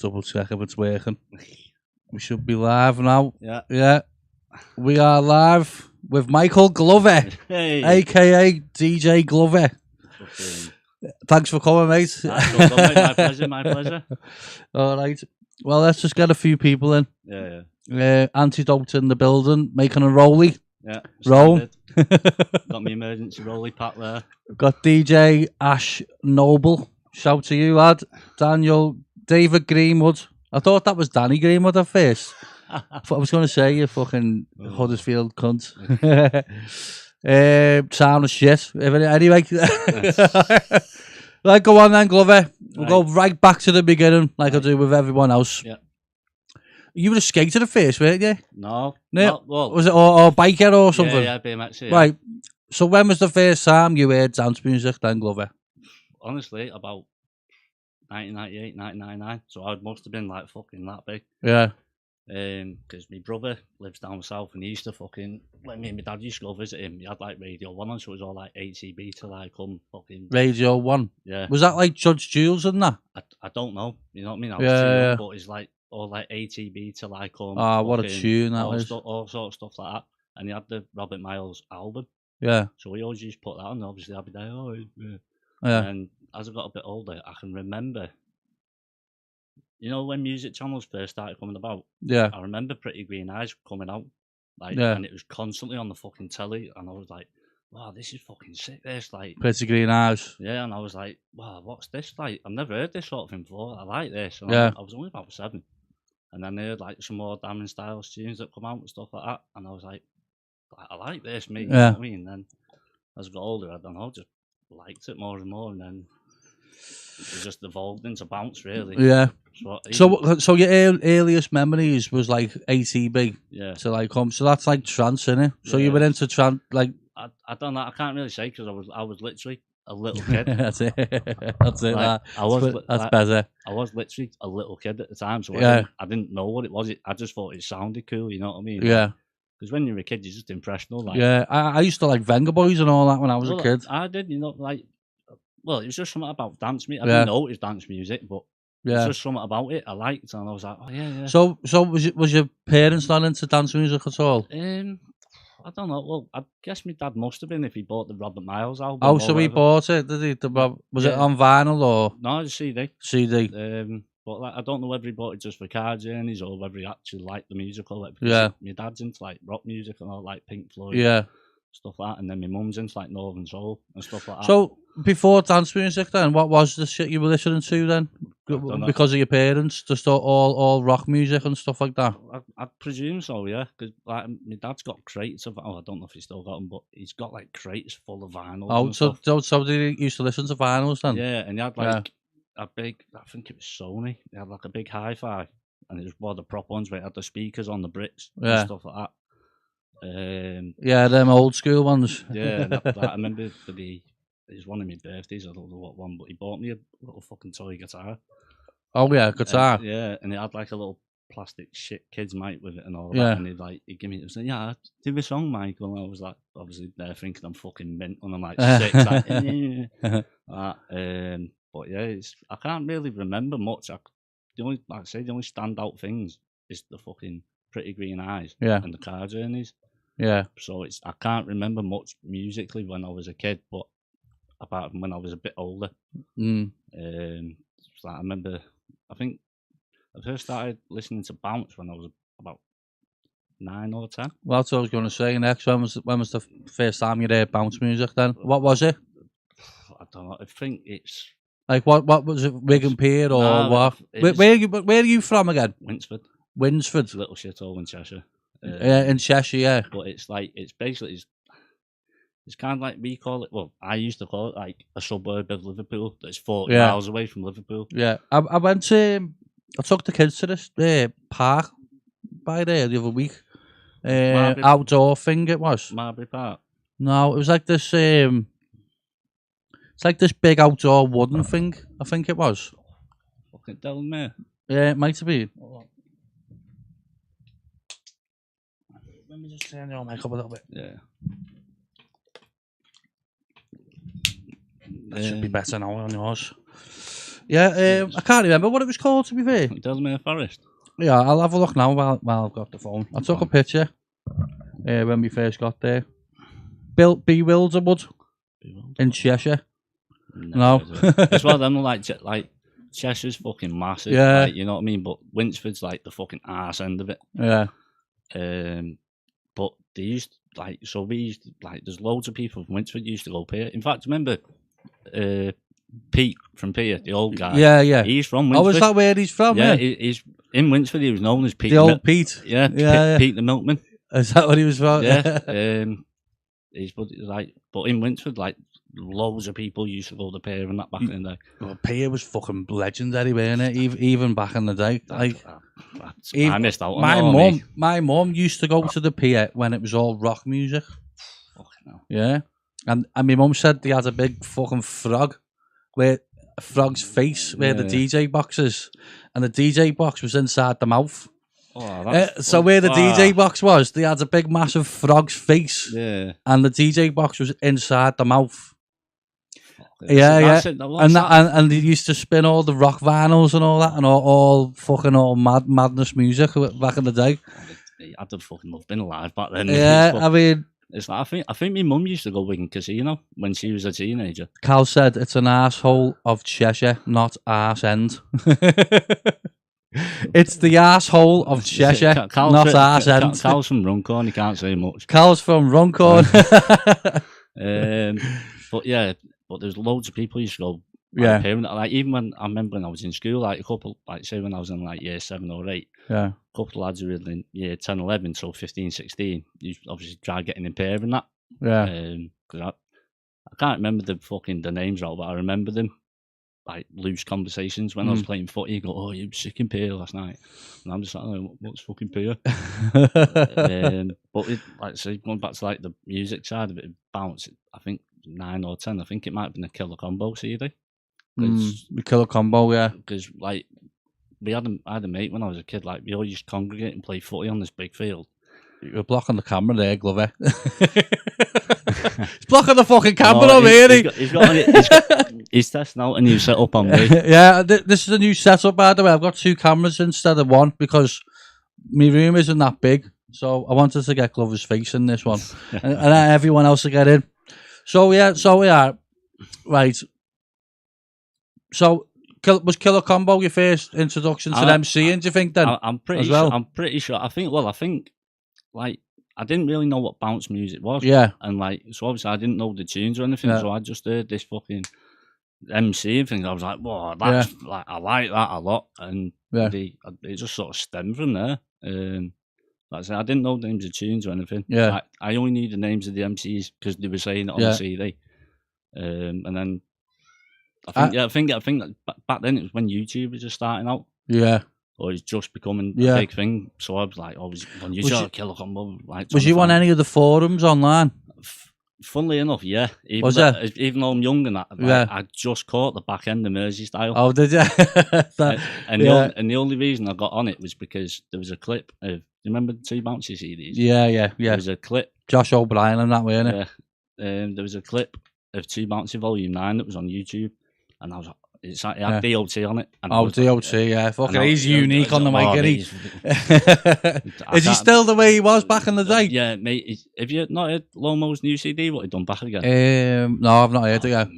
double check if it's working. We should be live now. Yeah. Yeah. We are live with Michael Glover, aka DJ Glover. Thanks for coming, mate. That's all good, mate. My pleasure, my pleasure. All right. Well, let's just get a few people in. Yeah. Antidote in the building, making a rolly. Yeah. Roll. Got my emergency rolly pack there. Got DJ Ash Noble. Shout to you, lad. Daniel, David Greenwood. I thought that was Danny Greenwood at first. I was going to say you fucking Huddersfield cunt. Sound of shit. Anyway. Right, go on then, Glover. We'll go right back to the beginning, like I do with everyone else. Yeah. You were a skater at first, weren't you? No. Well, was it or biker or something? Yeah, BMX. Yeah. Right. So when was the first time you heard dance music then, Glover? Honestly, about 1998, 1999. So I must have been like fucking that big. Yeah. Because my brother lives down south and he used to fucking, when me and my dad used to go visit him, he had like Radio 1 on, so it was all like ATB to like come fucking. Radio 1? Yeah. Was that like Judge Jules and that? I don't know, you know what I mean? I was too young, yeah. But it's like all like ATB to like come. Oh, what a tune that was. All sorts of stuff like that. And he had the Robert Miles album. Yeah. So we always used to put that on, obviously I'd be there, oh, yeah. Yeah. And as I got a bit older, I can remember, you know, when music channels first started coming about, Yeah. I remember Pretty Green Eyes coming out, like, Yeah. and it was constantly on the fucking telly, and I was like, wow, this is fucking sick, this, like, Pretty Green Eyes. yeah, and I was like, wow, what's this, like, I've never heard this sort of thing before, I like this, and Yeah. I was only about 7, and then I heard, like, some more Damn Styles tunes that come out and stuff like that, and I was like, I like this, mate, you know what I mean, and then, as I got older, I don't know, just liked it more and more, and then it just evolved into bounce, really. Yeah. So So your earliest memories was like ATB. yeah. So like so that's like trance, innit? So you Yeah. were into trance, like. I don't know. I can't really say because I was literally a little kid. That's it. That's it. Like, That's better. I was literally a little kid at the time, so Yeah. I didn't know what it was. I just thought it sounded cool. You know what I mean? Yeah. Because when you're a kid, you're just impressionable. Like, Yeah. I used to like Venga Boys and all that when I was a kid. I did. You know, like, well, it was just something about dance music. I Yeah. didn't know it was dance music, but Yeah. it's just something about it I liked, and I was like, oh yeah. So was your parents not into dance music at all? I don't know. Well, I guess my dad must have been if he bought the Robert Miles album. Oh, so he bought it, did he? Was it on vinyl or No, it's CD. CD? But like, I don't know whether he bought it just for car journeys or whether he actually liked the music or like. Yeah. My dad's into like rock music and all like Pink Floyd. Yeah. Stuff like that, and then my mum's into like Northern Soul and stuff like that. So before dance music, then what was the shit you were listening to then? Because of your parents, just all rock music and stuff like that. I presume so, yeah. Because like my dad's got crates of. Oh, I don't know if he's still got them, but he's got like crates full of vinyls. Oh, so did he used to listen to vinyls then? Yeah, and he had like a big. I think it was Sony. He had like a big hi-fi, and it was one of the prop ones where it had the speakers on the bricks and stuff like that. Yeah, them old school ones. Yeah, I remember it was one of my birthdays. I don't know what one, but he bought me a little fucking toy guitar. Oh yeah, guitar. Yeah, and it had like a little plastic shit kids mic with it and all Yeah. that. And he'd give me it and say, yeah, do a song, Michael. And I was like, obviously there thinking I'm fucking mint, and I'm like 6. Like, but yeah, I can't really remember much. The only standout things is the fucking Pretty Green Eyes and the car journeys. Yeah. So I can't remember much musically when I was a kid, but apart from when I was a bit older. So I remember, I think I first started listening to bounce when I was about 9 or 10. Well, that's what I was going to say next. When was the first time you heard bounce music then? What was it? I don't know. I think it's like what was it? Wigan Pier or what? Where are you from again? Winsford. Winsford. Little shithole in Cheshire. In Cheshire, yeah. But it's basically it's kind of like we call it. Well, I used to call it like a suburb of Liverpool that's 40 miles away from Liverpool. Yeah, I went to. I took the kids to this park by there the other week. Outdoor thing it was. Marbury Park. No, it was like this. It's like this big outdoor wooden thing. I think it was. Fucking down there. Yeah, it might have been. Let me just turn your mic up a little bit. Yeah. That should be better now on yours. Yeah, I can't remember what it was called, to be fair. Delamere Forest. Yeah, I'll have a look now while I've got the phone. I took a picture when we first got there. Bewilderwood in Cheshire. No. It's one of them, like Cheshire's fucking massive. Yeah. Like, you know what I mean? But Winsford's like the fucking arse end of it. Yeah. But they used there's loads of people from Winsford used to go up here. In fact, remember Pete from Pier, the old guy? Yeah. He's from Winsford. Oh, is that where he's from? Yeah, he's in Winsford. He was known as Pete. The old Pete. Yeah, Pete the Milkman. Is that what he was from? Yeah. But in Winsford, like, loads of people used to go to Pier and that back in the day. Well, Pier was fucking legendary, wasn't it? Even back in the day. Like, I missed out on it. My mum used to go to the Pier when it was all rock music. Fucking hell. Yeah. And my mum said they had a big fucking frog's face where the DJ box is. And the DJ box was inside the mouth. Oh, so where the DJ box was, they had a big massive frog's face. Yeah. And the DJ box was inside the mouth. That's it, and they used to spin all the rock vinyls and all that, and all madness music back in the day. I'd have fucking loved being alive back then. Yeah, I mean, it's like, I think my mum used to go Wigan Casino when she was a teenager. Cal said it's an arsehole of Cheshire, not arse end. It's the arsehole of Cheshire, not arse end. Cal's from Runcorn, he can't say much. Cal's from Runcorn. But yeah, but there's loads of people who used to go. Yeah. Like, even when I remember when I was in school, like a couple, like say when I was in like year 7 or 8, yeah, a couple of lads who were in year 10, 11, so 15, 16, you obviously try getting in pair and that. Yeah. Because I can't remember the names out, but I remember them. Like loose conversations when I was playing footy. You go, oh, you were sick in Pier last night, and I'm just like, oh, what's fucking Pier? But like, so going back to like the music side of it, Bounce. I think 9 or 10. I think it might have been a Killer Combo CD. The Killer Combo, yeah. Because like I had a mate when I was a kid. Like we all used to congregate and play footy on this big field. You're blocking the camera there, Glover. He's blocking the fucking camera over here. He's testing out a new setup on me. Yeah, this is a new setup, by the way. I've got 2 cameras instead of 1 because my room isn't that big. So I wanted to get Glover's face in this one. and everyone else to get in. So we are. Right. So was Killer Combo your first introduction to MCing, do you think then? I'm pretty sure. I think like I didn't really know what bounce music was. Yeah. And like, so obviously I didn't know the tunes or anything. Yeah. So I just heard this fucking MC thing. I was like, whoa, that's like, I like that a lot. And it just sort of stemmed from there. Like I said, I didn't know the names of tunes or anything. Yeah. Like, I only knew the names of the MCs because they were saying it on the CD. And then I think that back then it was when YouTube was just starting out. Yeah. Or it's just becoming a big thing. So I was like, on YouTube, Killer Combo. Like, was you on any of the forums online? Funnily enough, yeah. Even though I'm young and that, I just caught the back end of Mersey style. Oh, did you? And the only reason I got on it was because there was a clip of, do you remember the 2 Bouncy CDs? Yeah. There was a clip. Josh O'Brien and that way, innit? Yeah. There was a clip of 2 Bouncy Volume 9 that was on YouTube. And I was like, it had DOT on it. And DOT, yeah. Fucking, he's unique on the mic, isn't he? Is he still the way he was back in the day? Yeah, mate. Have you not heard Lomo's new CD? What he done back again? No, I've not heard it yet.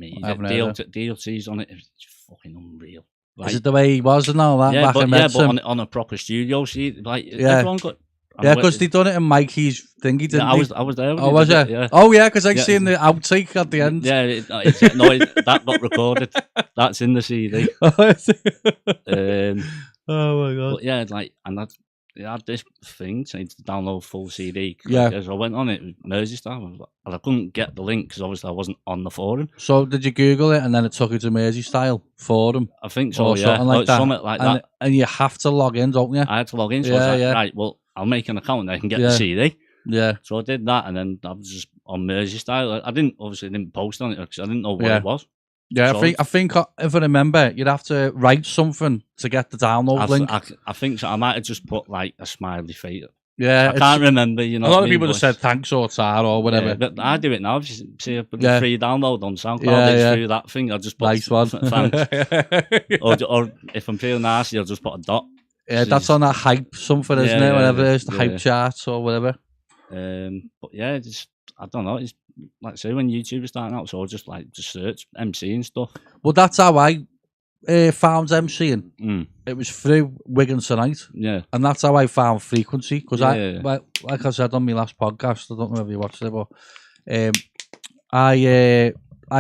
DOT's on it. It's fucking unreal. Like, is it the way he was and all that back in Medicine? But on a proper studio CD. Like, everyone got... Yeah, because they done it in Mikey's thingy, didn't they? I was there. Oh, was you? Yeah. Oh, yeah, because I seen the outtake at the end. Yeah, that got recorded. That's in the CD. Oh my god! But yeah, like, and that they had this thing saying to download full CD. Yeah. As I went on it, Mersey style, and I couldn't get the link because obviously I wasn't on the forum. So did you Google it and then it took you to Mersey style forum? I think so. Or something like that. Something like that. And you have to log in, don't you? I had to log in. So I was like, right, well, I'll make an account and I can get the CD. Yeah. So I did that, and then I was just on Mersey style. I didn't post on it because I didn't know what it was. Yeah, so I think if I remember, you'd have to write something to get the download link. I think so. I might have just put like a smiley face Yeah, I can't remember, you know. A what lot I of mean, people have said thanks or tar or whatever. Yeah, but I do it now. If you see a Yeah. free download on SoundCloud, Yeah, it's yeah. through that thing. I'll just put Nice one. thanks. Or if I'm feeling nasty, I'll just put a dot. Yeah, that's on that hype something, isn't it? Whatever it is, the hype charts or whatever. But yeah, just I don't know. It's like I say, when YouTube was starting out, so I just search MC and stuff. Well, that's how I found MCing. Mm. It was through Wigan Tonight. Yeah. And that's how I found Frequency. Because Yeah. like I said on my last podcast, I don't know if you watched it, but I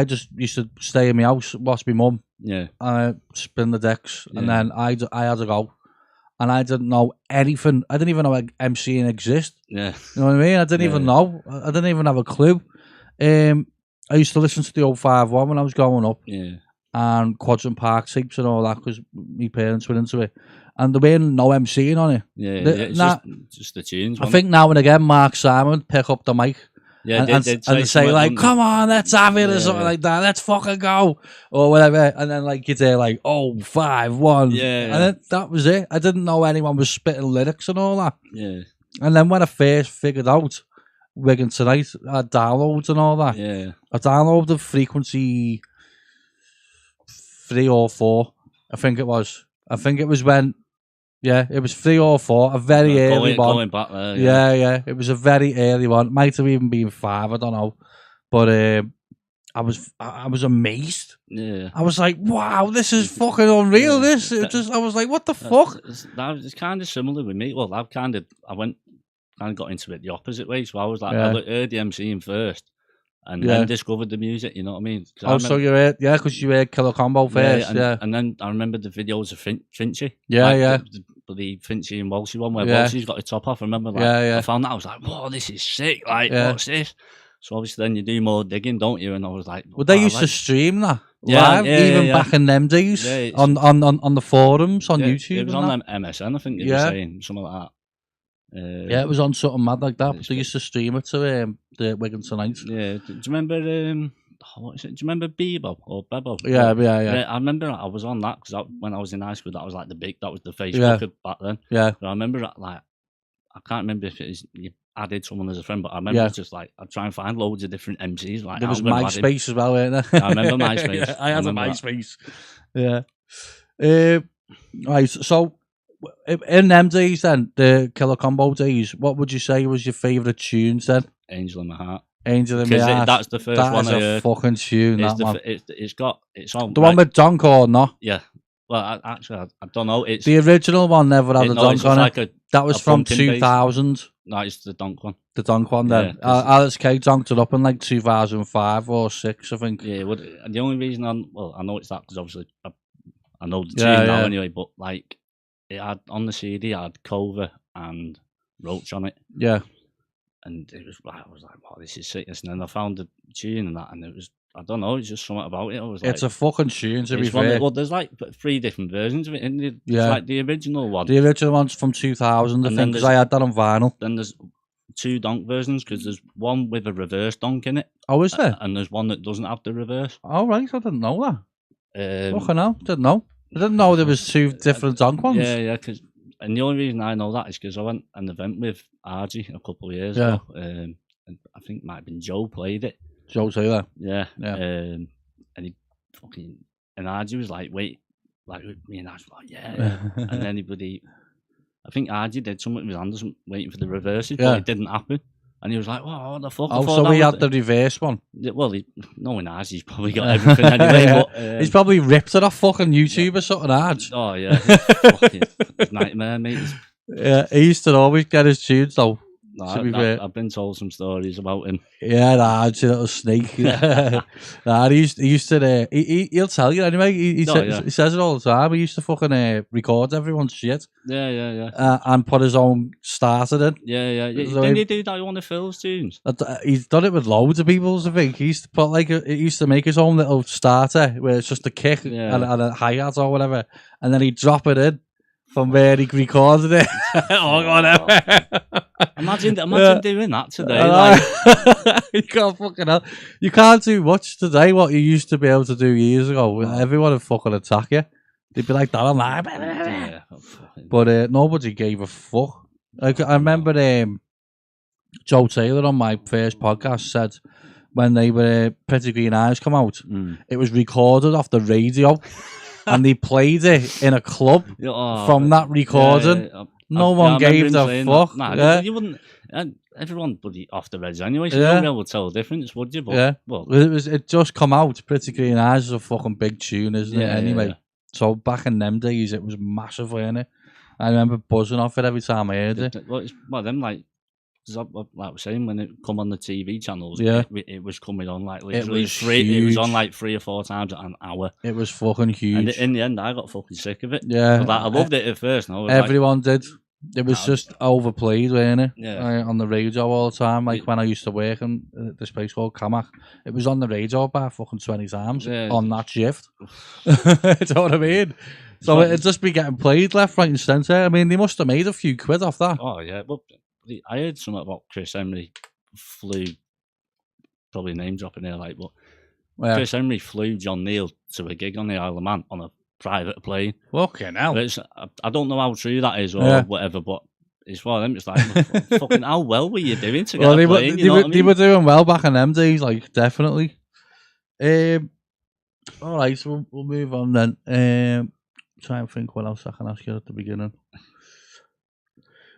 just used to stay in my house, watch my mum, Yeah. spin the decks, and then I had to go. And I didn't know anything. I didn't even know like MCing exists. Yeah. You know what I mean? I didn't even know. I didn't even have a clue. I used to listen to the old 5-1 when I was growing up. Yeah. And Quadrant Park tapes and all that because my parents were into it. And there weren't no MCing on it. Yeah, it's just the tunes. I think now and again Mark Simon pick up the mic and say like, come on, let's have it or something like that. Let's fucking go. Or whatever. And then like you'd hear like, 5-1. Yeah. And then that was it. I didn't know anyone was spitting lyrics and all that. Yeah. And then when I first figured out Wigan Tonight, I had downloads and all that. Yeah. I downloaded Frequency 3 or 4. I think it was when, it was 3 or 4, a very early one. Going back there, yeah, it was a very early one. Might have even been 5, I don't know. But I was amazed. Yeah. I was like, wow, this is fucking unreal. I was like, what the fuck? It's kind of similar with me. Well, I kind of got into it the opposite way. So I was like, I heard the MCing first. And then discovered the music, you know what I mean? So you heard, because you heard Killer Combo first, and then I remember the videos of Finchy. The Finchy and Walshy one where Walshy's got the top off. I remember, I found that, I was like, whoa, this is sick, what's this? So obviously then you do more digging, don't you? And I was like... Well, they used to stream that live, even back in them days, on the forums, on YouTube. It was on MSN, I think you were saying, something like that. It was on something mad like that. But they used to stream it to the Wigan Tonight. Yeah. Do you remember what is it? Do you remember Bebo or Bebo? Yeah. I remember I was on that because when I was in high school, that was like the Facebook back then. Yeah. But I remember that, like, I can't remember if it is you added someone as a friend, but I remember just like I'd try and find loads of different MCs. Like there was MySpace as well, weren't there? I remember MySpace. I had a MySpace. That. Yeah. Right. So. In them days then, the Killer Combo days, what would you say was your favourite tunes then? Angel in My Heart. Angel in My Heart. That's the first one I heard. That is a fucking tune, it's on... The one with Donk or not? Yeah. Well, actually, I don't know. It's the original one never had a Donk on it. That was from 2000. No, it's the Donk one. The Donk one then. Alex K donked it up in like 2005 or 6, I think. Yeah, the only reason I know it's that because obviously I know the tune now anyway, but like... It had on the CD, I had Cover and Roach on it. Yeah. And it was I was like, wow, this is sick. And then I found the tune and that, and it was, I don't know, it's just something about it. I was like, it's a fucking tune, to be fair. Well, there's like 3 different versions of it, isn't it? It's like the original one. The original one's from 2000, I think, because I had that on vinyl. Then there's 2 donk versions, because there's one with a reverse donk in it. Oh, is there? And there's one that doesn't have the reverse. Oh, right, I didn't know that. Fucking hell, didn't know. I didn't know there was 2 different donk ones. Yeah, and the only reason I know that is because I went an event with RG a couple of years ago, and I think it might have been Joe played it. Joe Taylor. Yeah. And he fucking, and RG was like, wait, like me and I was like, yeah. And anybody, I think RG did something with Anderson waiting for the reverses, but it didn't happen. And he was like, "Wow, what the fuck?" Oh, so he had the reverse one. Well, knowing ours, he's probably got everything anyway. But, he's probably ripped it off fucking YouTube or something hard. Oh yeah, fucking nightmare, mate. Yeah, he used to always get his tunes though. No, I've been told some stories about him. Yeah, a little snake. Nah, he used to. He'll tell you anyway. He says it all the time. He used to fucking record everyone's shit. Yeah. And put his own starter in. Yeah. Didn't he do that on one of Phil's tunes? He's done it with loads of people's. I think he used to put he used to make his own little starter where it's just a kick and a hi-hat or whatever, and then he'd drop it in from where he recorded it. whatever. Imagine doing that today. You can't fucking hell. You can't do much today what you used to be able to do years ago. Everyone would fucking attack you. They'd be like that on that. But nobody gave a fuck. Like I remember Joe Taylor on my first podcast said when they were Pretty Green Eyes come out, it was recorded off the radio, and they played it in a club from that recording. No one gave the fuck. Nah, you wouldn't. Everyone bloody off the reds anyway, so you wouldn't be able to tell the difference, would you? But, well, it just come out. Pretty Green Eyes is a fucking big tune, isn't it? Anyway, yeah. So back in them days, it was massive, wasn't it? I remember buzzing off it every time I heard it. Well, them like I was saying, when it come on the TV channels, it was coming on like literally it was on like 3 or 4 times an hour. It was fucking huge. And in the end, I got fucking sick of it. Yeah, like, I loved it at first. And everyone did. It was just overplayed, wasn't it? Yeah. On the radio all the time. Like when I used to work in this place called Camac, it was on the radio about fucking 20 times on that shift. Do you know what I mean? So it'd just be getting played left, right, and centre. I mean, they must have made a few quid off that. Oh yeah, but I heard something about Chris Henry flew, probably name dropping here, like, but Chris Henry flew John Neal to a gig on the Isle of Man on a private plane. Fucking hell. I don't know how true that is or whatever, but it's one of them. It's like, fucking, how well were you doing to get a plane? They were doing well back in them days, like, definitely. All right, so we'll move on then. Try and think what else I can ask you at the beginning.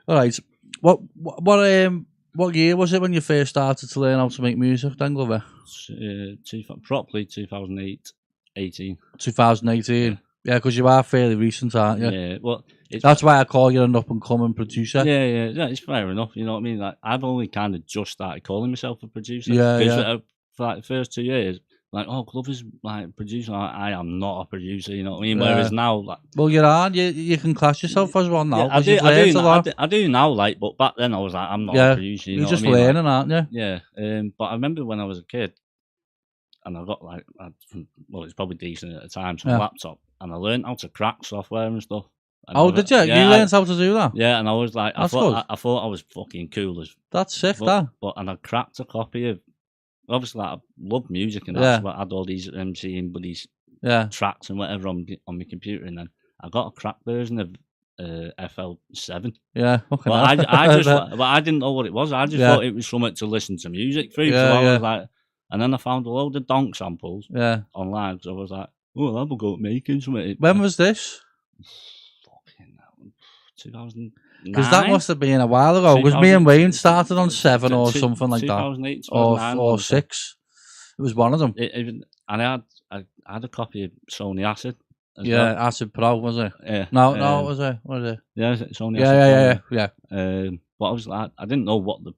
All right. What year was it when you first started to learn how to make music then, Glover? Properly 2018. 2018. Yeah, because you are fairly recent, aren't you? Yeah, well... That's why I call you an up-and-coming producer. Yeah, it's fair enough, you know what I mean? Like, I've only kind of just started calling myself a producer. Yeah. For like the first 2 years, like, oh, Glover's like a producer. I am not a producer, you know what I mean? Whereas now, like... Well, you are. You can class yourself as one now. Yeah, I do now, like, but back then I was like, I'm not a producer. You know just what I mean? learning, aren't you? Yeah, but I remember when I was a kid, and I got like, it's probably decent at the time, some laptop, and I learned how to crack software and stuff. And did you? You learned how to do that? Yeah, and I was like, I thought I was fucking cool as. That's sick, and I cracked a copy of. Obviously, like, I love music and that's what I had all these MCing buddies tracks and whatever on my computer, and then I got a cracked version of FL7. Yeah, okay. But I didn't know what it was. I just thought it was something to listen to music through. So I was like, and then I found a load of donk samples online. So I was like, oh, I'll go making something. When was this? Fucking 2000. Because that must have been a while ago. Because me and Wayne started on 7 or something like that, 2008, or 6. It was one of them. And I had a copy of Sony Acid. Acid Pro, was it? Yeah. No, was it? What is it? Yeah, Sony Acid. Yeah. But I was like, I didn't know what it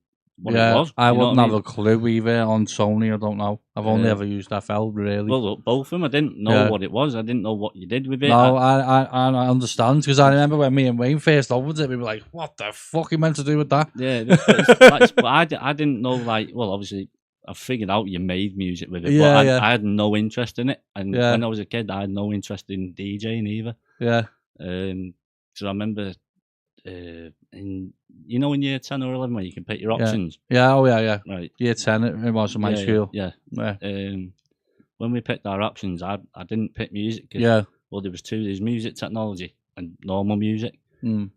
was. I wouldn't have a clue either on Sony. I don't know. I've only ever used FL, really. Well, look, both of them. I didn't know what it was. I didn't know what you did with it. No, I understand, because I remember when me and Wayne first opened it, we were like, what the fuck you meant to do with that? Yeah, but I didn't know, like, well, obviously, I figured out you made music with it, but I had no interest in it. And when I was a kid, I had no interest in DJing either. Yeah. So I remember... in year 10 or 11 where you can pick your options. Yeah. Right. Year 10 it was in my school. Yeah. When we picked our options, I didn't pick music. Well, there was two. There's music technology and normal music. And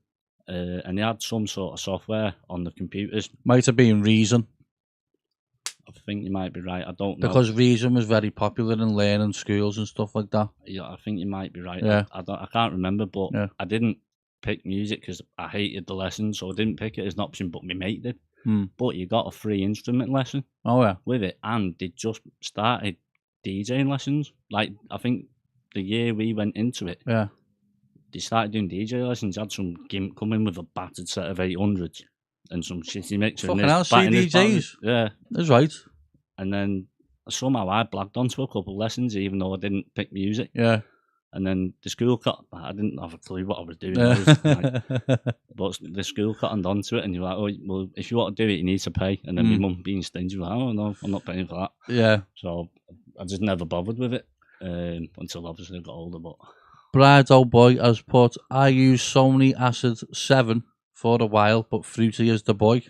they had some sort of software on the computers. Might have been Reason. I think you might be right. I don't know. Because Reason was very popular in learning schools and stuff like that. Yeah, I think you might be right. Yeah. I can't remember, but I didn't pick music because I hated the lesson, so I didn't pick it as an option, but my mate did. But you got a free instrument lesson with it, and they just started DJing lessons. Like, I think the year we went into it, they started doing DJ lessons. Had some gimp come in with a battered set of 800s and some shitty mixer. Fucking hell, CDJs. Yeah. That's right. And then somehow I blagged onto a couple of lessons, even though I didn't pick music. Yeah. And then the school I didn't have a clue what I was doing. But the school cottoned onto it, and you're like, oh, well, if you want to do it, you need to pay. And then my mum being stingy, like, oh, no, I'm not paying for that. Yeah. So I just never bothered with it until obviously I got older. But Bride Old Boy has put, I used Sony Acid 7 for a while, but Fruity is the boy.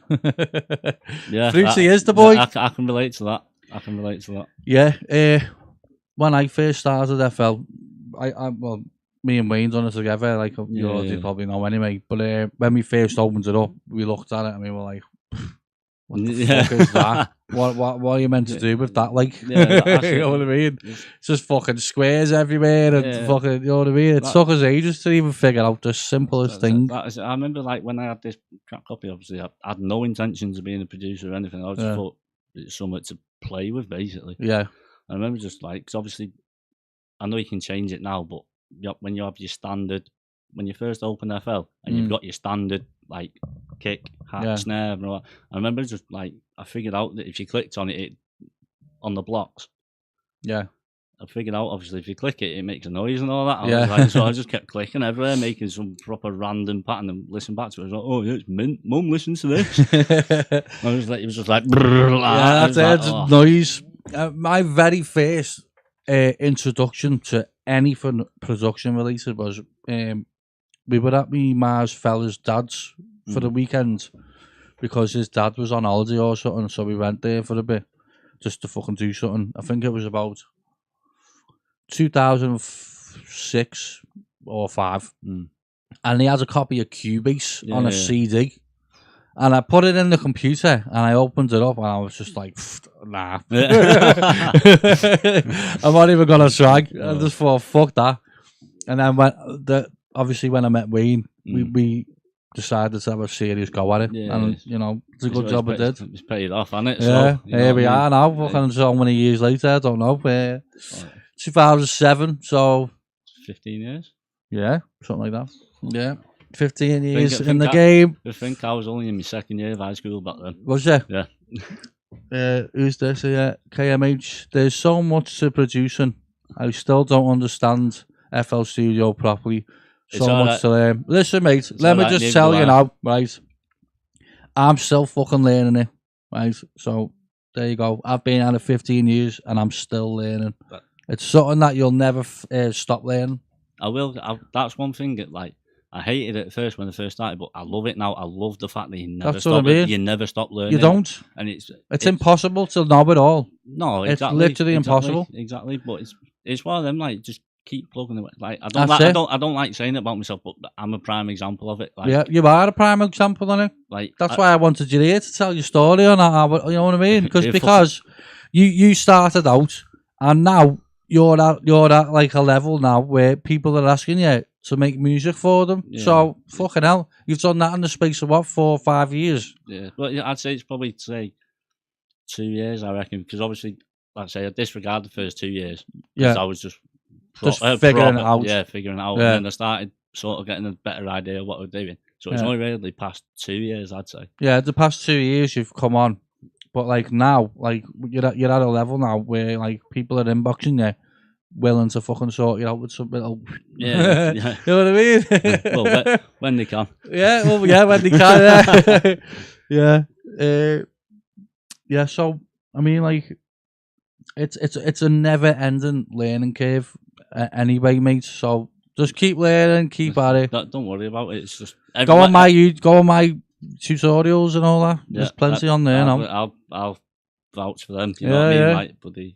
Fruity is the boy. I can relate to that. Yeah. When I first started FL, me and Wayne done it together, like you probably know anyway. But when we first opened it up, we looked at it and we were like, "What the fuck is that? What are you meant to do with that? Like, you know what I mean? It's just fucking squares everywhere and fucking, you know what I mean? It took us ages to even figure out the simplest thing. I remember like when I had this track copy, obviously I had no intentions of being a producer or anything. I just thought it's something to play with, basically. Yeah. I remember just like, because obviously I know you can change it now, but when you have your standard, when you first open FL and you've got your standard like kick, hat, snare, and all that, I remember just like I figured out that if you clicked on it on the blocks, I figured out obviously if you click it, it makes a noise and all that. I was like, so I just kept clicking everywhere, making some proper random pattern and listen back to it. I was like, oh yeah, it's mint. Mum listens to this. I was like, it was just like, that's noise. My very first introduction to anything production related was we were at me Mars fella's dad's for the weekend because his dad was on holiday or something, so we went there for a bit just to fucking do something. I think it was about 2006 or 5, and he has a copy of Cubase on a CD. And I put it in the computer and I opened it up and I was just like, nah. I'm not even going to try. I just thought, fuck that. And then obviously when I met Wayne, we decided to have a serious go at it. And, you know, it's a good job I did. It's paid off, hasn't it? Yeah, so, here we are now, fucking so many years later, I don't know. 2007, so... 15 years? Yeah, something like that. Yeah. 15 years in the game. I think I was only in my second year of high school back then. Was you? Yeah. Who's this? KMH. There's so much to producing. I still don't understand FL Studio properly. So much to learn. Listen, mate, let me just tell you now, right? I'm still fucking learning it, right? So there you go. I've been at it 15 years and I'm still learning. It's something that you'll never stop learning. I will. That's one thing that, like, I hated it at first when I first started, but I love it now. I love the fact that you never stop. You never stop learning. You don't, and it's impossible to know it all. No, exactly, it's literally impossible. Exactly, but it's one of them. Like, just keep plugging away. Like, I don't like saying it about myself, but I'm a prime example of it. Like, yeah, you are a prime example on it. Like, that's why I wanted you here to tell your story on that. You know what I mean? Because you started out, and now you're at like a level now where people are asking you to make music for them. Yeah. So, fucking hell, you've done that in the space of what, 4 or 5 years? Yeah, but I'd say it's probably, 2 years, I reckon, because obviously, like I say, I disregard the first 2 years. Yeah. I was just figuring it out. Yeah, figuring it out. Yeah. And then I started sort of getting a better idea of what we're doing. So it's only really the past 2 years, I'd say. Yeah, the past 2 years you've come on. But like now, like you're at a level now where like people are inboxing you, willing to fucking sort you out with something. Yeah. You know what I mean? Well, when they can. Yeah, well, yeah, when they can. Yeah. Yeah. So I mean, like, it's a never-ending learning curve, anyway, mate. So just keep learning, keep at it. Don't worry about it. It's just go on my tutorials and all that. There's plenty on there now. I'll vouch for them. You know what I mean? Like, but they've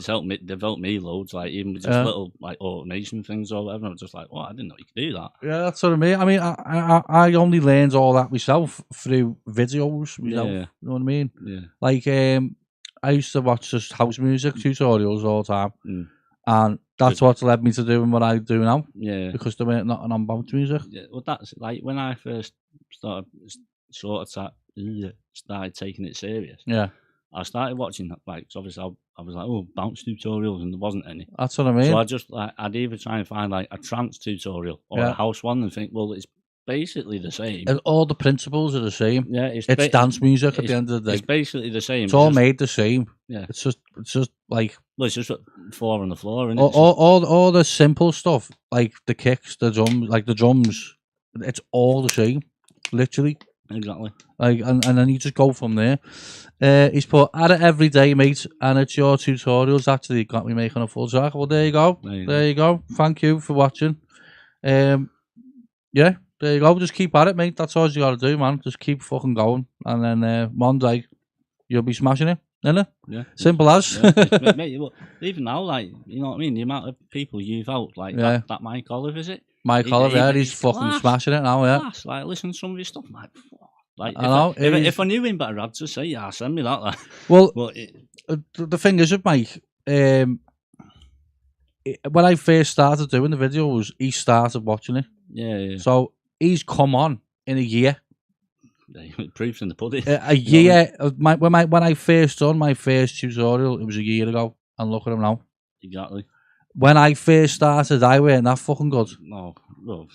helped me loads. Like, even with just little like automation things or whatever. I'm just like, well, I didn't know you could do that. Yeah, that's what I mean. I mean, I only learned all that myself through videos. You know what I mean? Yeah. Like, I used to watch just house music tutorials all the time, and that's what led me to doing what I do now. Yeah. Because there weren't nothing on bounce music. Yeah. Well, that's like when I first started taking it serious. Yeah. I started watching, like, obviously I was like, oh, bounce tutorials, and there wasn't any. That's what I mean. So I just, like, I'd either try and find, like, a trance tutorial or a house one and think, well, it's basically the same. And all the principles are the same. Yeah. It's dance music at the end of the day. It's basically the same. It's all made the same. Yeah. It's just like... Well, it's just 4 on the floor, isn't it? All the simple stuff, like the kicks, the drums, it's all the same, literally. Exactly. Like, and then you just go from there. He's put at it every day, mate, and it's your tutorials actually got me making a full track. Well, there you go. There you go. Thank you for watching. Yeah, there you go. Just keep at it, mate. That's all you got to do, man. Just keep fucking going, and then Monday you'll be smashing it. Isn't it? Yeah. Simple as. Yeah. Mate, look, even now, like, you know what I mean? The amount of people you've out, like that Mike Olive, is it? Mike Olive, yeah, he's fucking smashing it now, yeah. Class. Like, listen to some of his stuff, I'm like, fuck. Like, I know. If I knew him better, I'd just say, yeah, send me that. Like. Well, but the thing is with Mike, when I first started doing the videos, he started watching it. Yeah. So he's come on in a year. Proofs in the pudding. A year. When I first done my first tutorial, it was a year ago, and look at him now. Exactly. When I first started, I weren't that fucking good. No, well,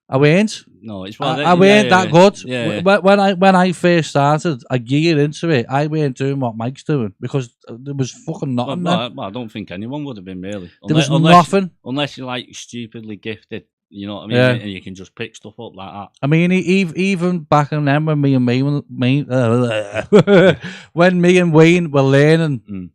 I weren't. No, it's I weren't that good. Yeah. When I first started, a year into it, I weren't doing what Mike's doing because there was fucking nothing. Well, I don't think anyone would have been really. There was nothing. Unless you're like stupidly gifted, you know what I mean? Yeah. And you can just pick stuff up like that. I mean, even back in then when me and Wayne were learning,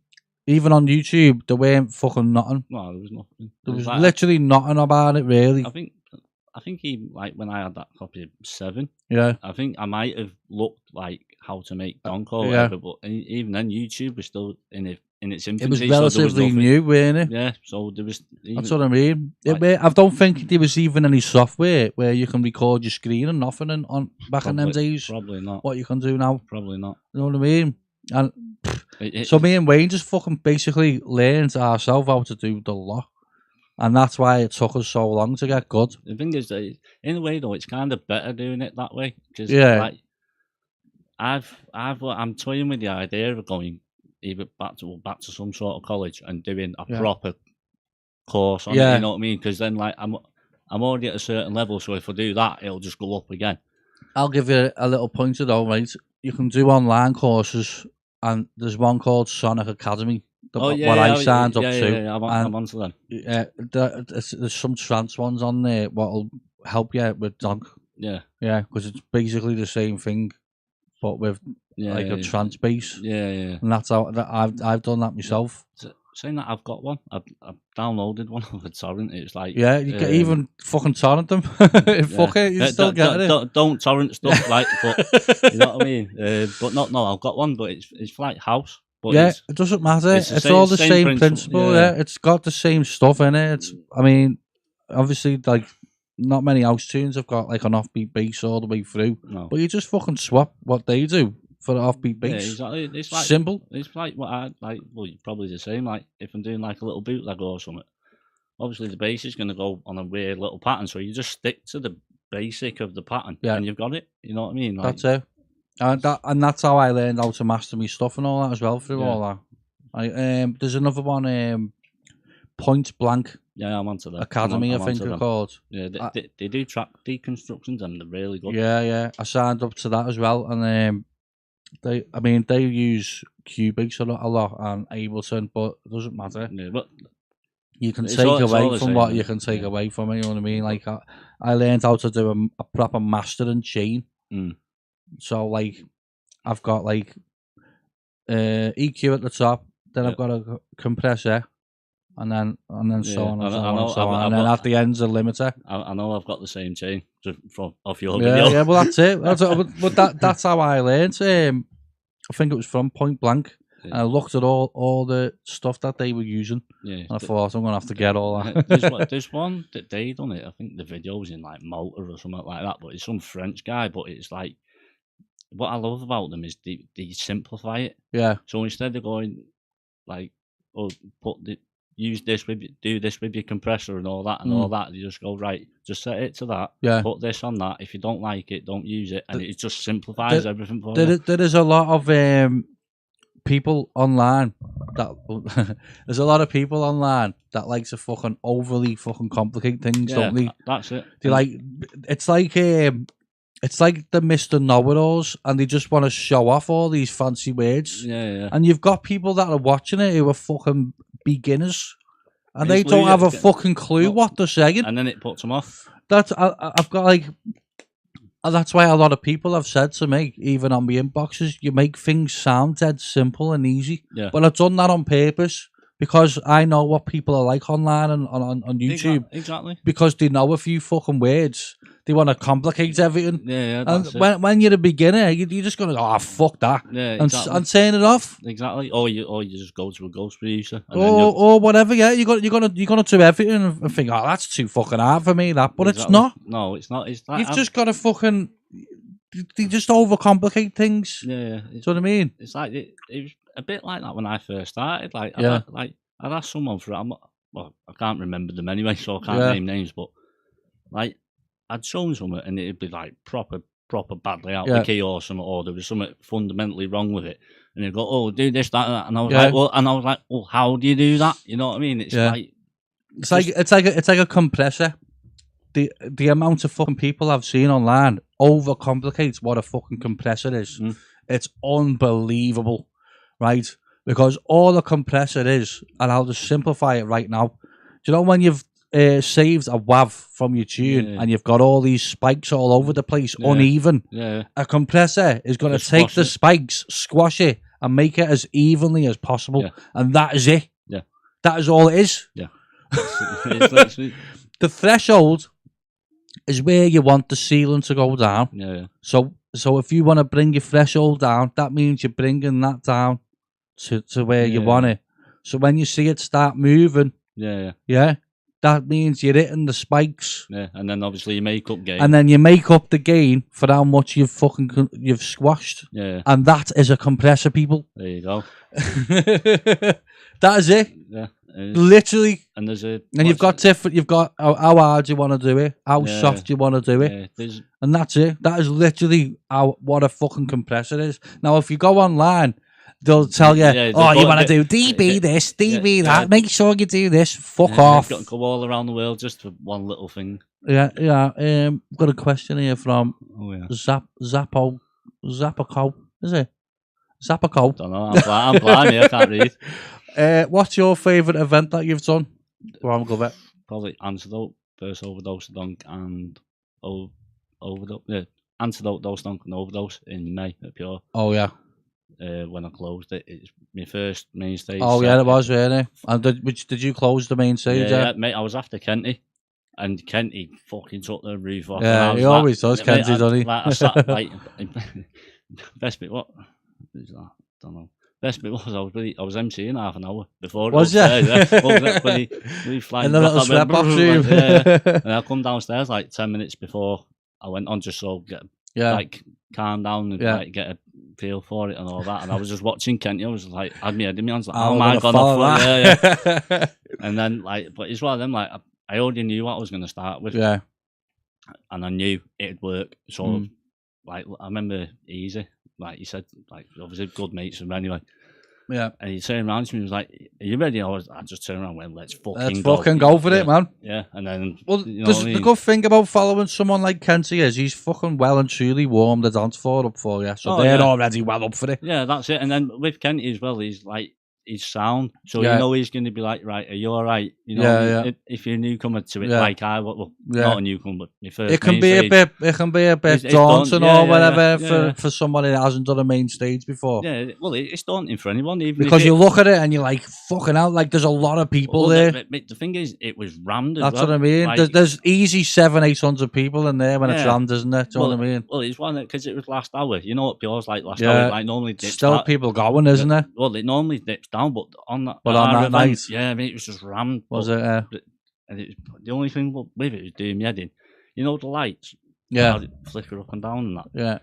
even on YouTube, there weren't fucking nothing. No, there was nothing. There was like, literally nothing about it, really. I think even like when I had that copy of 7, yeah, I think I might have looked like how to make Donk or whatever, but even then YouTube was still in its infancy. It was relatively new, wasn't it? Yeah, so there was. That's what I mean. I don't think there was even any software where you can record your screen and nothing on back in them days. Probably not. What you can do now. Probably not. You know what I mean? And so me and Wayne just fucking basically learned ourselves how to do the lot. And that's why it took us so long to get good. The thing is, that in a way though, it's kind of better doing it that way because like I'm toying with the idea of going either back to some sort of college and doing a proper course on it. You know what I mean? Because then like I'm already at a certain level, so if I do that, it'll just go up again. I'll give you a little pointer though, right? You can do online courses, and there's one called Sonic Academy. What I signed up to. Yeah, I'm onto them. There's some trance ones on there what'll help you with Donk. Yeah, because it's basically the same thing, but with a trance base. Yeah. And that's how I've done that myself. Saying that, I've got one. I've downloaded one of a torrent. It's like you can even fucking torrent them. Fuck it, you still get it. Don't torrent stuff like, but you know what I mean. But no, I've got one, but it's like house. But it doesn't matter. It's all the same principle. Yeah, it's got the same stuff in it. I mean, obviously, like not many house tunes have got like an offbeat bass all the way through. No. But you just fucking swap what they do for the offbeat bass. Yeah, exactly. It's like simple. It's like what I like. Well, probably the same. Like if I'm doing like a little bootleg or something, obviously the bass is going to go on a weird little pattern. So you just stick to the basic of the pattern, and you've got it. You know what I mean? Like, that's it. And that's how I learned how to master my stuff and all that as well through all that. There's another one, Point Blank. Yeah, I'm onto that. Academy, I think they're called. Yeah, they do track deconstructions and they're really good. Yeah. I signed up to that as well, and they use Cubase a lot and Ableton, but it doesn't matter. Yeah, but you can take away from what you can take away from it. You know what I mean? Like I learned how to do a proper mastering chain. So like, I've got like EQ at the top, then I've got a compressor, and then so on and so on and so on, and then at the end's a limiter. I know I've got the same chain off your video. Yeah. Well, that's it. That's how I learned. I think it was from Point Blank. And I looked at all the stuff that they were using, and I thought I'm gonna have to get all that. There's one that they done it. I think the video was in like Malta or something like that, but it's some French guy. But it's like, what I love about them is they simplify it. Yeah. So instead of going like, oh, do this with your compressor and all that, you just go, right, just set it to that. Yeah. Put this on that. If you don't like it, don't use it, and it just simplifies everything for you. There is a lot of people online there's a lot of people online that like to fucking overly fucking complicate things, don't they? That's it. They it's like the Mr. Know-it-alls, and they just want to show off all these fancy words. Yeah. And you've got people that are watching it who are fucking beginners, and they don't have a fucking clue what they're saying. And then it puts them off. I've got like, and that's why a lot of people have said to me, even on my inboxes, you make things sound dead simple and easy. Yeah. But I've done that on purpose because I know what people are like online and on YouTube. Exactly. Because they know a few fucking words. They want to complicate everything. Yeah, And that's it. when you're a beginner, you're just going to go, fuck that. Yeah, and, exactly. and turn it off. Exactly. Or you just go to a ghost producer. And or whatever, yeah. You're gonna do everything and think, that's too fucking hard for me, that. But it's not. No, it's not. It's like You've just got to fucking... They just overcomplicate things. Yeah. Do you know what I mean? It's like, it was a bit like that when I first started. Like, Yeah. I'd ask someone for it. Well, I can't remember them anyway, so I can't name names, but like, I'd show them something and it'd be like proper badly out the key or something, or there was something fundamentally wrong with it. And they'd go, oh, do this, that, and that. And I was like, well, how do you do that? You know what I mean? It's like... It's like a compressor. The amount of fucking people I've seen online overcomplicates what a fucking compressor is. It's unbelievable, right? Because all a compressor is, and I'll just simplify it right now. Do you know when you've saved a WAV from your tune and you've got all these spikes all over the place, uneven? Yeah. A compressor is going to take the spikes, squash it, and make it as evenly as possible. Yeah. And that is it. Yeah. That is all it is. Yeah. It's literally... The threshold is where you want the ceiling to go down. Yeah. So if you want to bring your threshold down, that means you're bringing that down to where you want it. So when you see it start moving, that means you're hitting the spikes. Yeah, and then obviously you make up gain. And then you make up the gain for how much you've squashed. Yeah. And that is a compressor, people. There you go. That is it. Yeah. Literally. And you've got different. You've got how hard you want to do it, how soft you want to do it, and that's it. That is literally what a fucking compressor is. Now, if you go online, they'll tell you, you want to do DB this, DB that. Make sure you do this. Fuck off. Got to go all around the world just for one little thing. Yeah. Got a question here from Zappaco. Is it Zappaco? Don't know. I'm blind here. I can't read. What's your favourite event that you've done? Probably Antidote, first Overdose Dunk, and Overdose. Yeah, Antidote, Dose Dunk, and Overdose in May at Pure. Oh yeah. When I closed it, it's my first main stage. Oh yeah, it was really. And did you close the main stage? Yeah, mate. I was after Kenty, and Kenty fucking took the roof off. Yeah, he always does. Kenty, doesn't he? I sat like best bit. What is that? Don't know. Best bit was I was emceeing half an hour before. Was you? When he flying and the little step up room. And I come downstairs like 10 minutes before I went on, just so like calm down and like get a feel for it and all that. And I was just watching Kenty. I was like, I had my head in my hands, like, oh my god, yeah. And then but it's one of them, like I already knew what I was going to start with. Yeah. And I knew it'd work. So like I remember Easy. Like you said, like obviously good mates and anyway. Yeah. And he turned around to me and was like, are you ready? I just turned around and went, let's go. Fucking go for it, man. Yeah. And then the good thing about following someone like Kenty is he's fucking well and truly warmed the dance floor up for you. So they're already well up for it. Yeah, that's it. And then with Kenty as well, he's like his sound. So you know he's going to be like, right, are you all right? You know, if you're a newcomer to it, like I was, not a newcomer, but my first. It can be a bit daunting or whatever for someone who hasn't done a main stage before. Yeah, well, it's daunting for anyone, even because you look at it and you're like, fucking hell, like there's a lot of people there. The thing is, it was rammed. That's what I mean. Like, there's easy 700-800 people in there when it's rammed, isn't it? Do you know what I mean? Well, it's one because it was last hour. You know what Pure's like last hour? Like normally dips still people going, isn't there? Well, it normally dips down, but on that night, I mean, it was just rammed. Was it? And the only thing with it was doing my head in. You know the lights? Yeah. Flicker up and down and that. Yeah.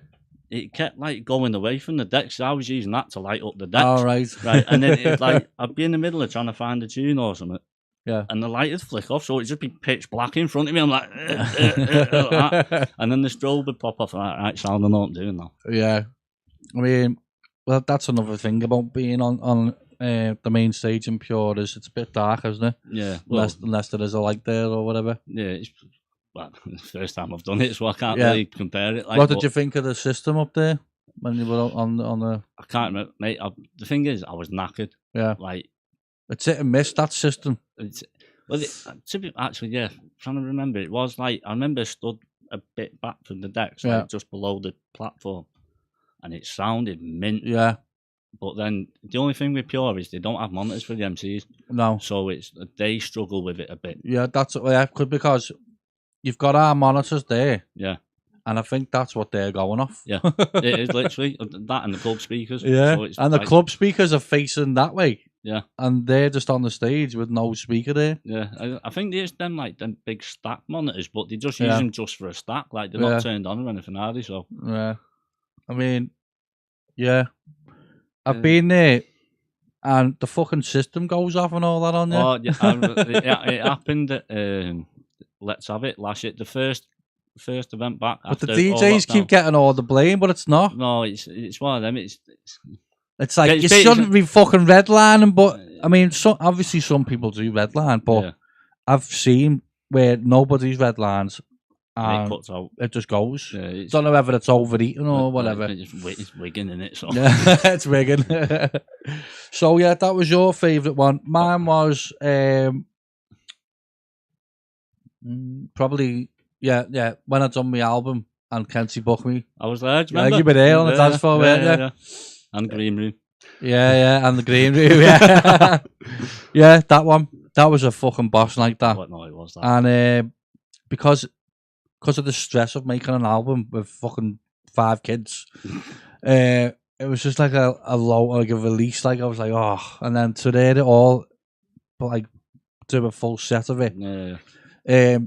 It kept like going away from the deck, so I was using that to light up the deck. Oh, right. Right. And then it, like I'd be in the middle of trying to find a tune or something. Yeah. And the light would flick off, so it'd just be pitch black in front of me. I'm like, and then the strobe would pop off. Like, right, sound, I know what I'm doing now. Yeah. I mean, well, that's another thing about being on the main stage in Pure is it's a bit dark, isn't it? Yeah. Unless there is a light there or whatever. Yeah. It's the first time I've done it, so I can't really compare it. Like, what did you think of the system up there when you were on the? I can't remember, mate. The thing is, I was knackered. Yeah. Like it's hit and miss, that system. Actually, yeah. Trying to remember, it was like I remember stood a bit back from the decks, like just below the platform, and it sounded mint. Yeah. But then the only thing with Pure is they don't have monitors for the MCs, No. so they struggle with it a bit. Yeah, because you've got our monitors there. Yeah. And I think that's what they're going off. Yeah, it is literally that and the club speakers. Yeah, so it's and the club speakers are facing that way. Yeah, and they're just on the stage with no speaker there. Yeah, I think there's them like them big stack monitors, but they just use them just for a stack. Like they're not turned on or anything, are they? So yeah, I mean, yeah, I've been there, and the fucking system goes off and all that on you. Oh yeah, it happened at Let's Have It last year. The first event back. But the DJs keep getting all the blame, but it's not. No, it's one of them. It's like you shouldn't be fucking redlining, but I mean, obviously some people do redline, but I've seen where nobody's redlines and it cuts out. It just goes. Yeah, don't know whether it's overeating or whatever. It's wigging in it, so it's wigging. So yeah, that was your favourite one. Mine was probably. Yeah. When I done my album and Kenty booked me, I was there. Do you remember? You were there on the dance floor, weren't you? Yeah. And Green Room. Yeah, and the Green Room. Yeah, yeah, that one. That was a fucking boss like that. No, it was that. And because of the stress of making an album with fucking 5 kids, it was just like a release. Like I was like, oh, and then to hear it all, but like do a full set of it. Yeah.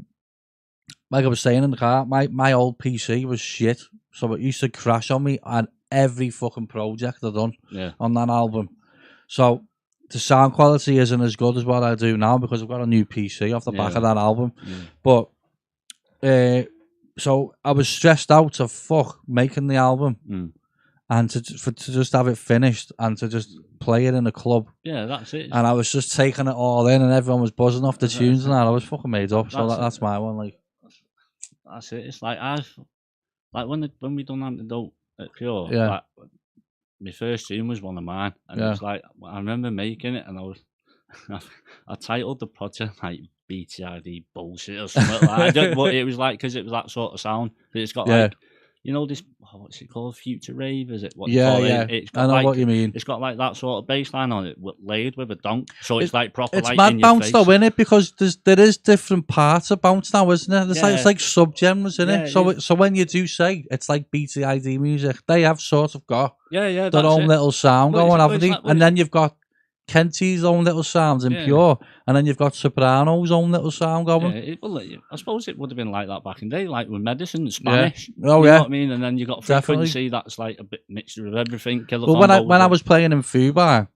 Like I was saying in the car, my old PC was shit, so it used to crash on me on every fucking project I've done on that album. So the sound quality isn't as good as what I do now because I've got a new PC off the back of that album. But so I was stressed out to fuck making the album and to just have it finished and to just play it in a club. Yeah, that's it. And I was just taking it all in, and everyone was buzzing off the tunes and that. I was fucking made up. So that's my one. Like. That's it. It's like when we done Antidote at Pure, like, my first tune was one of mine, and it was like I remember making it, and I titled the project like BTID bullshit or something like that. But it was like because it was that sort of sound. But it's got like this what's it called, future rave? Is it? What It's got, I know what you mean. It's got like that sort of bass line on it, laid with a donk. So it's like proper. It's like mad in bounce your face. though, in it, because there is different parts of bounce now, isn't it? It's like sub-genres in it. So when you do say it's like BTID music, they have sort of got their own little sound going, haven't they? And then you've got Kenty's own little sounds in Pure, and then you've got Soprano's own little sound going. I suppose it would have been like that back in the day, like with Medicine and Spanish. Yeah. Oh, you know what I mean? And then you got Frequency, that's like a bit mixture of everything. Well, when I was playing in Fubar,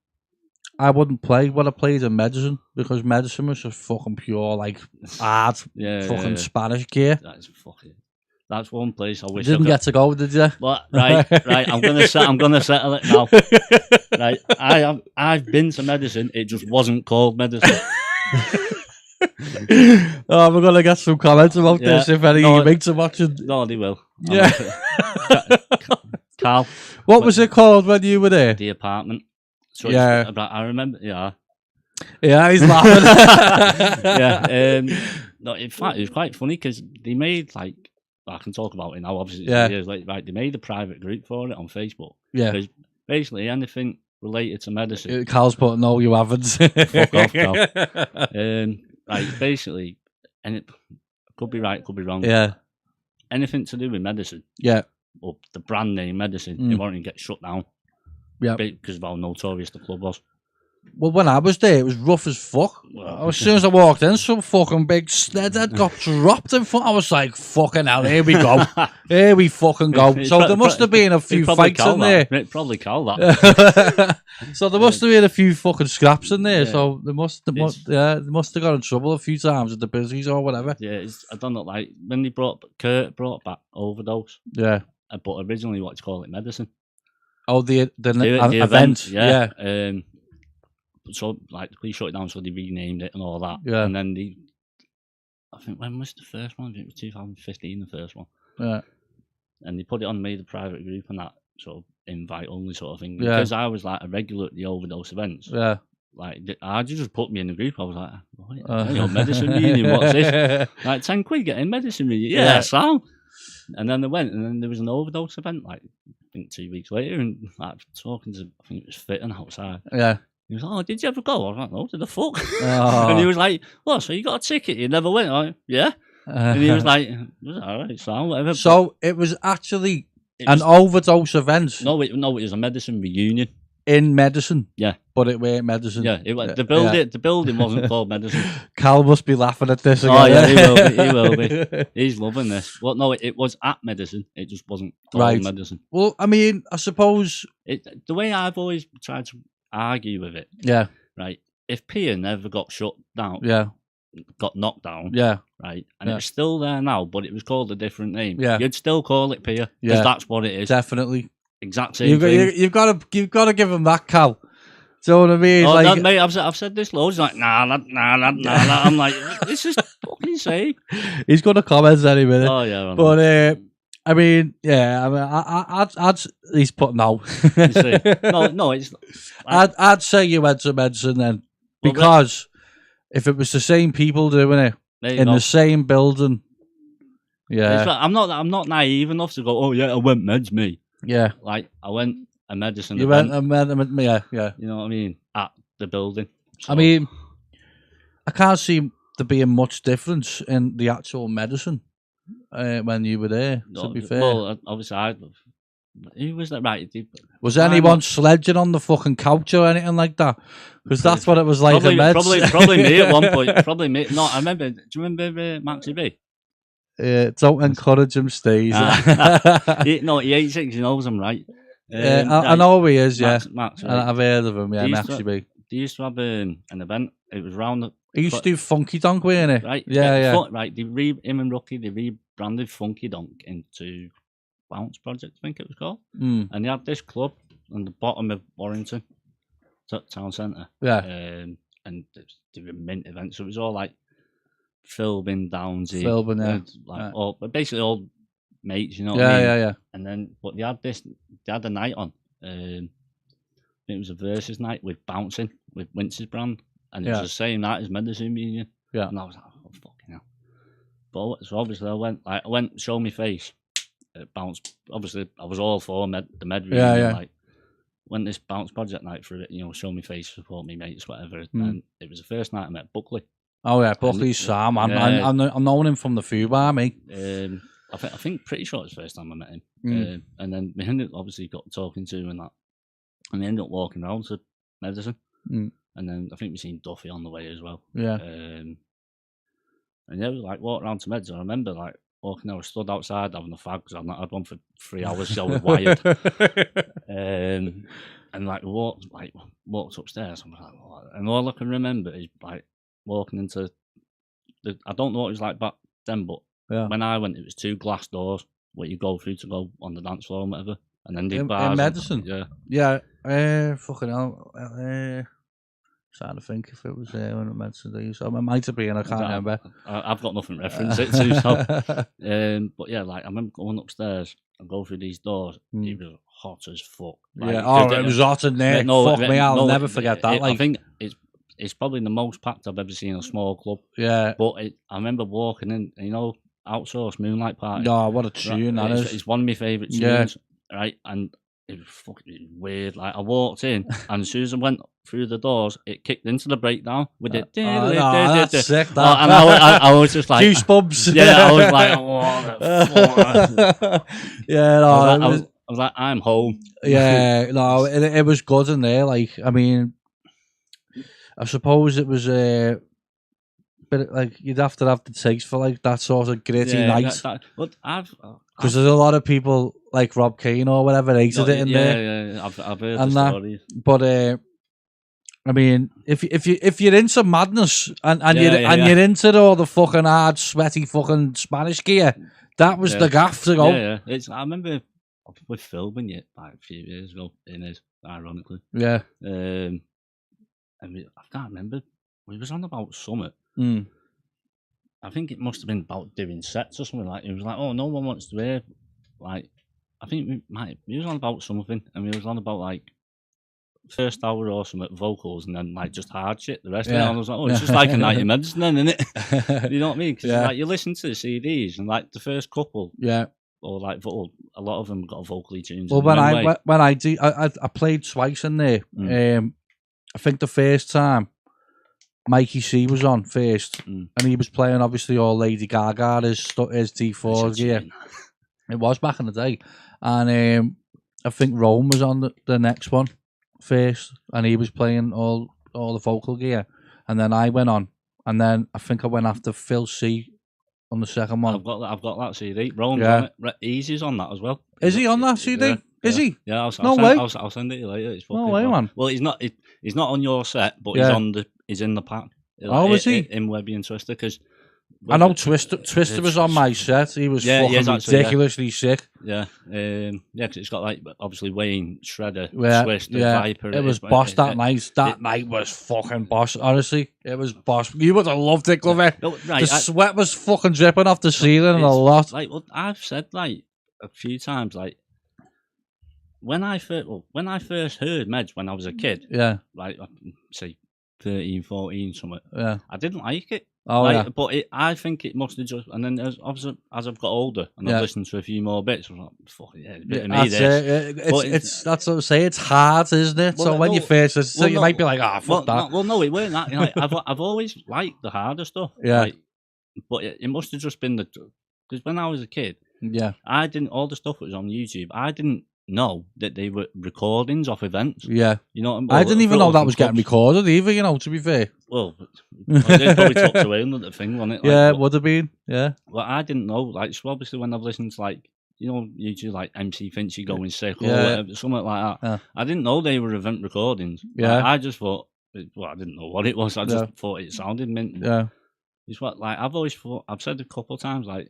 I wouldn't play what I played in Medicine because Medicine was just fucking pure, like hard, Spanish gear. That's one place I wish you didn't get to go, did you? But, right. I'm gonna settle it now. Right, I've been to Medicine. It just wasn't called Medicine. Oh, we're gonna get some comments about this if any of your mates are watching. No, they will. Yeah. Carl, what was it called when you were there? The Apartment. So I remember. Yeah, he's laughing. Yeah. No, in fact, it was quite funny because they made like. I can talk about it now, obviously. Years later, right, they made a private group for it on Facebook. Yeah. Because basically anything related to medicine. Carl's put, no, you haven't. Fuck off, Carl. Like, basically, and it could be right, could be wrong. Yeah. Anything to do with medicine. Yeah. Or the brand name medicine, it won't get shut down. Yeah. Because of how notorious the club was. Well, when I was there, it was rough as fuck. As soon as I walked in, some fucking big sledhead got dropped in front. I was like, fucking hell, here we go. Here we fucking go. So there must have been a few fights in there. It probably called that. So there must have been a few fucking scraps in there. Yeah. So they must have got in trouble a few times with the busies or whatever. Yeah, I don't know, like, when they Kurt brought back Overdose. Yeah. But originally, what you call it, Medicine. Oh, the event. Yeah. So, like, we shut it down, so they renamed it and all that. Yeah. And then I think, when was the first one? I think it was 2015, the first one. Yeah. And they put it on, made a private group and that sort of invite only sort of thing. Because I was like a regular at the Overdose events. Yeah. Like, I just put me in the group. I was like, medicine reading, what's this? Like, £10 getting medicine reading. Yeah, sound. And then they went, and then there was an overdose event, like, I think 2 weeks later, and like, talking to, I think it was Fitton outside. Yeah. He was like, "Oh, did you ever go?" I was like, "No, to the fuck." Oh. And he was like, "Well, so you got a ticket? You never went?" I'm like, "Yeah." And he was like, "All right, so whatever." So it was actually It an was- overdose event no, it was a medicine reunion. in medicine. Yeah. But it weren't medicine. Yeah, it was, the building wasn't called medicine. Cal must be laughing at this again. Oh yeah, he will be. He's loving this. Well, no, it was at medicine. It just wasn't called Right. medicine. Well, I mean, I suppose. The way I've always tried to argue with it, Yeah. right? If Pia never got shut down, Yeah. got knocked down, Yeah. right, and Yeah. it's still there now, but it was called a different name, Yeah. you'd still call it Pia, Yeah. because that's what it is. Definitely. Exact same thing. You've got to give him that, Cal. Do you know what I mean? Oh, like, mate, I've said this loads. He's like, nah. I'm like, this is fucking insane. he's going to comment any minute. Oh yeah, But I mean, yeah. I mean, I'd he's put no. you see. No, it's. I'd say you went to medicine then, because if it was the same people doing it There you in go. the same building, It's yeah, like, I'm not naive enough to go, oh yeah, I went meds, me. yeah. Like I went a medicine. You event, went, yeah. You know what I mean? At the building. I mean, I can't see there being much difference in the actual medicine when you were there. To be fair, well, obviously, who was that? Right? was anyone sledging on the fucking couch or anything like that? Because that's what it was like. Probably me at one point. Probably me. No, I remember. Do you remember Maxie B? Don't encourage him, stays. He hates it 'cause he knows I'm right. I know he is. Yeah, Max, right? I've heard of him. Yeah, They used to- Maxie B. They used to have an event. It was round the He used to do Funky Donk, weren't it? right. Yeah. Right. Him and Rookie, they rebranded Funky Donk into Bounce Project, I think it was called. Mm. And they had this club on the bottom of Warrington, town centre. Yeah. And they were mint events. So it was all like filming, Downsy, Filming, yeah. like but basically all mates, you know. Yeah, what I mean? yeah. And then, but they had a night on. It was a versus night with bouncing with Winsford brand, and it was the same night as Medicine Union. Yeah. And I was like, oh fucking hell. But so obviously I went show me face, bounce. Obviously I was all for the med reunion. Yeah. Like went this bounce project night for it, show me face, support me mates, whatever. And it was the first night I met Buckley. Oh yeah, Buckley's Sam. I'm knowing him from the food bar, mate. I think pretty sure it's the first time I met him. And then we ended obviously got talking to him and that, and we ended up walking around to medicine. And then I think we seen Duffy on the way as well. Yeah. And yeah, we like walked around to meds. I remember like walking. I was stood outside having a fag because I've not had one for 3 hours. So I was wired. And like walked upstairs. And, like, what? And all I can remember is like walking into I don't know what it was like back then, but when I went, it was 2 glass doors where you go through to go on the dance floor and whatever. And then the bars in medicine. Yeah. Fucking hell. Trying to think if it was when medicine they used. It might have been. I can't remember. I've got nothing to reference it to. So. But yeah, like I remember going upstairs and go through these doors. It was hot as fuck. Like, it was hot in there. Fuck me, I'll never forget that. I think it's probably the most packed I've ever seen a small club. Yeah. But I remember walking in, Outsourced Moonlight Party. No, what a tune that is. It's one of my favourite tunes, right? And it was fucking weird. Like I walked in, and as soon as I went through the doors, it kicked into the breakdown with it. That's sick. And I was just like goosebumps. Yeah, I was like, what the fuck? Yeah, no, I was like, I'm home. Yeah, no, it was good in there. Like, I mean, I suppose it was but like you'd have to have the taste for like that sort of gritty night. But because there's a lot of people like Rob Keane or whatever hated it in there. Yeah, I've heard the stories. But I mean, if you're into madness and you're into all the fucking hard, sweaty fucking Spanish gear, that was the gaff to go. Yeah. I remember with filming it like a few years ago. In it, ironically. Yeah. I can't remember. We was on about Summit. I think it must have been about doing sets or something. Like it was like, oh, no one wants to hear. Like, I think we was on about something, and we was on about like first hour or something vocals, and then like just hard shit. The rest of it, and I was like, oh, it's just like a night in medicine, then, isn't it? You know what I mean? Because like you listen to the CDs, and like the first couple, or like a lot of them got vocally tunes. Well, in their own way. when I played twice in there. I think the first time Mikey C was on first, and he was playing obviously all Lady Gaga his D4 gear. It was back in the day, and I think Rome was on the next one first, and he was playing all the vocal gear, and then I went on, and then I think I went after Phil C on the second one. I've got that CD. Rome's on it. Easy's on that as well. Is he on that CD? Is he? Yeah, I'll send it to you later. It's no way, man. Well, he's not on your set, but he's in the pack. Oh, is he? In Webby and Twister, because I know Twister was on my set. He was fucking ridiculously sick. Yeah, because it's got like obviously Wayne, Shredder, Twister, Viper. It was boss that night. That night was fucking boss. Honestly, it was boss. You would have loved it, Glover. The sweat was fucking dripping off the ceiling and a lot. Like, well, I've said like a few times, like when I first heard Meds when I was a kid. Yeah, like say 13, 14, something. Yeah, I didn't like it. Oh, like, but I think it must have just, and then obviously as I've got older and I've listened to a few more bits, I'm like, fuck yeah, it's a bit of me this. That's what I'm saying. It's hard, isn't it? Well, so when you first listen, you might be like, fuck that. No, it weren't that. Like, I've always liked the harder stuff. Yeah. Like, but it must have just been because when I was a kid, I didn't, all the stuff that was on YouTube, I didn't know that they were recordings off events. Yeah. You know what I mean? I didn't even know that was getting recorded either, you know, to be fair. Well, they probably took away the thing, wasn't it? Like, yeah, it would have been, yeah. Well, I didn't know, like, so obviously when I've listened to, like, you know, YouTube, like MC Finchy going sick or whatever, something like that, I didn't know they were event recordings. Yeah. Like, I just thought, well, I didn't know what it was, I just thought it sounded mint. Yeah. It's what, like, I've always thought, I've said a couple of times, like,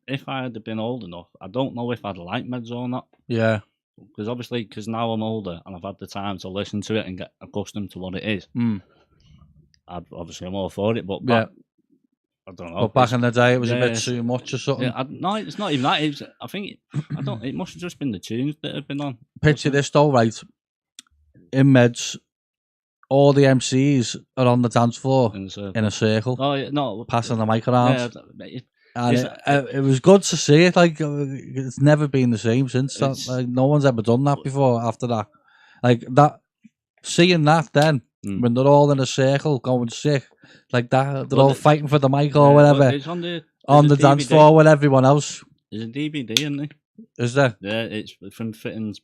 if I had been old enough, I don't know if I'd like Meds or not. Yeah. Because now I'm older and I've had the time to listen to it and get accustomed to what it is. I'm all for it, but I don't know. But back in the day, it was a bit too much or something. Yeah, no, it's not even that. It must have just been the tunes that have been on. Picture this though, right? In Meds, all the MCs are on the dance floor in a circle. Oh yeah, no, passing the mic around. Yeah, and it was good to see it. Like, it's never been the same since that. Like, no one's ever done that before. After that, like that, seeing that then when they're all in a circle going sick, like that, they're all fighting for the mic or whatever. It's on the dance floor with everyone else. There's a DVD, isn't there? Is there? Yeah, it's from Fitting's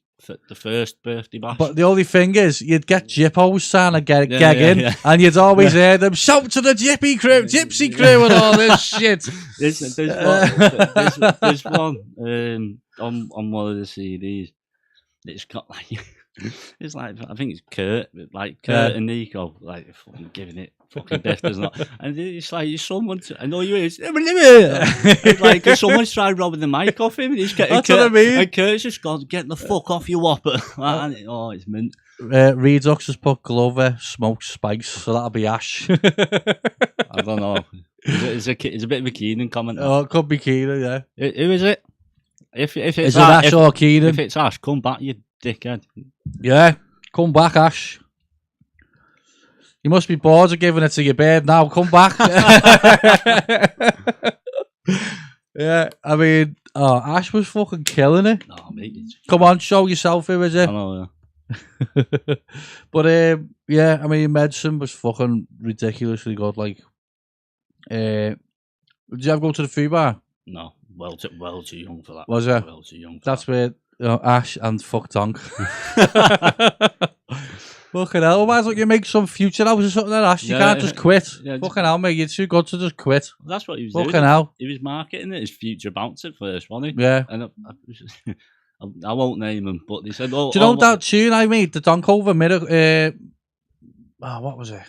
the first birthday bash. But the only thing is, you'd get Jippos trying to get in, and you'd always hear them shout to the Gypsy crew, and all this shit. There's one on one of the CDs. It's got like it's like, I think it's Kurt and Nico, like fucking giving it fucking death, doesn't it? And it's like someone. I know you is. It's like someone's tried robbing the mic off him. And he's getting That's what I mean. And Kurt's just gone, get the fuck off you whopper. It's mint. Redux has put Glover, Smoke, Spice, so that'll be Ash. I don't know. It's a bit of a Keenan comment. Oh, it could be Keenan, yeah. Who is it? If it's is it Ash or Keenan? If it's Ash, come back, you dickhead. Yeah, come back, Ash. You must be bored of giving it to your bird now. Come back. Yeah, I mean, Ash was fucking killing it. No, mate. Come on, show yourself, who is it? I know, yeah. But yeah, I mean, Medicine was fucking ridiculously good. Like, did you ever go to the food bar? No, well too young for that. Was it? Well too young. That's where Ash and fuck Tonk. Fucking hell, why don't you make some future hours or something like that? You can't just quit. Yeah, fucking hell, mate, you're too good to just quit. That's what he was doing. Fucking hell. He was marketing it as Future Bounce at first, wasn't he? Yeah. And I won't name him, but they said, do you know that tune I made? The Donkover Mirror, what was it?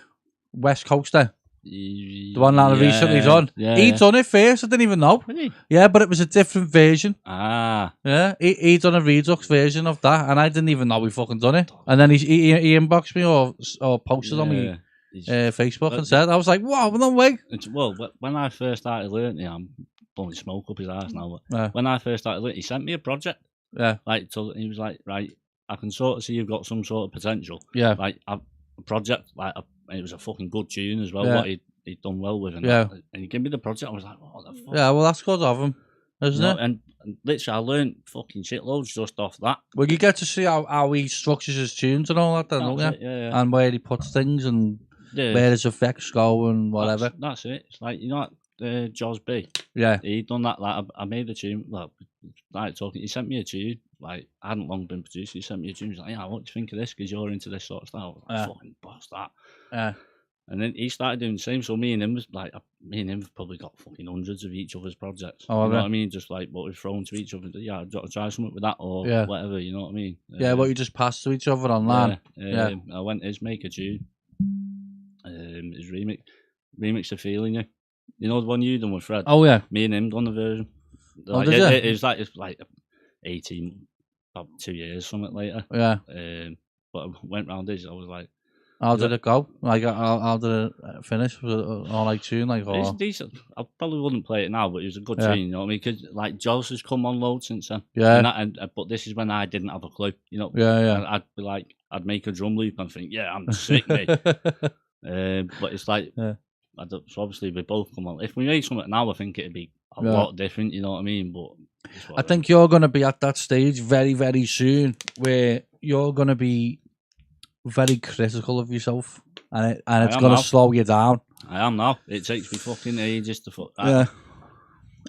West Coaster. The one that I recently done. Yeah, he done it first, I didn't even know. Really? Yeah, but it was a different version. Ah. Yeah, he done a Redux version of that, and I didn't even know he fucking done it. And then he inboxed me or posted on me Facebook and said, I was like, wow, no way. Well, when I first started learning, I'm blowing smoke up his ass now, but when I first started learning, he sent me a project. Yeah. Like, so he was like, right, I can sort of see you've got some sort of potential. Yeah. Like, a project, like, it was a fucking good tune as well, what he'd done well with. And he gave me the project, I was like, what the fuck? Yeah, well, that's good of him. isn't it? And literally, I learned fucking shitloads just off that. Well, you get to see how he structures his tunes and all that, then, don't you? Yeah. And where he puts things and where his effects go and whatever. That's it. It's like, you know, Jaws B. Yeah. He done that. Like, I made the tune. Like talking, he sent me a tune. Like, I hadn't long been produced. He sent me a tune. He's like, yeah, what do you think of this? Because you're into this sort of style. I was like, fucking boss that. Yeah. And then he started doing the same. So me and him have probably got fucking hundreds of each other's projects. You know what I mean? Just like what we've thrown to each other. Yeah, I've got to try something with that or whatever. You know what I mean? What you just passed to each other online. I went his make a tune. His remix of Feeling You. You know the one you done with Fred? Oh yeah. Me and him done the version. Like, did you? It's like 18, about 2 years, something later. Yeah. But I went round his. I was like, how did it go? Like, how did it finish? Was it all like tune? Like, it's decent. I probably wouldn't play it now, but it was a good tune. You know what I mean? Because like Jaws has come on loads since then. Yeah. But this is when I didn't have a clue. You know. Yeah. I'd be like, I'd make a drum loop and think, yeah, I'm sick, mate. But it's like, so obviously we both come on. If we made something now, I think it'd be a lot different. You know what I mean? But I think you're going to be at that stage very, very soon where you're going to be very critical of yourself, and it's going to slow you down. I am now. It takes me fucking ages to yeah.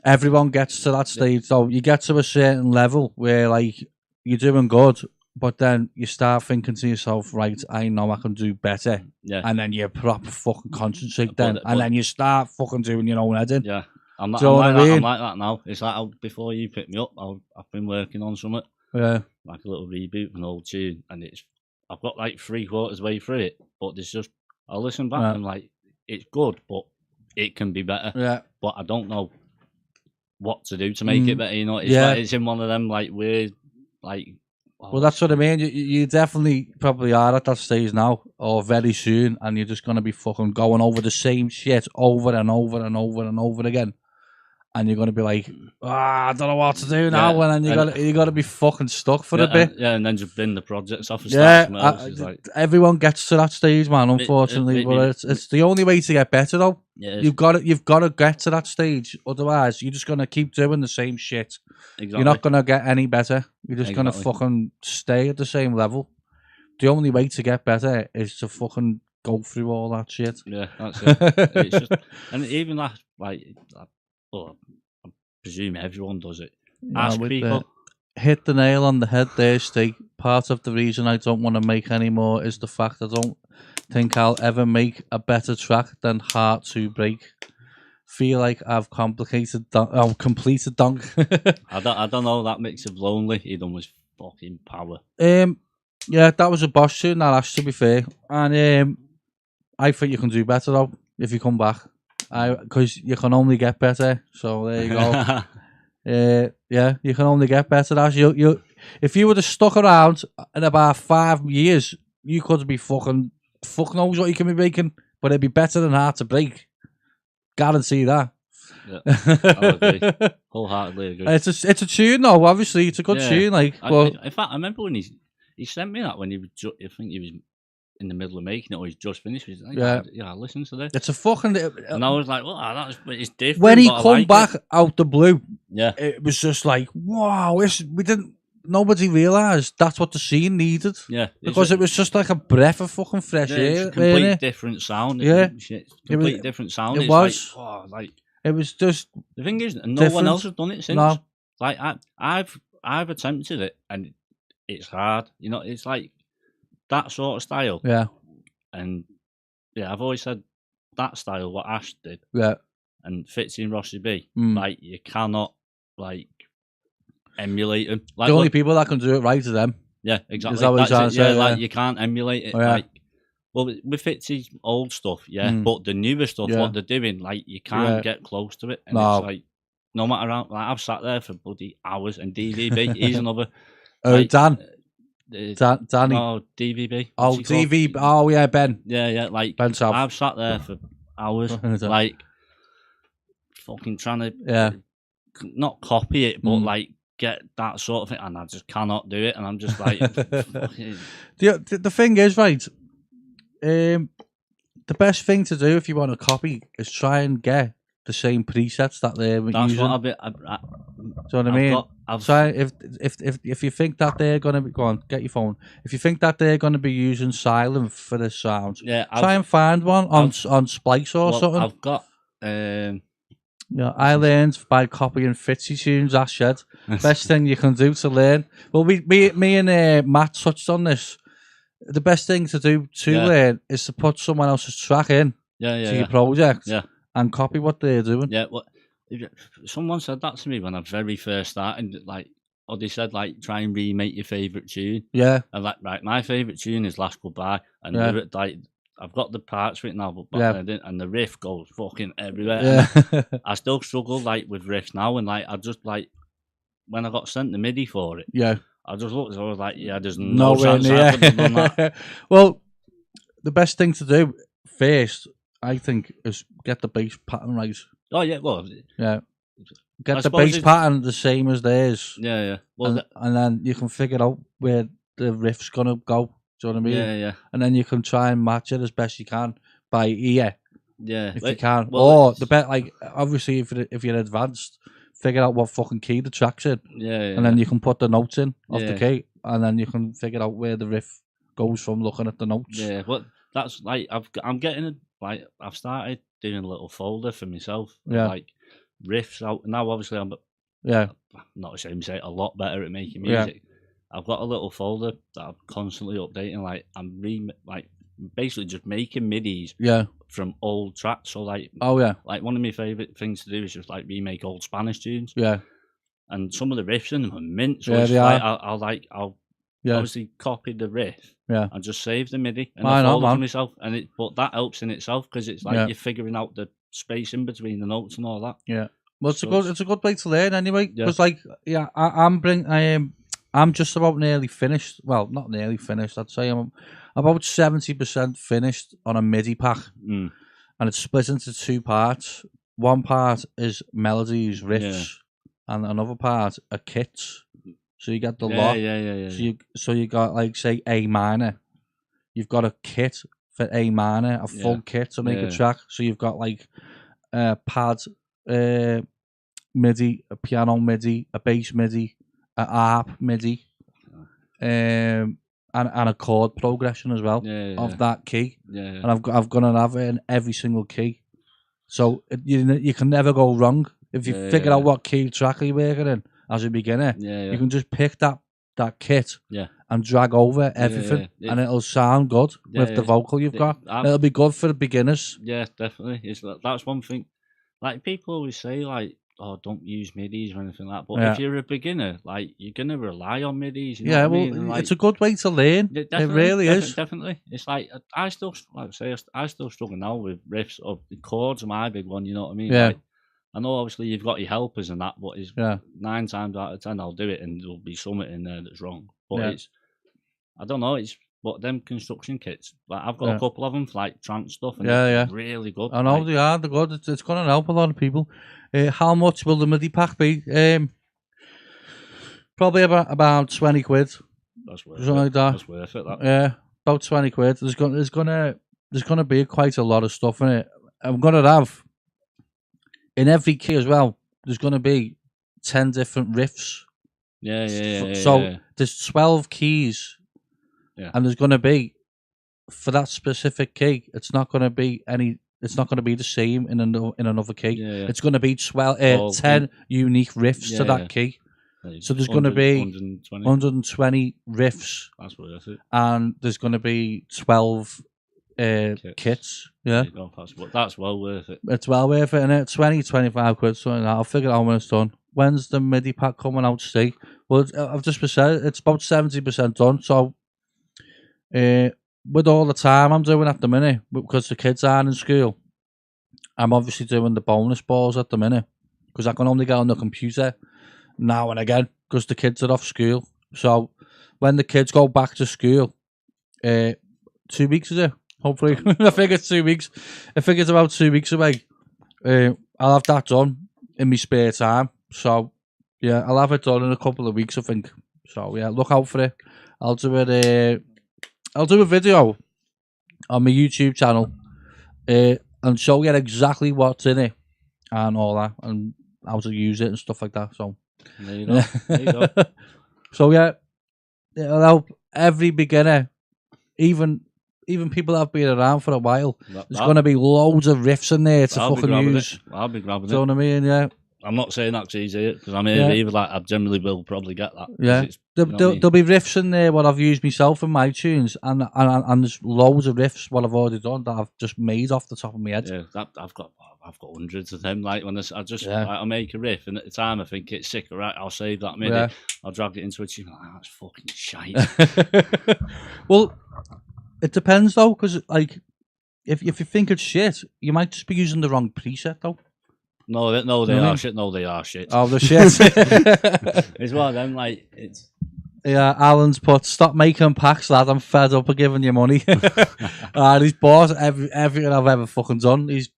Everyone gets to that stage, though. You get to a certain level where, like, you're doing good, but then you start thinking to yourself, right, I know I can do better. Yeah. And then you proper fucking concentrate then, and then you start fucking doing your own editing. Yeah. I'm like that now. It's like before you picked me up, I've been working on something. Yeah. Like a little reboot of an old tune, and I've got like 3/4 way through it, but there's just, I listen back and like, it's good, but it can be better. Yeah. But I don't know what to do to make it better, you know? It's like, it's in one of them like weird, like... Well, that's what I mean. You definitely probably are at that stage now, or very soon, and you're just going to be fucking going over the same shit over and over and over and over again. And you're going to be like, I don't know what to do now, and then you got to be fucking stuck for a bit. And then just bin the projects off and start something else. Everyone gets to that stage, man, unfortunately. But it's the only way to get better, though. Yeah, you've got to get to that stage. Otherwise, you're just going to keep doing the same shit. Exactly. You're not going to get any better. You're just going to fucking stay at the same level. The only way to get better is to fucking go through all that shit. Yeah, that's it. It's just, and even that, like... Well, I presume everyone does it. Ask people. Hit the nail on the head there, Steve. Part of the reason I don't want to make any more is the fact I don't think I'll ever make a better track than Heart to Break. Feel like I've completed Dunk. I don't know, that mix of Lonely he done was fucking power. Yeah, that was a boss tune, that has to be fair. And I think you can do better though if you come back. Because you can only get better, so there you go. Yeah, you can only get better. As you, if you would have stuck around in about 5 years, you could be fuck knows what you can be making, but it'd be better than Hard to Break. Guarantee that. Yeah, I agree. Wholeheartedly agree. It's a tune though. Obviously, it's a good tune. Like, in fact, I remember when he sent me that when he was, I think he was in the middle of making it, or he's just finished. He's like, yeah, listen to this. It's a fucking. And I was like, well, it's different. When he come back out the blue, yeah, it was just like, wow, nobody realised that's what the scene needed. Yeah, because it was just like a breath of fucking fresh air. Complete different sound. Yeah, complete different sound. It was. Like it was just. The thing is, no one else has done it since. No. Like I've attempted it, and it's hard. You know, it's like that sort of style. Yeah. And yeah, I've always said that style, what Ash did. Yeah. And Fitzy and Rossi B. Like, you cannot, like, emulate them. Like, the only people that can do it right are them. Yeah, exactly. Is that what you're saying? Like, you can't emulate it. Like, well, with Fitzy's old stuff, but the newer stuff, what they're doing, like, you can't get close to it. And it's like, no matter how, like, I've sat there for bloody hours, and DVB, he's another. Like, Danny. No, DVB. Oh, DVB. Oh, yeah, Ben. Yeah, like, Ben South. I've sat there for hours, like, fucking trying to, not copy it, but, like, get that sort of thing, and I just cannot do it, and I'm just like... the thing is, right, the best thing to do if you want to copy is try and get the same presets that they're That's using. what I've been. Do you know what I mean? So if you think that they're gonna be, go on, get your phone. If you think that they're gonna be using silent for this sound, try and find one on Splice or something. I've got. Yeah, I learned by copying Fitzy tunes. That shed. Best thing you can do to learn. Well, me and Matt touched on this. The best thing to do to learn is to put someone else's track in to your project and copy what they're doing. Yeah, well, someone said that to me when I very first started. Like, or they said, like, try and remake your favourite tune. Yeah. And like, right, my favourite tune is Last Goodbye, and like, I've got the parts for it now, but back then I didn't, and the riff goes fucking everywhere. Yeah. I still struggle like with riffs now, and like I just like when I got sent the MIDI for it. Yeah. I just looked, I was like, there's no chance I could have done that. Well, the best thing to do first, I think, is get the bass pattern right. Oh yeah, well, yeah. Get the bass pattern the same as theirs. Yeah. Well, and then you can figure out where the riff's gonna go. Do you know what I mean? Yeah. And then you can try and match it as best you can by ear. Yeah, if you can. Well, or the bet, like obviously, if you're advanced, figure out what fucking key the track's in. Yeah. And then you can put the notes in off the key, and then you can figure out where the riff goes from looking at the notes. Yeah, but that's like I'm getting I've started doing a little folder for myself. Yeah. Like riffs out now. Obviously, I'm not ashamed to say it, a lot better at making music. Yeah. I've got a little folder that I'm constantly updating. Like I'm basically just making midis from old tracks. So like like one of my favorite things to do is just like remake old Spanish tunes. Yeah, and some of the riffs in them are mint. So yeah, it's like I'll obviously copy the riff. Yeah, and just save the MIDI and the folder for myself. And but that helps in itself because it's like you're figuring out the space in between the notes and all that. Yeah, well, it's a good way to learn anyway. Because I'm just about nearly finished. Well, not nearly finished. I'd say I'm about 70% finished on a MIDI pack, and it's split into two parts. One part is melodies, riffs, and another part are kits. So you get the lot. So you got like say A minor. You've got a kit for A minor, a full kit to make a track. So you've got like pad MIDI, a piano MIDI, a bass MIDI, a harp MIDI, and a chord progression as well of that key. And I've gonna have it in every single key. So you can never go wrong if you figure out what key track you're working in as a beginner. You can just pick that kit and drag over everything, and it'll sound good with the vocal you've got. It'll be good for the beginners. Yeah, definitely. That's one thing. Like people always say, like, oh, don't use midis or anything like that. But if you're a beginner, like you're gonna rely on midis. You know what I mean? Like, it's a good way to learn. It really is. Definitely. It's like I still struggle now with riffs. Of the chords are my big one. You know what I mean? Yeah. Like, I know obviously you've got your helpers and that, but 9 times out of 10 I'll do it and there'll be something in there that's wrong. But it's, I don't know, it's what them construction kits. Like I've got a couple of them for like trance stuff, and they're really good. I know they are. They're good. It's going to help a lot of people. How much will the MIDI pack be? Probably about 20 quid. That's worth something like that. That's worth it. That. Yeah, about 20 quid. There's gonna be quite a lot of stuff in it. I'm gonna have in every key as well. There's gonna be 10 different riffs. So there's 12 keys. Yeah. And there's gonna be for that specific key. It's not gonna be the same in another key. It's gonna be 10 unique riffs to that key. So there's going to be 120 riffs. That's worth it. And there's going to be 12 kits. Yeah. That's well worth it. It's well worth it, innit? 20, 25 quid, something like that. I'll figure it out when it's done. When's the MIDI pack coming out, Steve? Well, I've just said it's about 70% done. So with all the time I'm doing at the minute, because the kids aren't in school, I'm obviously doing the bonus balls at the minute, because I can only get on the computer now and again because the kids are off school. So when the kids go back to school, 2 weeks is it? Hopefully, I think it's 2 weeks. I think it's about 2 weeks away. I'll have that done in my spare time. So yeah, I'll have it done in a couple of weeks, I think. So yeah, look out for it. I'll do it. I'll do a video on my YouTube channel and show you exactly what's in it and all that, and how to use it and stuff like that. So There you go. There you go. so yeah, it'll help every beginner, even people that have been around for a while. There's going to be loads of riffs in there to fucking use. I'll be grabbing it. Do you know what I mean? Yeah. I'm not saying that's easy because I'm here either. Like I generally will probably get that. Yeah. There'll be riffs in there what I've used myself in my tunes, and there's loads of riffs what I've already done that I've just made off the top of my head. Yeah, I've got hundreds of them. Like when I make a riff, and at the time I think it's sick. Right, I'll save that minute. I'll drag it into a tune. Like, that's fucking shite. Well, it depends though, because like if you think it's shit, you might just be using the wrong preset though. No, they are shit. No, they are shit. Oh, the shit. It's one of them. Like it's. Yeah, Alan's put, stop making packs, lad. I'm fed up of giving you money. He's bought everything I've ever fucking done. He's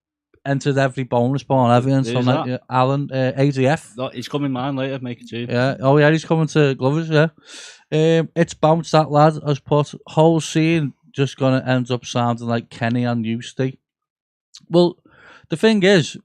entered every bonus ball and everything. So like, Alan, ADF. No, he's coming mine later, make it too. Yeah. Oh yeah, he's coming to Glovers. Yeah. It's bounced. That lad has put whole scene just gonna end up sounding like Kenny and Eusty. Well, the thing is,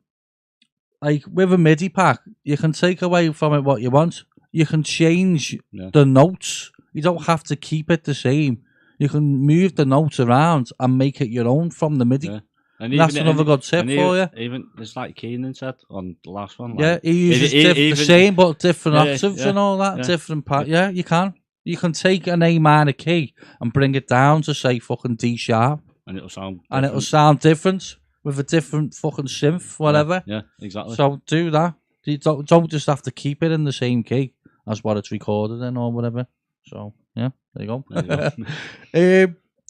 like with a MIDI pack, you can take away from it what you want. You can change the notes. You don't have to keep it the same. You can move the notes around and make it your own from the MIDI. Yeah. And that's another good tip for you. Even it's like Keenan said on the last one. Like, he uses the same but different octaves and all that. Different part. Yeah, you can. You can take an A minor key and bring it down to say fucking D sharp, and it'll sound different. And it'll sound different with a different fucking synth, whatever. Yeah, exactly. So do that. You don't just have to keep it in the same key as what it's recorded in or whatever. So yeah, there you go.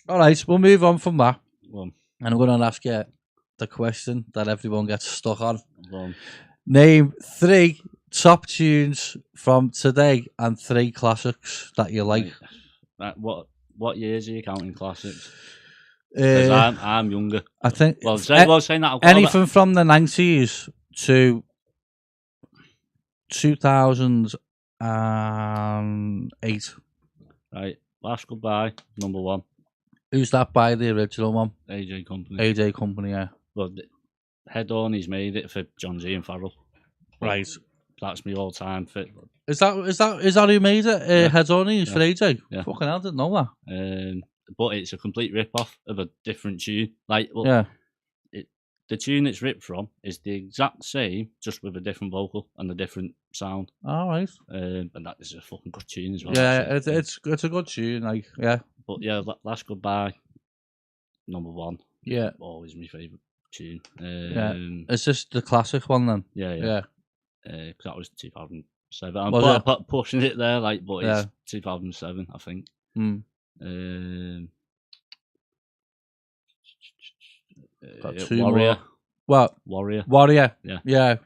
All right, we'll move on from that. And I'm going to ask you the question that everyone gets stuck on. Name 3 top tunes from today and 3 classics that you like. What years are you counting classics? Because I'm younger. I think. Saying that anything from the 90s to 2008. Right, Last Goodbye, number 1. Who's that by, the original one? AJ Company. AJ Company, yeah. Well, Head On, he's made it for John G and Farrell. Right. That's my all-time fit. Is that who made it? Head On, he's for AJ? Yeah. Fucking hell, I didn't know that. But it's a complete rip-off of a different tune. Like, well, yeah. The tune it's ripped from is the exact same, just with a different vocal and a different sound. All right. And that is a fucking good tune as well. Yeah, it's a good tune. Like, yeah. But yeah, Last Goodbye, number 1. Yeah. Always my favourite tune. Yeah. It's just the classic one then. Yeah. That was 2007. I'm pushing it there, like, but it's 2007, I think. Got 2 Warrior. More. What? Warrior. Yeah.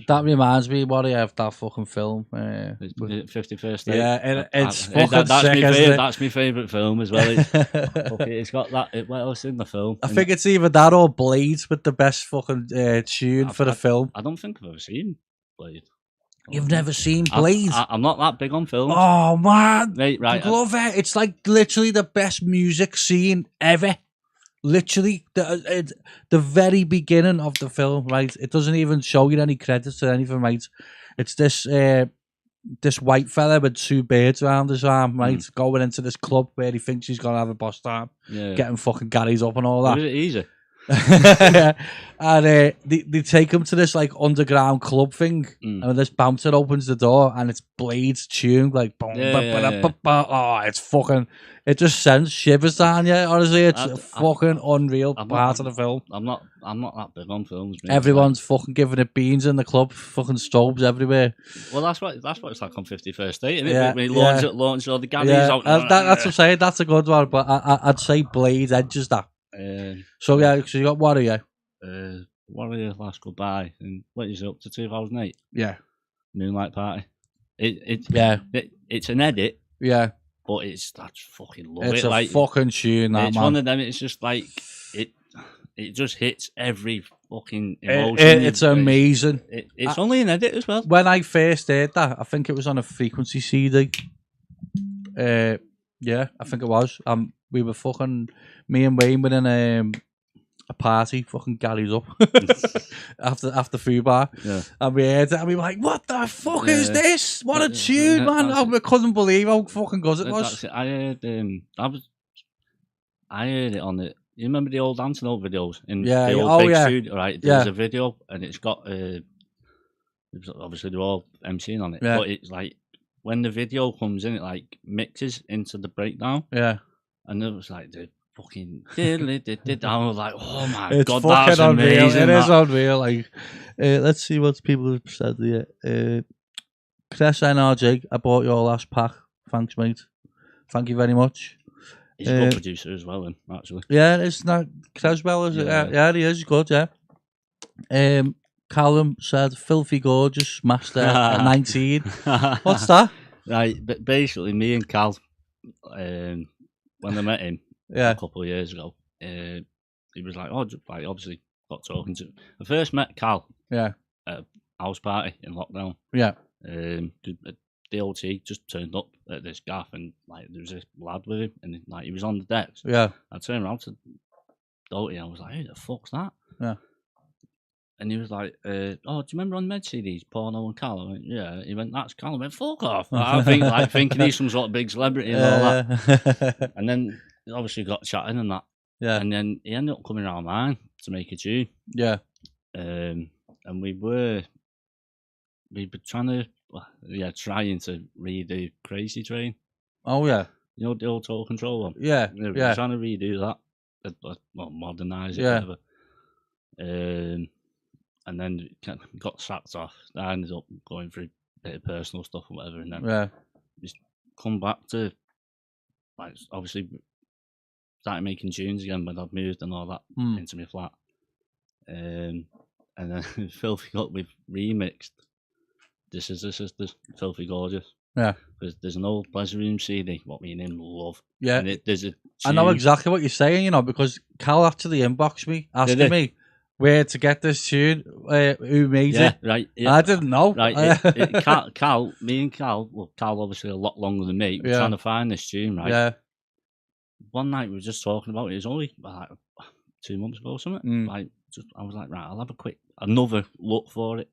That reminds me, Warrior, of that fucking film. 51st Date. Yeah, it's fucking sick, isn't it? That's my favourite film as well. It's got that. What else in the film? I think it's either that or Blade with the best fucking tune for the film. I don't think I've ever seen Blade. You've never seen Blade? I'm not that big on films. Oh, man. Right. I love it. It's like literally the best music scene ever. Literally, the very beginning of the film, right? It doesn't even show you any credits or anything, right? It's this white fella with 2 birds around his arm, right? Going into this club where he thinks he's going to have a boss time. Yeah. Getting fucking Garys up and all that. Is it easy? And they take him to this like underground club thing, and this bouncer opens the door, and it's Blade's tune, like boom, oh, it's fucking, it just sends shivers down you. Honestly, it's a fucking unreal part of the film. I'm not that big on films. Mate. Everyone's fucking giving it beans in the club, fucking stoves everywhere. Well, that's what it's like on 51st Date, isn't it? Yeah, when he launches all the Garys out. That's what I'm saying. That's a good one, but I'd say Blade edges that. So you got Warrior. Warrior, Last Goodbye, and what is it up to 2008? Yeah. Moonlight Party. It's an edit. Yeah. But that's fucking love it's it. It's a fucking tune, that it's man. One of them, it's just like, it just hits every fucking emotion. It's amazing. It's only an edit as well. When I first heard that, I think it was on a Frequency CD. Yeah, I think it was. We were fucking, me and Wayne were in a party, fucking galleys up after food bar, and we heard it, and we were like, "What the fuck is this? What a tune, man!" I couldn't believe how fucking good it was. I heard it on the. You remember the old Antidote videos in the old big studio, right? There's a video, and it's got obviously they're all MCing on it, but it's like when the video comes in, it like mixes into the breakdown. Yeah, and it was like the fucking I was like, oh my it's god, fucking that's unreal. amazing. It is unreal. Like, let's see what people have said here. Chris NRJ, I bought your last pack. Thanks, mate. Thank you very much. He's a good producer as well, actually. Yeah, it's not Creswell, is it? Yeah, he is good. Yeah. Callum said, "Filthy gorgeous, master at 19." What's that? Right, but basically, me and Cal, when I met him a couple of years ago, he was like, "Oh, like obviously got talking to." I first met Cal. At a house party in lockdown. The OT just turned up at this gaff, and like there was this lad with him, and like he was on the decks. I turned around to Doty, and I was like, "Who the fuck's that?" And he was like, "Oh, do you remember on Med CDs, Porno and Cal?" I went, "Yeah." He went, "That's Cal." I went, "Fuck off!" I think thinking he's some sort of big celebrity and all that. And then obviously got chatting and that. And then he ended up coming around mine to make a tune. And we were trying to. Trying to redo Crazy Train. Oh yeah, you know the old Total Control one. We were trying to redo that, modernise it, whatever. And then got sacked off. I ended up going through a bit of personal stuff and whatever, and then just come back to like obviously started making tunes again when I'd moved and all that into my flat. And then Filthy Gut, we've remixed This Is the Sisters, Filthy Gorgeous. Because there's an old Pleasure Room CD, what me and him love. And there's a tune. I know exactly what you're saying, you know, because Cal actually inboxed me, asking me where to get this tune, who made it. Right. I didn't know. Right. Cal, me and Cal, well, Cal obviously a lot longer than me, we're trying to find this tune, right? One night we were just talking about it. It was only like 2 months ago or something. Like, I was like, right, I'll have another look for it.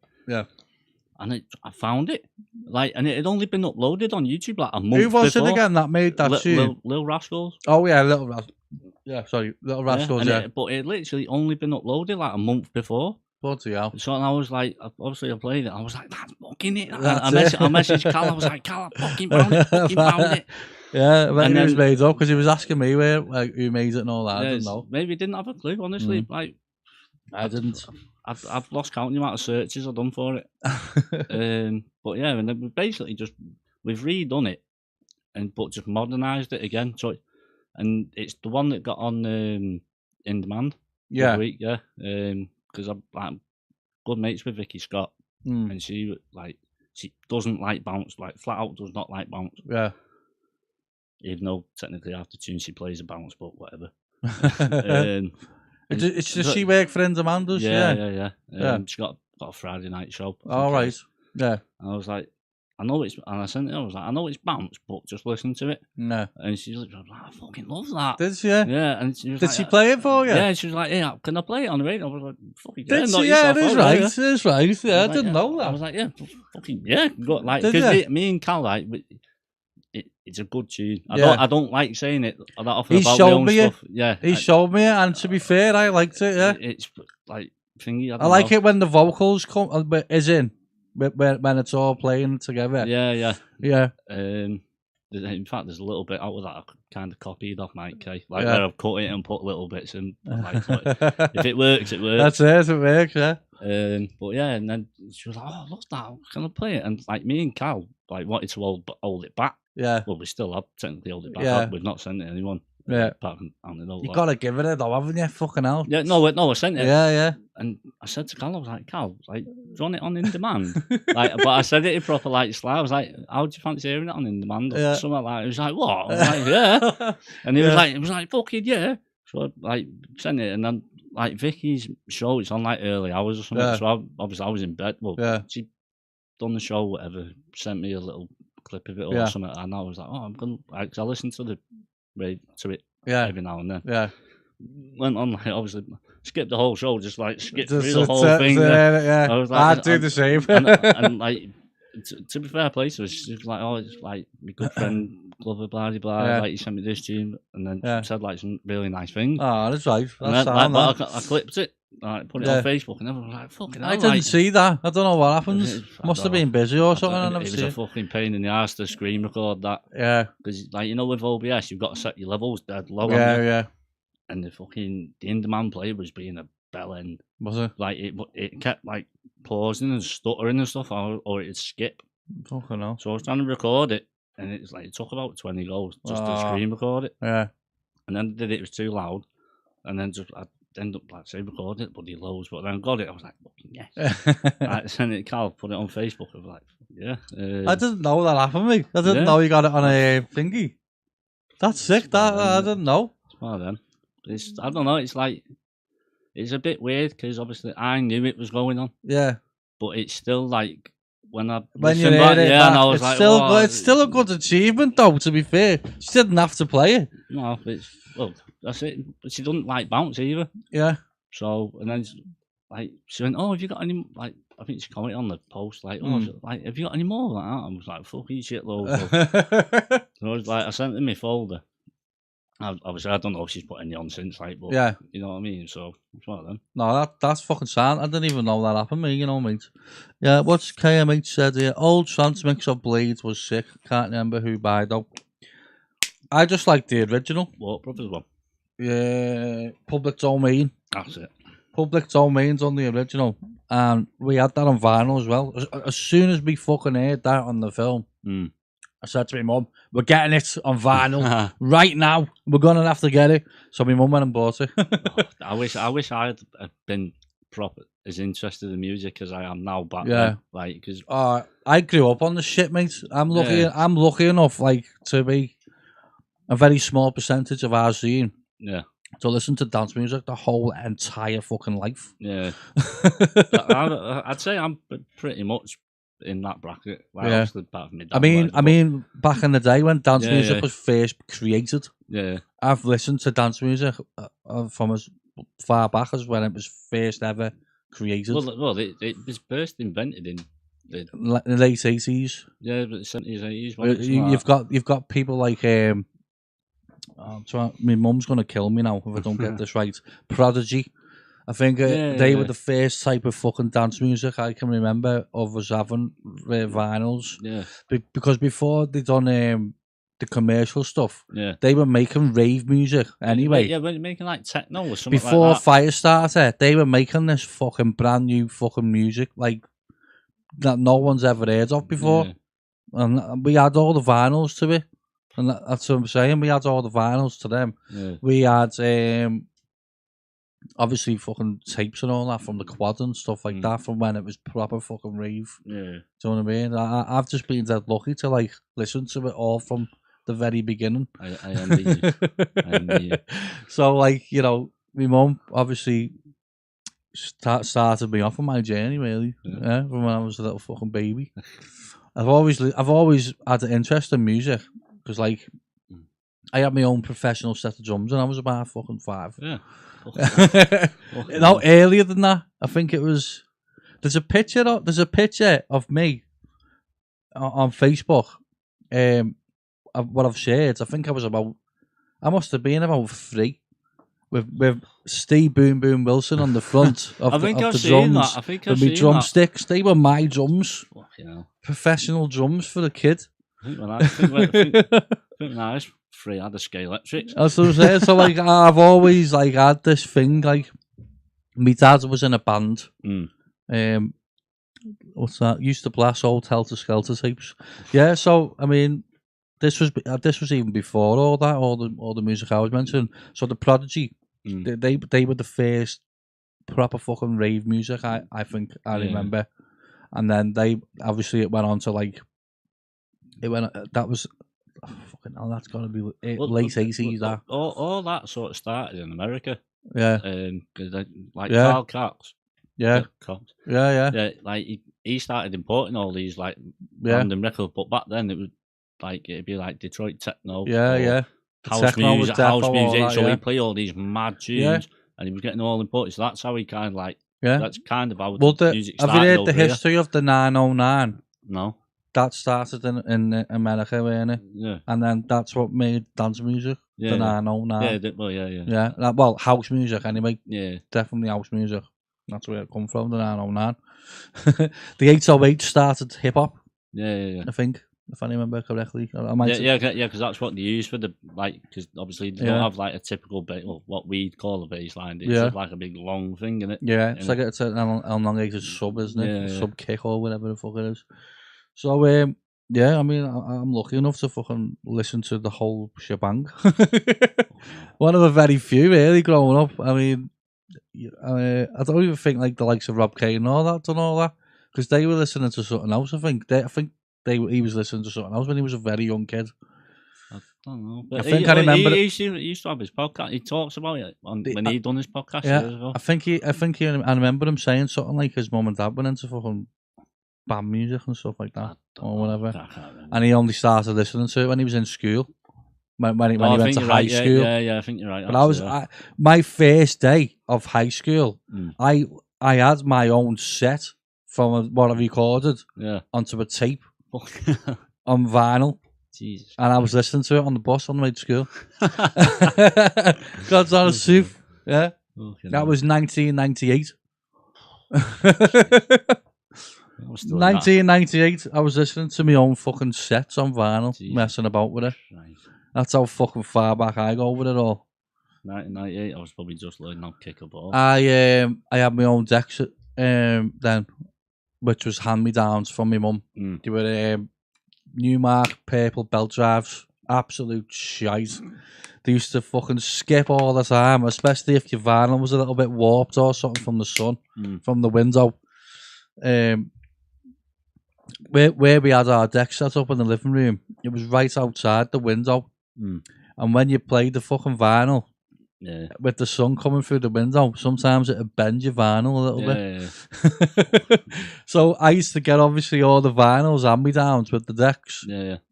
And I found it, and it had only been uploaded on YouTube like a month before. Who was it again that made that tune? Lil Rascals. Oh yeah, Little Rascals. Yeah, sorry, Little Rascals. But it literally only been uploaded like a month before. Bloody hell. So I was like, obviously I played it. I was like, that's fucking it. I messaged Cal. I was like, Cal, I fucking found it. Yeah, maybe it was made up because he was asking me who made it and all that. I didn't know. Maybe he didn't have a clue, honestly. Like, I didn't. I've lost count the amount of searches I've done for it. But yeah, and then we've redone it, but just modernised it again. So, and it's the one that got on In Demand. Week, because I'm good mates with Vicky Scott, and she doesn't like bounce, like flat out does not like bounce. Even though technically after tune she plays a bounce, but whatever. It's just she worked for In Demand, does she? Yeah. She got a Friday night show. All right. Yeah. And I was like, I know it's, and I sent it. I was like, I know it's bounce, but just listen to it. No. And she's like, I fucking love that. Did she? Yeah. And she was Did she play it for you? Yeah. She was like, yeah, can I play it on the radio? I was like, fucking did she? Yeah, it is right. It is right. Yeah, I didn't know that. I was like, yeah, fucking yeah. Because me and Cal, like, it's a good tune. I don't like saying it that often about my own stuff. Yeah, he showed me it, and to be fair, I liked it. Yeah, it's like thingy. I like it when the vocals come when it's all playing together. Yeah. In fact, there's a little bit out of that I kind of copied off Mike K. Where I've cut it and put little bits in. Like, if it works, it works. That's it. It works. Yeah. But yeah, and then she was like, "Oh, look that! Can I play it?" And like me and Cal wanted to hold it back. Yeah. Well, we still have technically hold it back. Yeah. We've not sent it to anyone. Apart from Antidote. You gotta give it though, haven't you? Fucking hell. Yeah. No, I sent it. Yeah. And I said to Cal, I was like, Cal, do you want it on In Demand? But I said it in proper sly. I was like, how do you fancy hearing it on In Demand? Or something like that. He was like, what? I was like, yeah. And he was like, fucking yeah. So I sent it, and then Vicky's show, it's on early hours or something. So obviously I was in bed. Well, she done the show, whatever, sent me a little clip of it or something, and I was like, oh, I'm gonna, because I listen to it every now and then. went on, like, obviously, skipped the whole show, just like skipped through Just the whole thing. yeah. I was like, I'd do the same. and like, to be fair, place was just like, oh, it's like my good friend, Glover, blah blah blah. Yeah. Like, he sent me this tune, and then Yeah. said like some really nice things. Oh, that's right. And That's then, sound, like, that. but I clipped it, like, put it Yeah. on Facebook, and everyone was like, fucking hell, I didn't like, see that. I don't know what happened. I Must don't have been busy or something. I It never was see a it. fucking pain in the ass to screen record that. Yeah. Because, like, you know, with OBS, you've got to set your levels dead low. Yeah, on you. yeah. And the in-demand play was being a bellend. Was it? Like, it kept, like, pausing and stuttering and stuff, or it'd skip. Fucking hell. So I was trying to record it, and it took about 20 goes just to screen record it. Yeah. And then it was too loud, and then I ended up, like, say, recording it, bloody lows, but then got it, I was like, fucking yes. I sent it to Carl, put it on Facebook, I was like, yeah. I didn't know that happened, mate. I didn't know you got it on a thingy. That's sick, that. I didn't know. Well then, I don't know, it's like, it's a bit weird, because obviously I knew it was going on. Yeah. But it's still like, when you hear back, it, and I was it's like, still oh, good. It's still a good achievement, though. To be fair, she didn't have to play it. No, that's it. But she doesn't like bounce either. Yeah. So, and then like she went, oh, have you got any, like, I think she commented on the post, like, oh, like, have you got any more like that? I was like, fucking shitload. So I was like, I sent in my folder. Obviously, I don't know if she's put any on since, like, but yeah, you know what I mean. So it's one of them. No, that's fucking sad. I didn't even know that happened, mate. You know, mate. Yeah, what's KMH said here? Old transmix of Blades was sick. Can't remember who by though. I just like the original. What Brothers one? Yeah, Public Domain. That's it. Public Domain's on the original, and we had that on vinyl as well. As soon as we fucking heard that on the film, I said to my mum, "We're getting it on vinyl right now. We're gonna have to get it." So my mum went and bought it. I wish I had been proper as interested in music as I am now. Back yeah, then. Like, because I grew up on the shit, mate. I'm lucky. Yeah. I'm lucky enough, like, to be a very small percentage of our scene. Yeah. To listen to dance music the whole entire fucking life. Yeah. I'd say I'm pretty much in that bracket. Like, yeah. I mean, back in the day when dance music was first created, I've listened to dance music from as far back as when it was first ever created. Well, it was first invented in the late 80s. Yeah, but the 70s, 80s. You've got people like my mum's gonna kill me now if I don't get this right. Prodigy. I think they were the first type of fucking dance music I can remember of us having vinyls. Yeah. Because before they done the commercial stuff, they were making rave music anyway. Yeah, we're making like techno or something before like that. Firestarter, they were making this fucking brand new fucking music like that no one's ever heard of before. Yeah. And we had all the vinyls to it. And that's what I'm saying. We had all the vinyls to them. Yeah. We had obviously fucking tapes and all that from the quad and stuff like that from when it was proper fucking rave. Yeah. Do you know what I mean? I've just been that lucky to like listen to it all from the very beginning. I envy you. So like, you know, my mum obviously started me off on my journey really. Yeah, from when I was a little fucking baby. I've always had an interest in music. Because, like, I had my own professional set of drums and I was about fucking 5. Yeah. No, earlier than that. I think it was... There's a picture of me on Facebook. Of what I've shared. I think I must have been about 3. With Steve Boom Boom Wilson on the front of the drums. I think I've seen that. Drumsticks. They were my drums. Professional drums for the kid. I think when I was 3, I had a scale electrics. That's what I'm saying. So like, I've always like had this thing. Like, my dad was in a band. What's that? Used to blast old Helter Skelter tapes. Yeah. So I mean, this was even before all that. All the music I was mentioning. So the Prodigy, they were the first proper fucking rave music. I think I remember, and then they obviously it went on to like. That was fucking hell. That's gotta be late 80s. That all that sort of started in America. Yeah. Because like Carl Cox. Yeah. Cox. Yeah. Like he started importing all these like random records, but back then it was like it'd be like Detroit techno. Yeah. techno was house defo, all music. that, So yeah. he played all these mad tunes, and he was getting all input. So that's how he kind of like. Yeah. That's kind of how Well, the music have started you heard over the here. history of the 909? No. That started in America, wasn't it? Yeah. And then that's what made dance music. Yeah. The 909. Yeah. Yeah. Well, house music anyway. Yeah. Definitely house music. That's where it come from. The 909. The 808 started hip hop. Yeah. I think, if I remember correctly. Yeah, because that's what they use for the because obviously they don't have like a typical what we'd call a bass line. It's just like a big long thing, isn't it? Yeah, it's like it's an elongated sub, isn't it? Yeah. Sub kick or whatever the fuck it is. So yeah, I mean, I'm lucky enough to fucking listen to the whole shebang. One of the very few, really, growing up. I mean, I don't even think like the likes of Rob Kane and all that done all that, because they were listening to something else. I think he was listening to something else when he was a very young kid. I don't know. But I remember. He used to have his podcast. He talks about it when he done his podcast years ago. I remember him saying something like his mum and dad went into fucking band music and stuff like that, or whatever. And he only started listening to it when he was in school. When he went to high school. Yeah, I think you're right. But my first day of high school, I had my own set from what I recorded onto a tape on vinyl. Jesus. And I was listening to it on the bus on the way to school. God's honest soup. Yeah. That was 1998. 1998. I was listening to my own fucking sets on vinyl, messing about with it. Right. That's how fucking far back I go with it all. 1998. I was probably just learning how to kick a ball. I had my own decks then, which was hand-me-downs from my mum. They were Newmark purple belt drives, absolute shite. They used to fucking skip all the time, especially if your vinyl was a little bit warped or something from the sun, from the window. Where we had our deck set up in the living room, it was right outside the window. And when you played the fucking vinyl, with the sun coming through the window, sometimes it'd bend your vinyl a little bit. So I used to get obviously all the vinyls and me downs with the decks.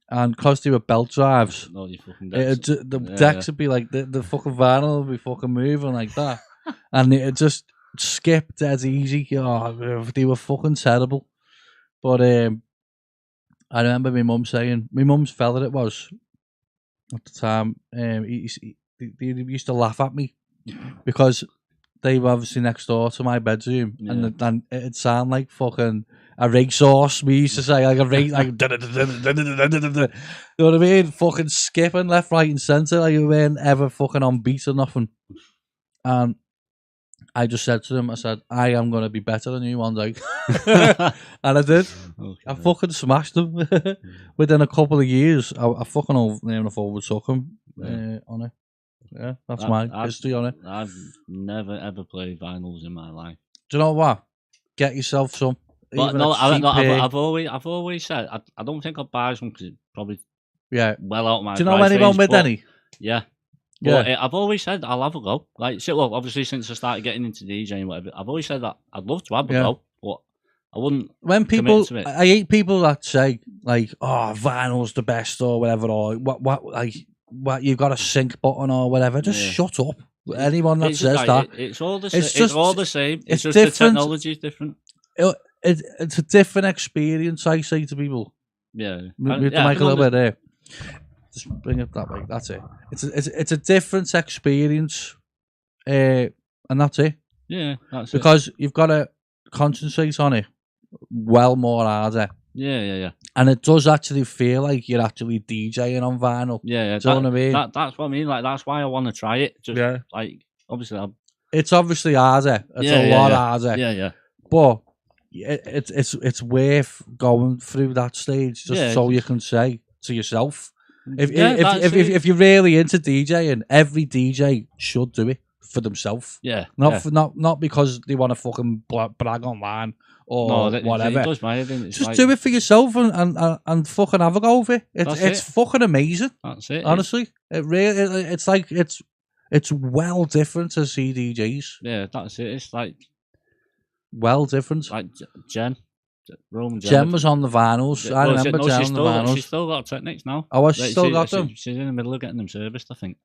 And because they were belt drives, the decks would be like the fucking vinyl would be fucking moving like that, and it just skipped dead easy. Oh, they were fucking terrible. But I remember my mum saying, my mum's fella it was at the time. He used to laugh at me because they were obviously next door to my bedroom, and it'd sound like fucking a racehorse. We used to say like a race, like you know what I mean? Fucking skipping left, right, and centre, like you weren't ever fucking on beat or nothing. And I just said to them, I said, I am gonna be better than you one day, and I did. I fucking smashed them. Within a couple of years, I fucking overtook him on it. Yeah, that's my history on it. I've never ever played vinyls in my life. Do you know what? Get yourself some. But no, I've always said I don't think I'll buy some because it's probably well out of my. Do you know anyone with any? Yeah. But I've always said I'll have a go. Like, well, obviously since I started getting into DJing and whatever, I've always said that I'd love to have a go, but I wouldn't. When people, I hate people that say like, "Oh, vinyl's the best" or whatever, or what you've got a sync button or whatever. Just shut up. Anyone that says that, it's all the same. It's all the same. It's just different. The technology's different. It's a different experience. I say to people. Yeah. Move the mic a little bit there. Just bring it that way. That's it. It's a different experience, and that's it. Yeah, that's because you've got to concentrate on it well more harder. Yeah. And it does actually feel like you're actually DJing on vinyl. Yeah. Do you know what I mean? That's what I mean. Like that's why I want to try it. Just like obviously, it's obviously harder. It's a lot harder. Yeah. But it's worth going through that stage just so you can say to yourself. If you're really into DJing, every DJ should do it for themselves. Yeah. Not because they want to fucking brag online or whatever. It does matter. Just do it for yourself and fucking have a go with it. It's fucking amazing. That's it. Honestly, it really it's like it's well different to CDJs. Yeah, that's it. It's like well different. Like Jen. Roman Jen was on the vinyls. I remember Jen on the vinyls. She's still got Technics now. Oh, has she still got them? She's in the middle of getting them serviced, I think.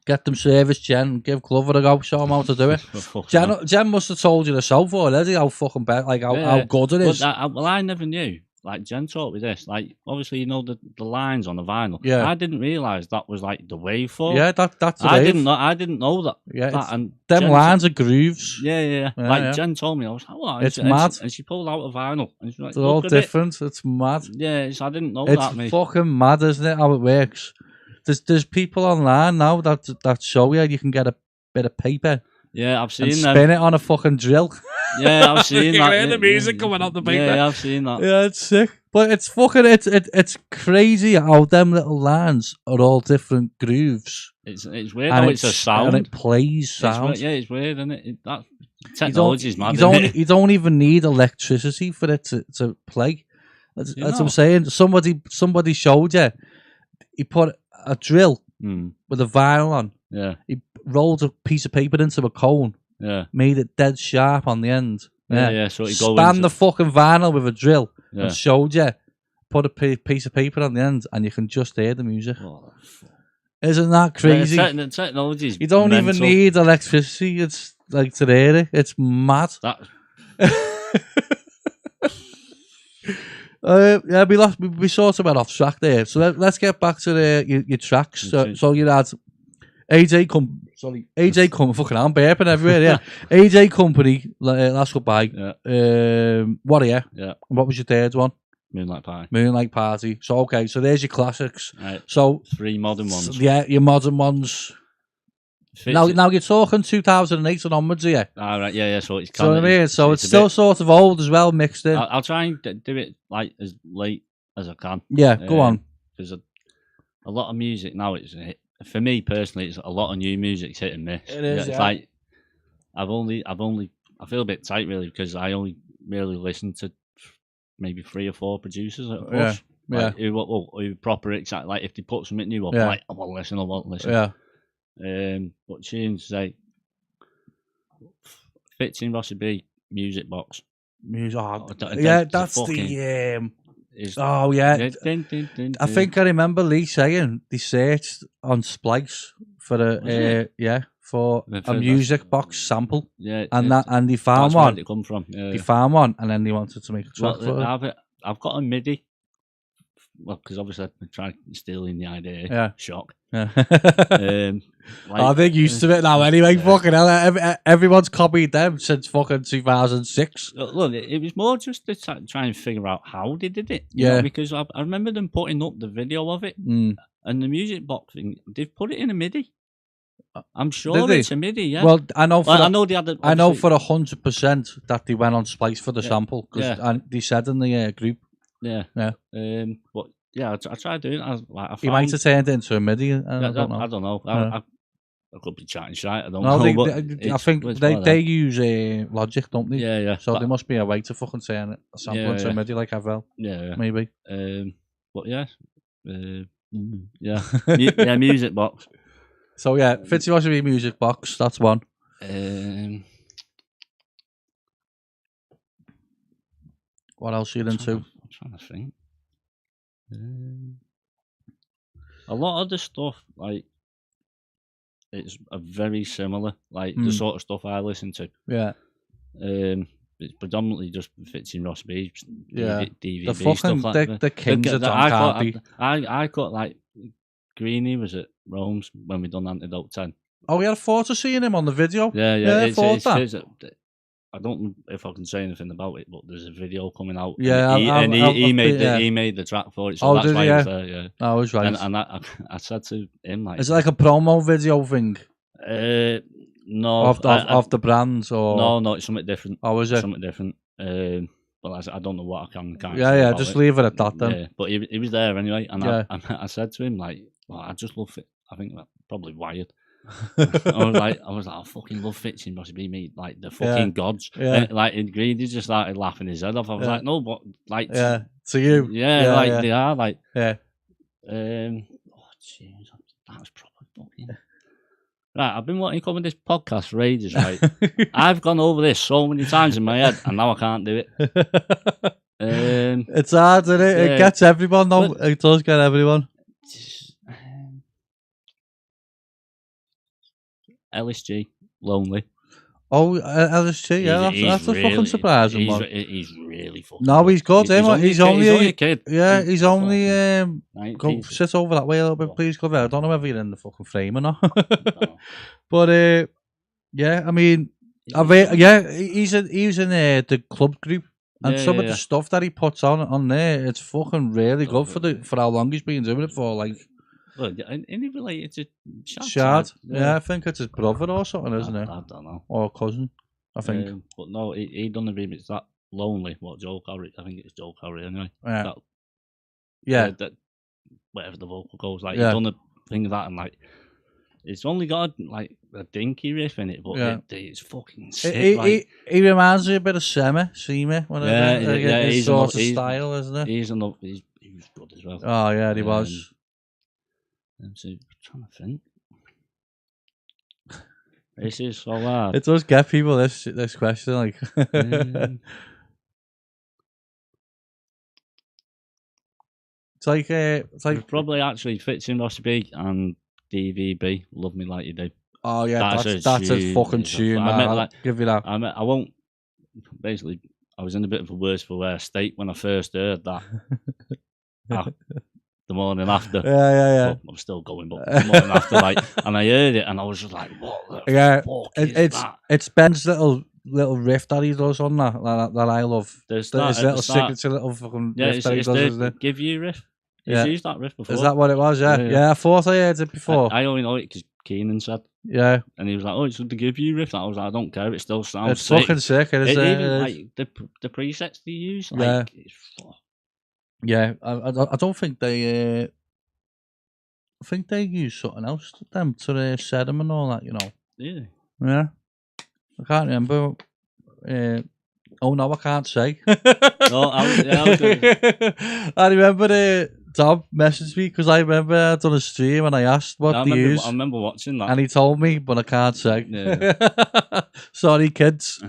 Get them serviced, Jen. Give Glover a go. Show him how to do it. Jen must have told you herself already how fucking bad, like how good it is. Well, I never knew. Like Jen taught me this. Like obviously, you know the lines on the vinyl. Yeah. I didn't realise that was like the waveform. Yeah, that's the I wave. I didn't know that. Yeah, and them Jen lines are grooves. Yeah. Like Jen told me, I was like, "What?" It's mad. And she pulled out a vinyl, and she's like, "They're all different. It's mad." Yeah, I didn't know it's that. It's fucking mad, isn't it? How it works. There's people online now that show you can get a bit of paper. Yeah, I've seen them. Spin it on a fucking drill. Yeah, I've seen you that. You can hear the music coming out the paper. Yeah, I've seen that. Yeah, it's sick. But it's fucking it's crazy how them little lines are all different grooves. It's weird how it's a sound. And it plays sound. It's weird, isn't it? That technology's mad. You don't even need electricity for it to play. That's what I'm saying. Somebody showed you. He put a drill with a vinyl on. Yeah. He rolled a piece of paper into a cone. Yeah. Made it dead sharp on the end. Yeah. So it span the fucking vinyl with a drill and showed you. Put a piece of paper on the end and you can just hear the music. Oh, isn't that crazy? The technology's you don't even need electricity. It's like to hear it. It's mad. We sort of went off track there. So let's get back to your tracks. So you had AJ fucking I'm burping everywhere. Yeah, AJ Company, Last Goodbye. Warrior. Yeah. And what was your third one? Moonlight Party. So okay, so there's your classics. Right. So 3 modern ones. Yeah, your modern ones. Now you're talking 2008 and onwards here. All right, yeah. So it's kind of. So it's still sort of old as well, mixed in. I'll try and do it like as late as I can. Yeah, go on. Because a lot of music now, for me personally, it's a lot of new music's hit and miss. It is. It's like I feel a bit tight really because I only really listen to maybe 3 or 4 producers at a push. Yeah. Who proper exactly like if they put something new up, like I won't listen. Yeah. But tunes like fits in Rossi B music box. That's the oh yeah. I think I remember Lee saying they searched on Splice for a music box sample. Yeah, and they found that's one. Where it come from. Yeah. They found one, and then they wanted to make a track for it. I've got a MIDI. Well, because obviously I tried stealing the idea. Yeah. Shock. Yeah. They're used to it now anyway. Fucking hell, everyone's copied them since fucking 2006. Look, it was more just to try and figure out how they did it. You know, because I remember them putting up the video of it, and the music box thing. They've put it in a MIDI. I'm sure it's a MIDI. Yeah. Well, I know for I know for 100% that they went on Splice for the sample because they said in the group. Yeah. But yeah, I tried doing it. He might have turned it into a MIDI. I don't know. I could be chatting shit. I don't know. I think they use Logic, don't they? Yeah. So there must be a way to fucking turn a sample into a MIDI like Avel. Yeah. Maybe. But yeah. Yeah, music box. So yeah, Fitzy Rossi B music box. That's one. What else are you into? I'm trying to think. A lot of the stuff, like, it's very similar, like the sort of stuff I listen to. Yeah. It's predominantly just Fitzy Rossi B, DVB the fucking stuff like the kings of Don Carpy. I got like Greenie was at Rome's when we done Antidote 10. Oh, we had a photo seeing him on the video. Yeah. I don't know if I can say anything about it, but there's a video coming out. Yeah, he made the track for it, so that's why he was there. Yeah, I was right. And I said to him, like, is it like a promo video thing? No, of the brands or no, it's something different. Oh, is it something different? But I don't know what I can. Yeah, just leave it at that then. Yeah, but he was there anyway, and I said to him, like, well, I just love it. I think that probably wired. I was like, I fucking love Fitzy Rossi B, mate, like the fucking gods. Yeah. Like in Green, he just started laughing his head off. I was like, no, but like, to you, they are like, oh jeez, that was probably fucking. Right, I've been wanting to come on this podcast for ages, right? I've gone over this so many times in my head, and now I can't do it. It's hard, isn't it? Yeah. It gets everyone, though. But- It does get everyone. LSG, Lonely. Oh, LSG, yeah, that's a fucking surprising one. He's really fucking No, good. he's good, he's only a kid. Yeah, he's only go 19. sit over that way a little bit, please, Clive. I don't know whether you're in the fucking frame or not. No. But yeah, I mean, he's in the club group, and some of the stuff that he puts on there, it's fucking really good for how long he's been doing it for. Like, well, and he related to Shad. Yeah, I think it's his brother or something, isn't it? I don't know. Or cousin, I think. But no, he done the remix that Lonely. What Joe Carey? I think it's Joe Carey anyway. Yeah. That whatever the vocal goes, like he done a thing of that, and like it's only got like a dinky riff in it, but it's fucking sick. He reminds me a bit of Semi, whatever. His sort of style, isn't it? He was good as well. Oh yeah, he was. So I'm trying to think. This is so hard. It does get people this question, like. It's like probably actually fits in Rossi B and DVB. Love Me Like You Do. Oh yeah, that's a fucking tune. I'll give you that. I won't. Basically, I was in a bit of a worse for wear state when I first heard that. The morning after. Yeah. But I'm still going, but the morning after, like, and I heard it, and I was just like, "What the fuck is that?" It's Ben's little riff that he does on that I love. There's little signature little fucking riff that he does, isn't it? Give You riff. He's used that riff before. Is that what it was? Yeah. I thought I heard it before. I only know it because Keenan said. Yeah. And he was like, "Oh, it's the Give You riff." I was like, "I don't care. It still sounds it's sick. Fucking sick, isn't it? Even like the presets they use, like, yeah. I don't think they. I think they use something else to them to set them and all that, you know. Yeah. I can't remember. Oh no, I can't say. I remember Tom messaged me because I remember I'd done a stream and I asked what they use. I remember watching that. And he told me, but I can't say. Yeah. Sorry, kids.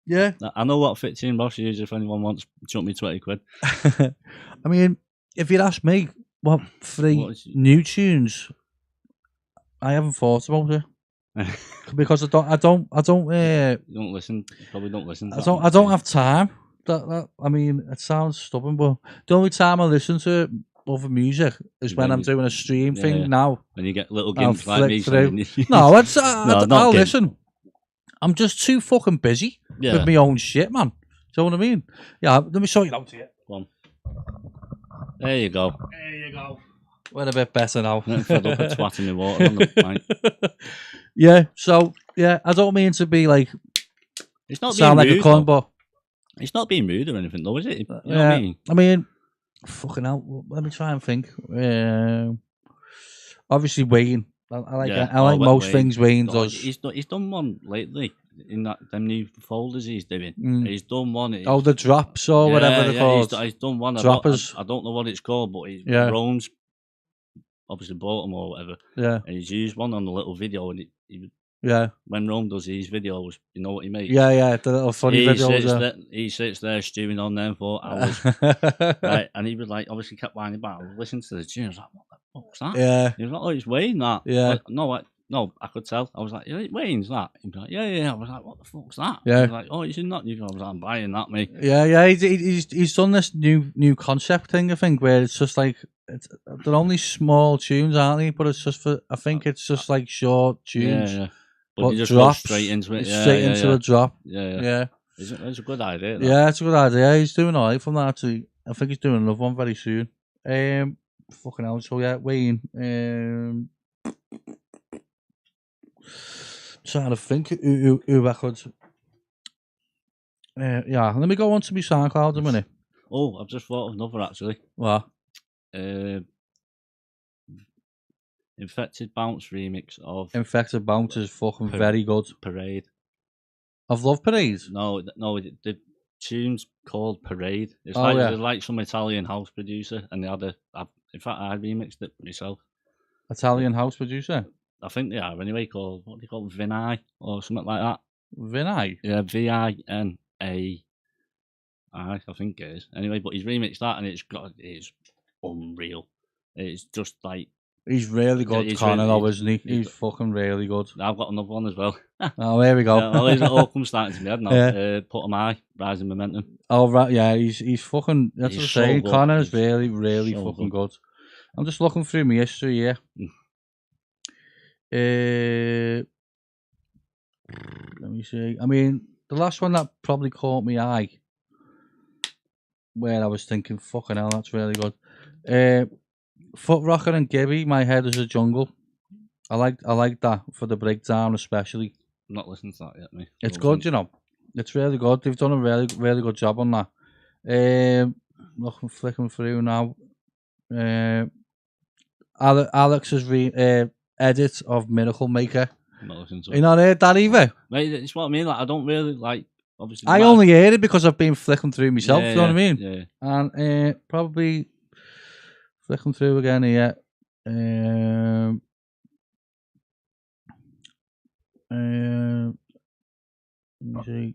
Yeah. I know what fits in Boss uses if anyone wants to chuck me 20 quid. I mean, if you'd ask me what 3 new tunes, I haven't thought about it. Because I don't you don't listen. You probably don't listen. I don't have time. I mean, it sounds stubborn, but the only time I listen to other music is when I'm doing a stream thing now. When you get little gigs like me. No, I'll listen. I'm just too fucking busy with my own shit, man. Do you know what I mean? Yeah, let me show you out here. Go on. There you go. We're a bit better now. I'm fed up at twatting the water on the pint. Yeah, so, I don't mean to be like... It's not sound being like rude, a con, but... It's not being rude or anything, though, is it? You know what I mean? I mean, fucking hell, let me try and think. Obviously, Wayne. I like most Wayne. Things Wayne does. He's done one lately in them new folders he's doing. He's done one. The drops or whatever they're called. He's done one. Droppers. I don't know what it's called, but Rome's obviously bought them or whatever. Yeah. And he's used one on the little video, and when Rome does these videos, you know what he makes? Yeah, the little funny videos. He sits there stewing on them for hours. Right, and he was like, obviously kept whining about. I was listening to the tune. I was like, what the fuck's that? Yeah. He was like, oh, it's Wayne that. Yeah. Like, no, I could tell. I was like, yeah, Wayne's that. He was like, yeah. I was like, what the fuck's that? Yeah. He was like, oh, he's in that. I was like, I'm buying that, mate. Yeah. He's done this new concept thing, I think, where it's just like they're only small tunes, aren't they? But it's just I think it's just like short tunes. Yeah. But you just drops, go straight into it. Straight into a drop. Yeah. It's a good idea. That. Yeah, it's a good idea. He's doing all right from that. Actually. I think he's doing another one very soon. Fucking hell. So yeah, Wayne. Trying to think who I could. Let me go on to my SoundCloud a minute. Oh, I've just thought of another actually. What? Infected Bounce remix of Infected Bounce is fucking very good. Parade. I've loved Parade. No, the tune's called Parade. It's like some Italian house producer, and they had in fact, I remixed it myself. Italian house producer? I think they are anyway. What do they call Vinai or something like that? Vinai? Yeah, Vina. I think it is. Anyway, but he's remixed that and it's unreal. It's just like He's really good, he's Connor, really- though, isn't he? he's He's fucking really good. I've got another one as well. Oh, there we go. Well, it all comes starting to me head now. Yeah. Put 'em high, rising momentum. Oh, right, yeah, he's fucking. That's He's what so I'm saying. good. Connor's He's really so fucking good. I'm just looking through my history here. Let me see. I mean, the last one that probably caught me eye, where I was thinking, fucking hell, that's really good. Foot Rocker and Gibby, My Head is a Jungle. I like that for the breakdown, especially. I'm not listening to that yet, mate. It's good, you know. It's really good. They've done a really good job on that. Flicking through now. Alex's edit of Miracle Maker. I'm not listening to You not heard that either? Mate, it's what I mean. Like, I don't really like. Obviously, I only heard it because I've been flicking through myself. You know what I mean? Yeah. And probably flicking through again here. Let me see.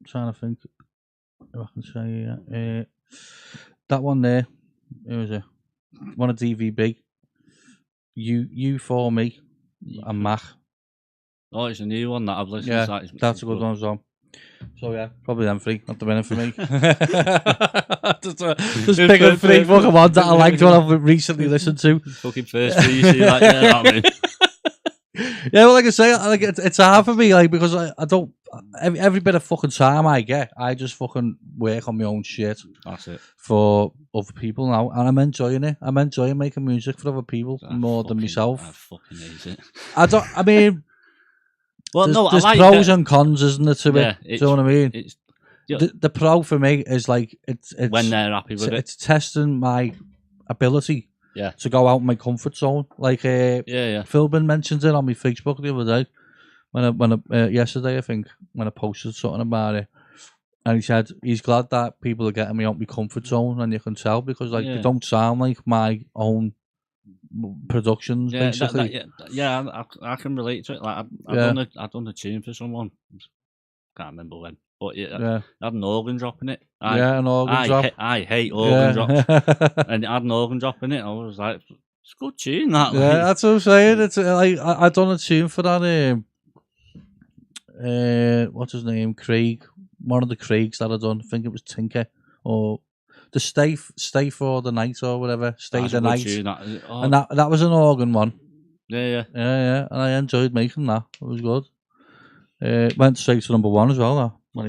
I'm trying to think if I can say here. That one there. It was one of DVB. You for me and Mac. Oh, it's a new one that I've listened to. Yeah, that's a good one as well. So yeah, probably them three, not the winner for me. just pick up three fucking ones that I liked what I've recently listened to. Fucking first three, you see, like, yeah, I mean. Yeah, well, like I say, like it's hard for me, like, because I don't every bit of fucking time I get, I just fucking work on my own shit. That's it. For other people now, and I'm enjoying it. I'm enjoying making music for other people more than myself. I fucking hate it. I mean, well, there's I like pros and cons, isn't there, to it? Do you know what I mean? It's, the pro for me is like it's when they're happy with it. It's testing my ability. Yeah. To go out of my comfort zone, like Philbin mentioned it on my Facebook the other day, when yesterday I think when I posted something about it, and he said he's glad that people are getting me out of my comfort zone, and you can tell because like they don't sound like my own productions basically. I can relate to it. Like I've done a tune for someone, can't remember when. But I had an organ drop in it. An organ drop. I hate organ drops. And I had an organ drop in it. I was like, it's a good tune, that. Yeah, that's what I'm saying. It's like I done a tune for that. What's his name? Craig. One of the Craigs that I done. I think it was Tinker or the Stay for the Night or whatever. Stay the Night. Tune, and that was an organ one. Yeah. And I enjoyed making that. It was good. Went straight to number one as well. Though. When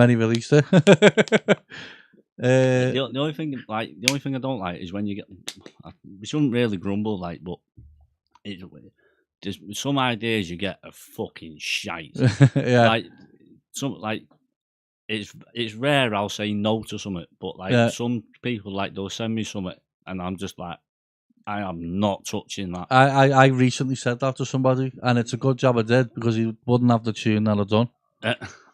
he released it. The only thing I don't like is when you get. We shouldn't really grumble, like, but there's some ideas you get are fucking shite. It's rare I'll say no to something, but like some people they'll send me something and I'm just like, I am not touching that. I recently said that to somebody and it's a good job I did because he wouldn't have the tune that I'd done.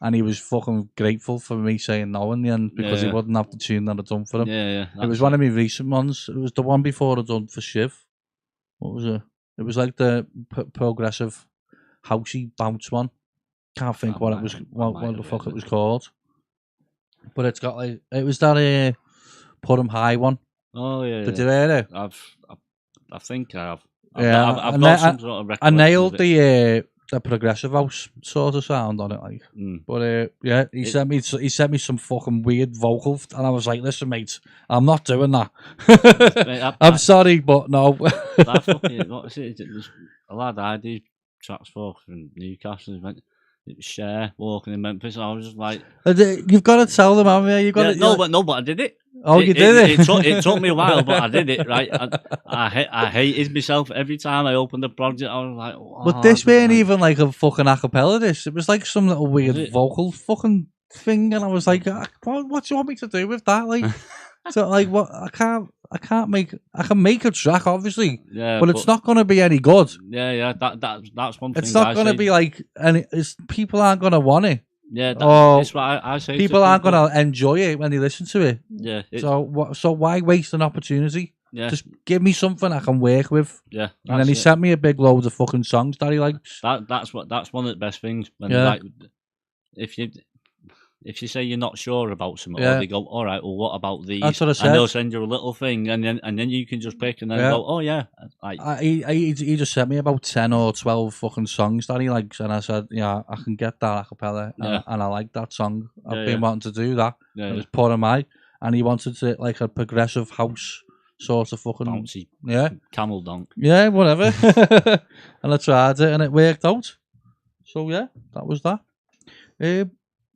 And he was fucking grateful for me saying no in the end because he wouldn't have the tune that I'd done for him. It was one of my recent ones. It was the one before I'd done for Shiv. What was it? It was like the progressive housey bounce one. Can't think what it was. What the fuck it was called. But it's got like it was that Put 'em High one. Oh yeah. Did you hear it? I think I have. I've got some sort of recollection. I nailed the progressive house sort of sound on it, like. But he sent me some fucking weird vocal, and I was like, "Listen, mate, I'm not doing that. I'm sorry, but no." That fucking what is it? It was a lad I do tracks for from Newcastle. It was Cher walking in Memphis. I was just like, "You've got to tell them, haven't you? You've got to." But I did it. Oh, you did it? It took me a while, but I did it, right? I hated myself every time I opened the project. I was like, oh, but this weren't even like a fucking acapella, this. It was like some little weird vocal fucking thing, and I was like, what do you want me to do with that? Like, so, like, what? I can make a track, obviously, but it's not going to be any good. Yeah, that's one thing. It's not going to be like, people aren't going to want it. Yeah, that's what I say. People aren't going to enjoy it when they listen to it. Yeah. So why waste an opportunity? Yeah. Just give me something I can work with. Yeah. And then he sent me a big load of fucking songs that he likes. That's one of the best things. When like, if you if you say you're not sure about something, Yeah. or they go, all right, well, what about these? That's what I said. And they'll send you a little thing, and then you can just pick, and then go, oh yeah, like he just sent me about 10 or 12 fucking songs that he likes, and I said, yeah, I can get that a cappella, and I like that song. I've been wanting to do that. It was Poor Am I, and he wanted to like a progressive house sort of fucking bouncy, camel donk. Yeah, whatever. And I tried it, and it worked out. So yeah, that was that.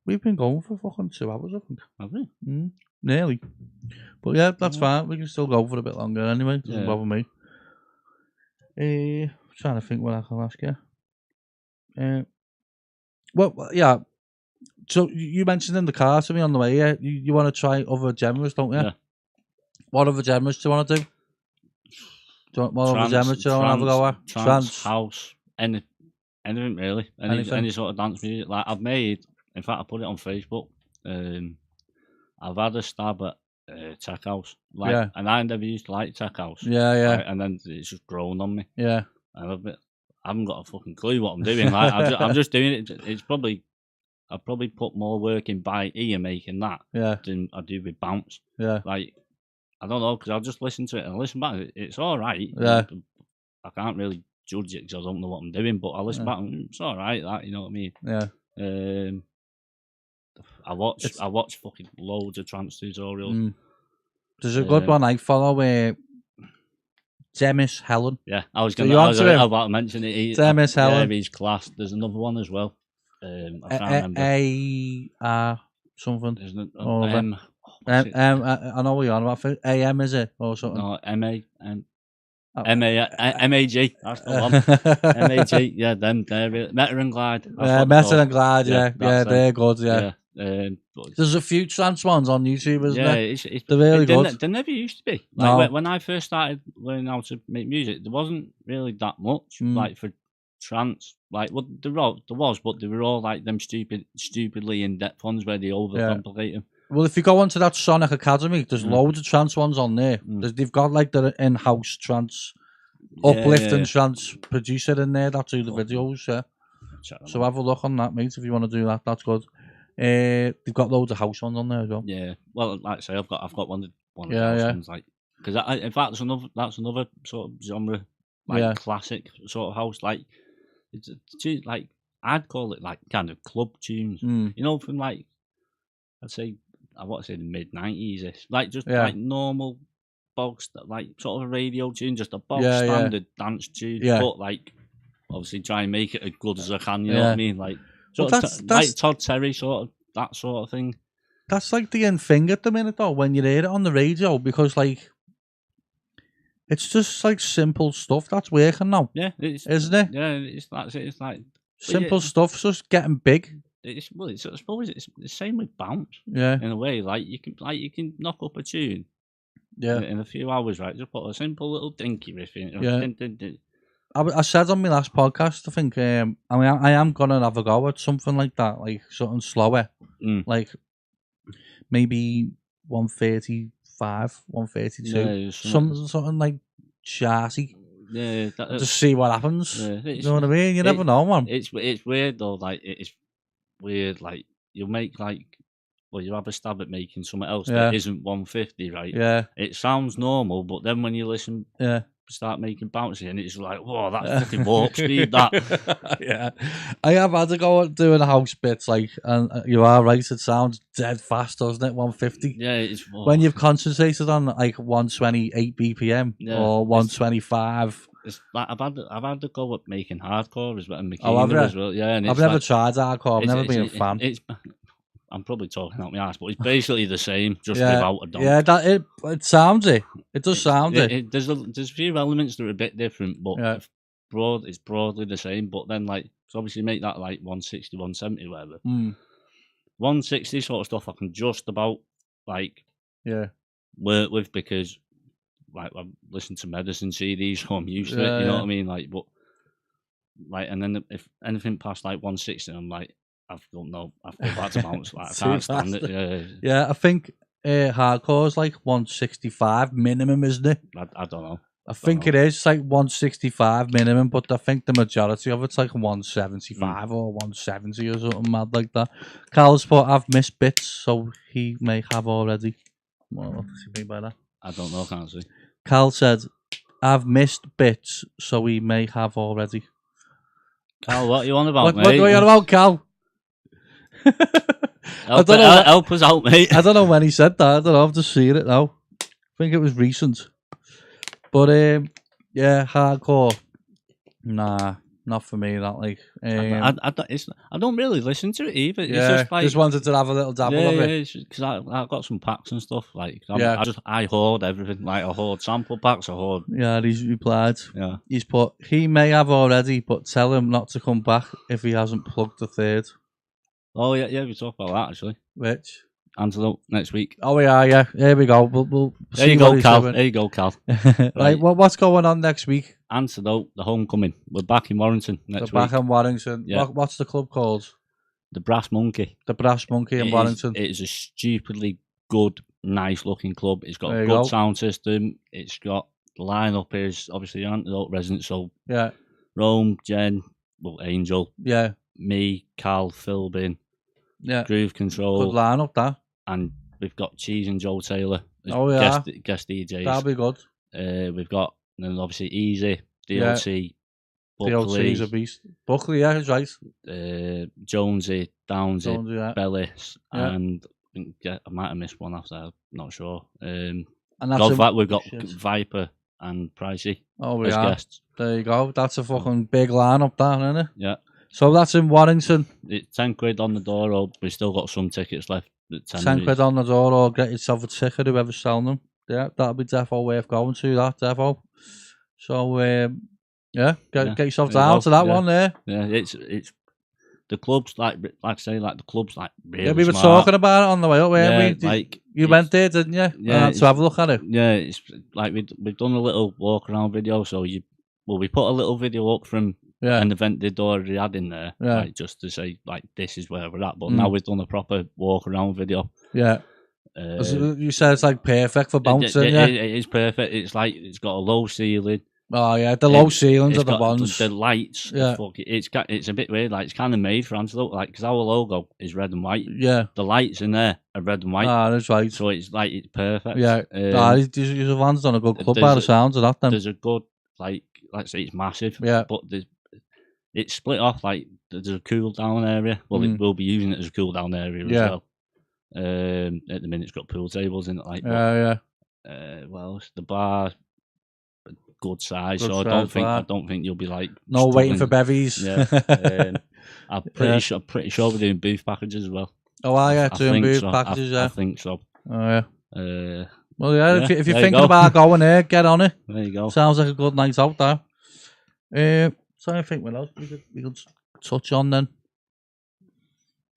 We've been going for fucking 2 hours, I think. Have we? Nearly. But yeah, that's fine. We can still go for a bit longer anyway. Doesn't bother me. Trying to think what I can ask you. Well, yeah. So you mentioned in the car to me on the way here, you want to try other genres, don't you? Yeah. What other genres do you want to do? What other genres do you want to have a go at? Trance, house, anything really. Any sort of dance music. Like I've made, in fact, I put it on Facebook. I've had a stab at tech house, and I never used to like tech house. Yeah. And then it's just grown on me. Yeah. And I haven't got a fucking clue what I'm doing. Like I'm just doing it. It's probably I probably put more work in by ear making that than I do with bounce. Yeah. Like I don't know, because I'll just listen to it and listen back. It's all right. Yeah. I can't really judge it because I don't know what I'm doing, but I listen back and it's all right. That, you know what I mean? Yeah. I watch fucking loads of trance tutorials. There's a good one I follow where Demis Helen. Yeah, I was about to mention it. Demis Helen. Yeah, he's class. There's another one as well. I can't remember. Something. There's I know what you're on about. AM is it or something? No, MAG. That's the one. MAG. Yeah, them. They're really, Meta and Glide. Meta and Glide. Yeah, they're good. Yeah. There's a few trance ones on YouTube, isn't there? They're really good. There never used to be. Like when I first started learning how to make music, there wasn't really that much like for trance. Like there was, but they were all like them stupidly in-depth ones where they overcomplicate them. Well, if you go onto that Sonic Academy, there's loads of trance ones on there. They've got like the in-house trance, uplifting trance producer in there that do the videos. Yeah. So have a look on that, mate. If you want to do that, that's good. They've got loads of house ones on there as well. Yeah. Well, like I say, I've got one of the house ones, like because in fact that's another sort of genre, like classic sort of house, like it's like I'd call it like kind of club tunes. You know, from like I want to say the mid 90s, like just like normal box, like sort of a radio tune, just a box standard dance tune, but like obviously try and make it as good as I can. You know what I mean? Like that's like Todd Terry sort of that sort of thing. That's like the end thing at the minute though, when you hear it on the radio, because like it's just like simple stuff that's working now. Yeah, isn't it? Yeah, it's like simple stuff's just getting big. I suppose it's the same with bounce. Yeah, in a way, like you can knock up a tune. Yeah, in a few hours, right? Just put a simple little dinky riff in. Yeah. I said on my last podcast, I think I am gonna have a go at something like that, like something slower, like maybe 135, 132, something like charty. Yeah, just see what happens. Yeah, you know what I mean? You never know, man. It's weird though. Like it's weird. Like you'll make you have a stab at making something else that isn't 150, right? Yeah. It sounds normal, but then when you listen, start making bouncy, and it's like, whoa, that's fucking warp speed. That. Yeah. I have had to go doing house bits, like, and you are right. It sounds dead fast, doesn't it? 150. Yeah. It's when you've concentrated on like 128 BPM or 125. It's like I've had to go at making hardcore as well, and as well. Yeah, and I've never tried hardcore. I've never been a fan. I'm probably talking out my ass, but it's basically the same, just without a donk. Yeah, it sounds it. It does sound it. There's a few elements that are a bit different, but it's broadly the same. But then, like, so obviously make that like 160, 170, whatever. 160 sort of stuff I can just about like work with, because like I listen to Medicine CDs, so I'm used to it. You know what I mean? Like, but like, and then if anything past like 160, I'm like, I don't know. I've got back to bounce. Like, I can't stand it. Yeah, I think hardcore is like 165 minimum, isn't it? I don't know. I think it is. It's like 165 minimum, but I think the majority of it's like 175 or 170 or something mad like that. Cal's put, I've missed bits, so he may have already. What does he mean by that? I don't know, can't see. Cal said, I've missed bits, so he may have already. Cal, what are you on about, mate? What are you on about, Cal? Help us out, mate. I don't know when he said that. I don't know. I've just seen it now. I think it was recent. But yeah, hardcore. Nah, not for me. That like. I don't really listen to it either. Yeah, it's just, like, just wanted to have a little dabble of it. Yeah, because I've got some packs and stuff. Like, I hoard everything. Like, I hoard sample packs. I hoard. Yeah, he's replied. Yeah, he's put. He may have already, but tell him not to come back if he hasn't plugged the third. Oh yeah, we talked about that actually. Which? Antidote next week. Oh yeah. Here we go. We'll there you go, Cal. There you go, Cal. Right. What's going on next week? Antidote, the homecoming. We're back in Warrington next week. We're back in Warrington. Yeah. What's the club called? The Brass Monkey. The Brass Monkey in Warrington. It is a stupidly good, nice looking club. It's got a good sound system. It's got the lineup is obviously Antidote residents. So yeah, Rome, Jen, Angel. Yeah. Me, Cal, Phil Bin. Yeah. Groove Control. Good lineup, that. And we've got Cheese and Joe Taylor as guest DJs. That'll be good. We've got, and obviously Easy, DLT, Buckley. DLT's a beast. Buckley, yeah, he's right. Jonesy, Downsy, Bellis, yeah. And I might have missed one after, I'm not sure. And we've got Viper and Pricey as guests. There you go. That's a fucking big lineup, that, isn't it? Yeah. So that's in Warrington. It's £10 on the door, or we've still got some tickets left. £10 on the door, or get yourself a ticket, whoever's selling them. Yeah, that'll be defo worth going to, that, defo. So, get yourself down to that one there. Yeah, it's the club's like I say, like the club's like really yeah, we were smart. Talking about it on the way up, weren't we? Like you went there, didn't you? Yeah, to have a look at it. Yeah, it's like we've done a little walk around video, so we put a little video up from an event they'd already had in there, like just to say like this is where we're at. But now we've done a proper walk around video. Yeah. You said it's like perfect for bouncing. It is perfect. It's like it's got a low ceiling. Oh yeah, the low ceilings are the ones. The lights. Yeah. It's a bit weird. Like it's kind of made for Antidote. Like because our logo is red and white. Yeah. The lights in there are red and white. Ah, that's right. So it's like it's perfect. Yeah. These ones done a good club by the sounds of that. Then there's a good let's say it's massive. Yeah. But it's split off. Like there's a cool down area. Well, we'll be using it as a cool down area as well. At the minute, it's got pool tables in it. Like well, the bar, good size. So I don't think you'll be like waiting for bevies. Yeah, I'm pretty sure we're doing booth packages as well. Oh, doing booth packages. I think so. Oh yeah. Well, yeah. If you're thinking about going there, get on it. There you go. Sounds like a good night out there. So I think what else we could touch on then.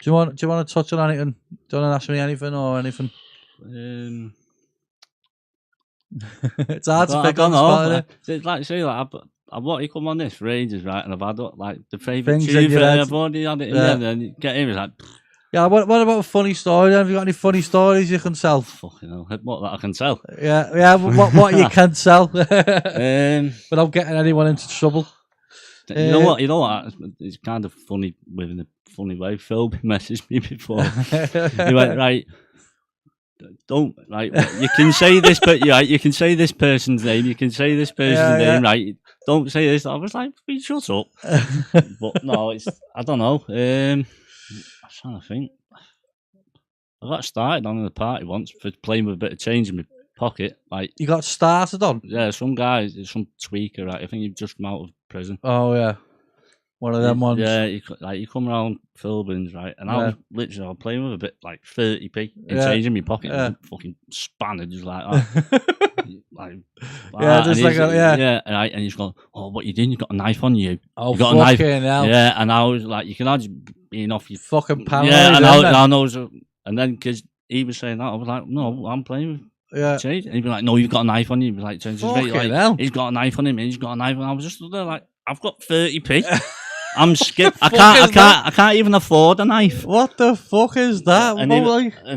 Do you want to touch on anything? Do you want to ask me anything or anything? It's hard to pick on the spot. Like say like I've wanted to come on this for ages, right? And I've had like the favourite tune for I've already had it in there, and then you get in, it's like. Yeah, what about a funny story? Have you got any funny stories you can tell? Fucking hell, what that I can tell? Yeah. What you can tell without getting anyone into trouble. You know what? It's kind of funny within a funny way. Phil messaged me before. He went, right, don't like you can say this, but you can say this person's name. You can say this person's name, right? Don't say this. I was like, shut up. But no, I don't know. I'm trying to think. I got started on the party once for playing with a bit of change in my pocket. Like you got started on? Yeah, some guy, some tweaker. Right? I think he just come out of prison. Oh yeah, one of them ones. Yeah, you come around Philbins, right? And I was playing with a bit like 30p and changing my pocket, and fucking spanner just like that. And he's going, oh, what you doing? You got a knife on you? Oh, you got a knife? Hell. Yeah, and I was like, you can just being off your fucking paranoid. Yeah, and I know. And then because he was saying that, I was like, no, I'm playing with change. And he'd be like, no, you've got a knife on you. He'd be like, change. He's got a knife on him. And he's got a knife. And I was just there like, I've got 30p. I'm scared. I can't even afford a knife. What the fuck is that? And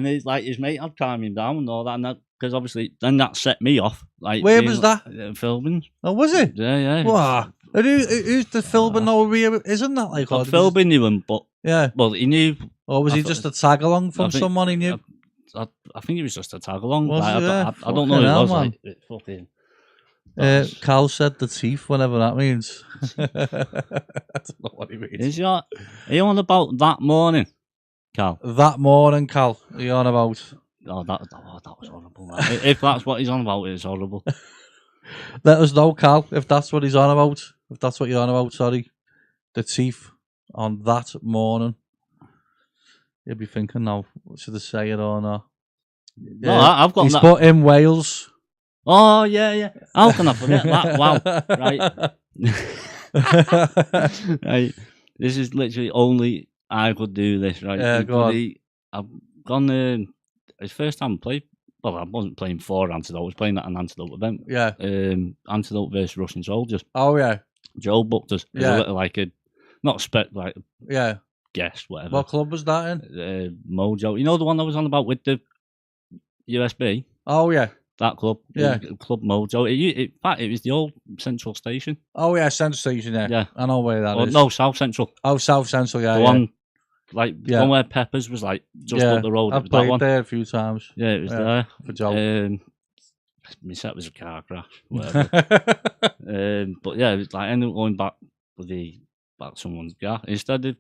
he's like, his mate had calmed him down and all that. And because obviously then that set me off. Like, Where was that? Filbin. Oh, was it? Yeah. Wow. Who's the Philbin know where? Isn't that like? Philbin knew him, but well, he knew. Or was he just a tag along from someone he knew? I think he was just a tag along. Was like, he? I don't know who it was. Like, fucking. Cal said the teeth, whatever that means. I don't know what he means. Are you on about that morning, Cal? That morning, Cal. Are you on about? Oh, that was horrible. If that's what he's on about, it's horrible. Let us know, Cal, if that's what he's on about. If that's what you're on about, sorry. The teeth on that morning. You'll be thinking now, should I say it or not? No, I've got he's that. put in Wales. Oh, yeah. How can I forget that? Wow. Right. Right. This is literally only I could do this, right? Yeah, go on. I've gone, it's first time I played. Well, I wasn't playing for Antidote. I was playing at an Antidote event. Yeah. Antidote versus Russian Soldiers. Oh, yeah. Joe booked us. It was a little like a, not spec, like guest, whatever. What club was that in? Mojo. You know the one I was on about with the USB? Oh, yeah. That club. Yeah. Club Mojo. In fact, it was the old Central Station. Oh, yeah, Central Station, yeah. I know where that is. No, South Central. Oh, South Central, yeah. The one, like, the one where Peppers was, like, just up the road. I've played there a few times. Yeah, it was there. For Joe. My set was a car crash, whatever. But yeah, it was like, I ended up going back back to someone's car. Instead of,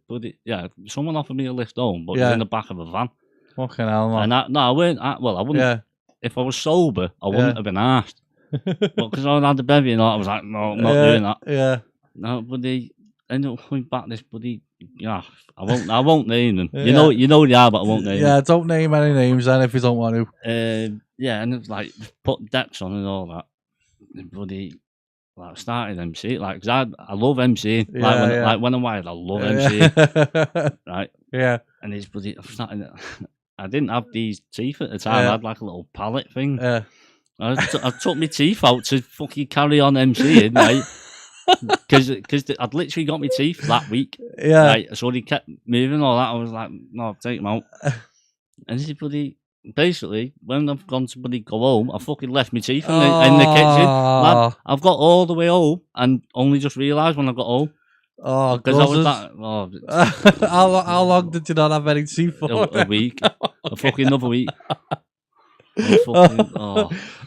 someone offered me a lift home, but it was in the back of a van. Fucking hell, man. And I wouldn't, I wouldn't. Yeah. If I was sober, I wouldn't have been asked. But because I had the bevy and all, I was like, no, I'm not doing that. Yeah. No, but they ended up going back this bloody. Yeah, I won't name them. You know they are, but I won't name them. Yeah, don't name any names then if you don't want to. Yeah, and it's like put decks on and all that. And bloody like started MC like because I love MCing. Like when I'm wired, I love MCing. Right. Yeah. And it's bloody. I didn't have these teeth at the time. I had like a little pallet thing. Yeah. I took my teeth out to fucking carry on MCing, right? Because I'd literally got my teeth that week. Yeah. Right? So he kept moving all that. I was like, no, take them out. And this is bloody. Basically, when I've gone to bloody go home, I fucking left my teeth in the kitchen. Lad, I've got all the way home and only just realised when I got home. Oh, because I was that. Oh, how long did you not have any teeth for? A week. A fucking another week.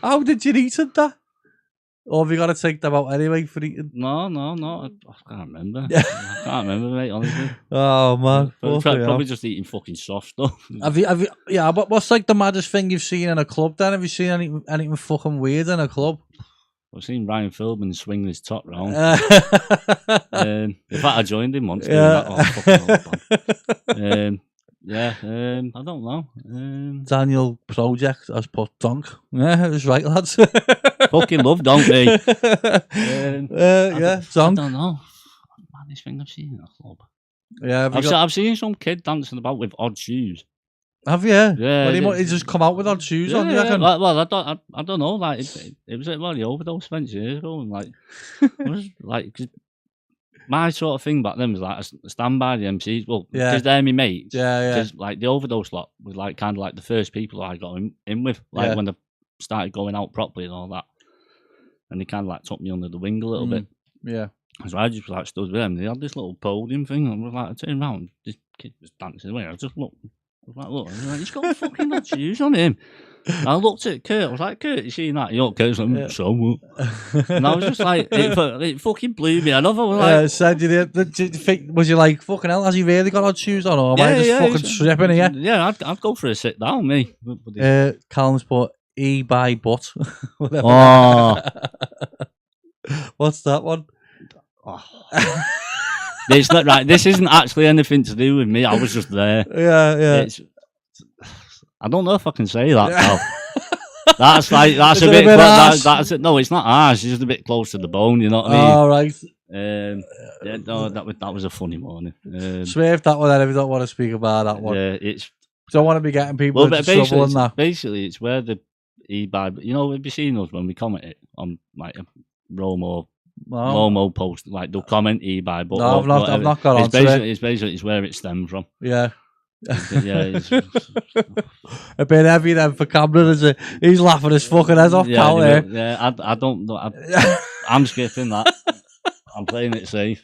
How did you eat that? Or have you got to take them out anyway for eating? No. I can't remember. I can't remember, mate, honestly. Oh, man. Probably just eating fucking soft stuff. Have you? Yeah, but what's like the maddest thing you've seen in a club then? Have you seen anything fucking weird in a club? I've seen Ryan Philbin swing his top round. In fact, I joined him once. I don't know. Daniel Project has put donk. Yeah, it was right, lads. Fucking love donk, mate. Donk. I don't know. Maddest thing I've seen in a club. Yeah, I've seen some kid dancing about with odd shoes. Have you? Yeah. Well, he just come out with odd shoes on. You reckon? Well, I don't know. Like it was at the overdose 20 years ago, and like it was like cause my sort of thing back then was like I stand by the MCs. Well, because they're my mates. Yeah. Because like the overdose lot was like kind of like the first people I got in with, like when they started going out properly and all that, and they kind of like took me under the wing a little bit. Yeah. So I just like stood with them. They had this little podium thing, and I was like, I turned around, this kid was dancing away. I just looked. I was like, he's got fucking odd shoes on him. And I looked at Kurt. I was like, Kurt, you seen that? Kurt's like, so what? And I was just like, it fucking blew me. I was like, said you think, was you like, fucking hell, has he really got odd shoes on? Or am I just fucking tripping here? Yeah, I'd go for a sit down, me. Callum's put by butt. Oh. What's that one? Oh. It's not right. This isn't actually anything to do with me. I was just there. Yeah. I don't know if I can say that now. That's a bit. That's it. No, it's not harsh. It's just a bit close to the bone. You know what I mean? All right. No, that was a funny morning. Swerve that one. Then if you don't want to speak about that one. It's. Don't want to be getting people into trouble and that. Basically, it's where the e-bike. You know, have you seen us when we comment it on like a Romo post, like they'll comment e-bike, but no, I've not got on to it. It's where it stems from. Yeah. Yeah, a bit heavy then for Cameron, is it? He's laughing his fucking head off, pal. Yeah, I don't know. I'm skipping that. I'm playing it safe.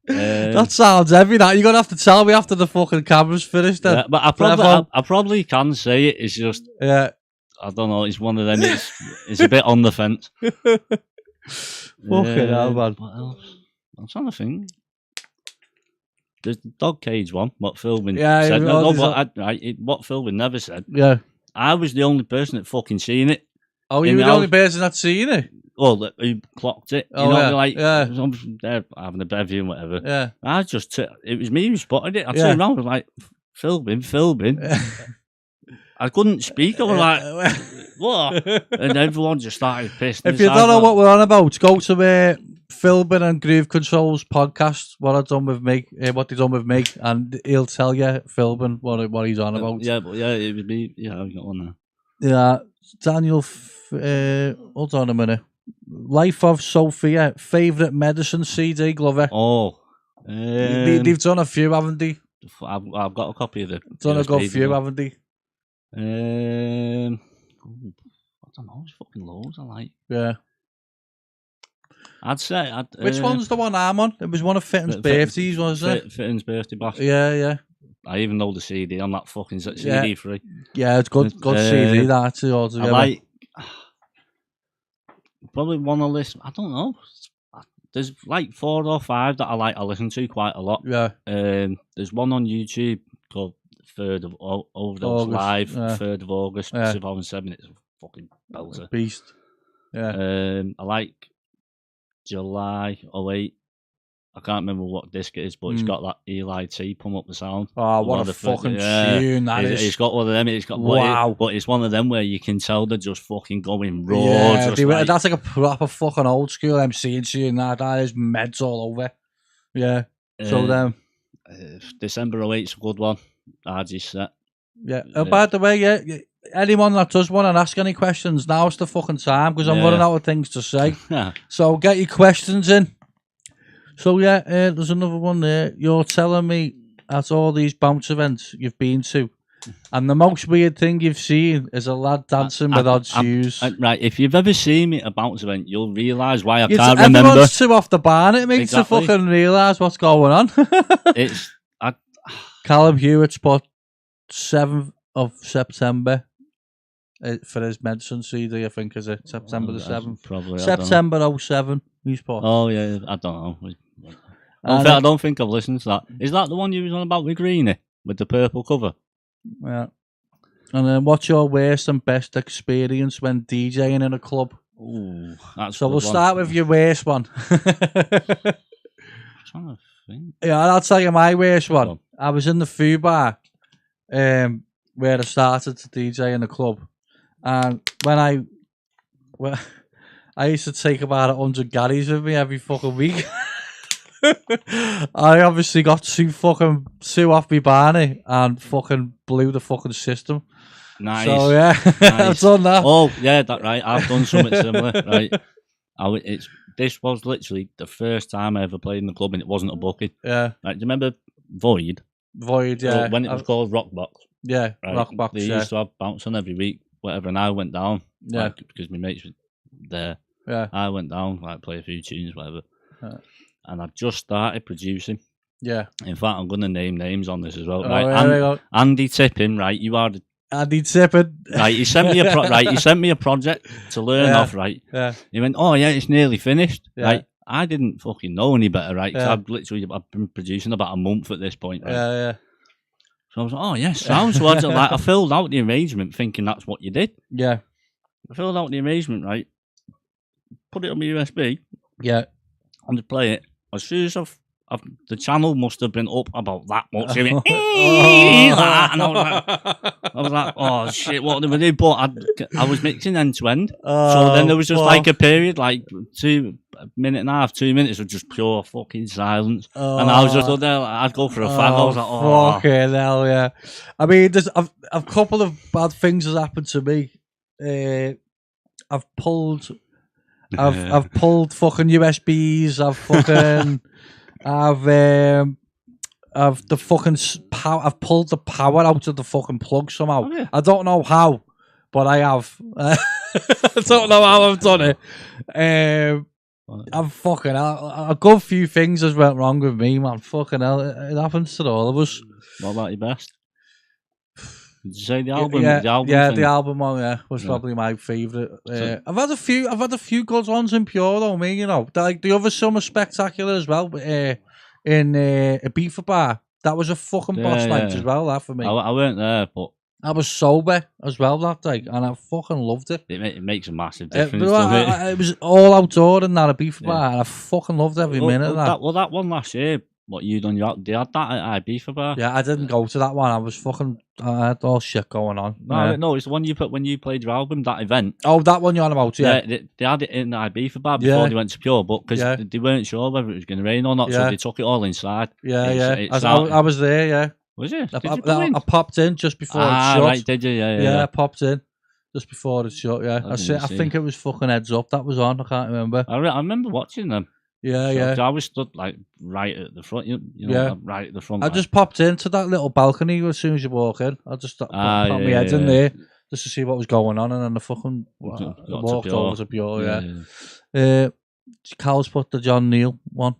That sounds heavy. That you're gonna have to tell me after the fucking camera's finished. Then, yeah, but I probably can say it. It's just I don't know. It's one of them. It's a bit on the fence. Fucking hell, man. What else? I'm trying to think. There's the dog cage one. What Philbin said. What Philbin never said. Yeah. I was the only person that fucking seen it. Oh, you were the only person that's seen it? Well, who clocked it. You know, I'm there having a bevy and whatever. Yeah. I just, it was me who spotted it. I turned around and was like, Philbin. I couldn't speak. I was like, what? And everyone just started pissing. If you don't know what we're on about, go to Philbin and Groove Control's podcast, what they done with me, and he'll tell you, Philbin, what he's on about. Yeah, but it was me. Yeah, I got one there. Yeah, Daniel, hold on a minute. Life of Sophia, favourite medicine CD, Glover. Oh. They've done a few, haven't they? I've got a copy of it. Done a good few, haven't they? I don't know, there's fucking loads I like. Yeah. I'd say... Which one's the one I'm on? It was one of Fitton's birthdays, wasn't it? Fitton's birthday blast. Yeah. I even know the CD on that fucking CD free. Yeah, it's good CD, that too, altogether. I like... Probably one of list. I don't know. There's like 4 or 5 that I listen to quite a lot. Yeah. There's one on YouTube called 3rd of Overdose Live, 3rd of August, 2007. It's a fucking belter. Beast. Yeah. I like July 08. I can't remember what disc it is, but it's got that Eli T Pump Up the Sound. Oh, what a fucking tune that is. It's got one of them. But it's one of them where you can tell they're just fucking going raw. Yeah, that's like a proper fucking old school MC and tune. That is meds all over. Yeah. So December 08's a good one. RG set. Yeah. By the way, anyone that does want to ask any questions, now's the fucking time because I'm running out of things to say. So get your questions in. So there's another one there. You're telling me at all these bounce events you've been to, and the most weird thing you've seen is a lad dancing without shoes. Right, if you've ever seen me at a bounce event, you'll realise why I can't remember. Everyone's too off the barnet, mate, to fucking realise what's going on. Callum Hewitt's put 7th of September for his medicine CD, I think, is it? September the 7th? Probably. September 07, he's put. Oh, yeah, I don't know. I don't think I've listened to that. Is that the one you was on about with Greenie, with the purple cover? Yeah. And then what's your worst and best experience when DJing in a club? Ooh, that's so we'll start with your worst one. I'm trying to think. Yeah, I'll tell you my worst one. I was in the food bar where I started to DJ in the club. And when I used to take about 100 garries with me every fucking week. I obviously got too off my Barney and fucking blew the fucking system. Nice. So nice. I've done that. Oh yeah, that's right. I've done something similar. Right. This was literally the first time I ever played in the club, and it wasn't a booking. Yeah. Right. Do you remember Void? Void, yeah. When it was called Rockbox. Yeah. Right? Rockbox. They used to have bounce on every week, whatever, and I went down. Yeah. Because my mates were there. Yeah. I went down, play a few tunes, whatever. Yeah. And I just started producing. Yeah. In fact, I'm going to name names on this as well. Oh, right. Andy Tippin, right? You are the Andy Tippin. Right. He sent me He sent me a project to learn off. Right. Yeah. He went, "Oh yeah, it's nearly finished." Yeah. Right. I didn't fucking know any better, right? Because Yeah. I've been producing about a month at this point. Right? Yeah. So I was like, "Oh yes, sounds so." I filled out the arrangement thinking that's what you did. Yeah. I filled out the arrangement, right? Put it on my USB. Yeah. And to play it. As soon as the channel must have been up about that much. And I was like, oh shit, what do we do? But I was mixing end to end. So then there was just like a period, like 2 minutes, 2 minutes of just pure fucking silence. And I was just there, I'd go for a fag. I was like, oh. Fucking hell, yeah. I mean, there's a couple of bad things has happened to me. I've pulled fucking USBs. I've the fucking I've pulled the power out of the fucking plug somehow. Oh, yeah. I don't know how, but I have. I don't know how I've done it. I'm fucking hell. A good few things has went wrong with me, man. Fucking hell. It happens to all of us. What about your best? Did you say the album? Yeah, the album yeah, thing? the album one, was probably my favourite. I've had a few good ones in Pure though, me, you know. Like the other Summer Spectacular as well, in Ibiza Bar. That was a fucking boss night as well, that for me. I weren't there, but I was sober as well that day, and I fucking loved it. It makes a massive difference, doesn't it? It was all outdoor in that Ibiza Bar, and I fucking loved every minute of that. That one last year, what you done, they had that at Ibiza Bar. Yeah, I didn't go to that one. I was fucking, I had all shit going on. No, it's the one you put when you played your album, that event. Oh, that one you're on about, yeah. They had it in the Ibiza Bar before they went to Pure, but because they weren't sure whether it was going to rain or not, so they took it all inside. I was there, yeah. Was you? I popped in just before it shut. Right, did you? Yeah, I popped in just before it shut, yeah. I think it was fucking Heads Up that was on, I can't remember. I remember watching them. Yeah. I was stood like right at the front, you know, right at the front. I just popped into that little balcony as soon as you walk in. I just popped my head in there just to see what was going on, and then the fucking walked over to Pure, yeah. Cal's put the John Neal one.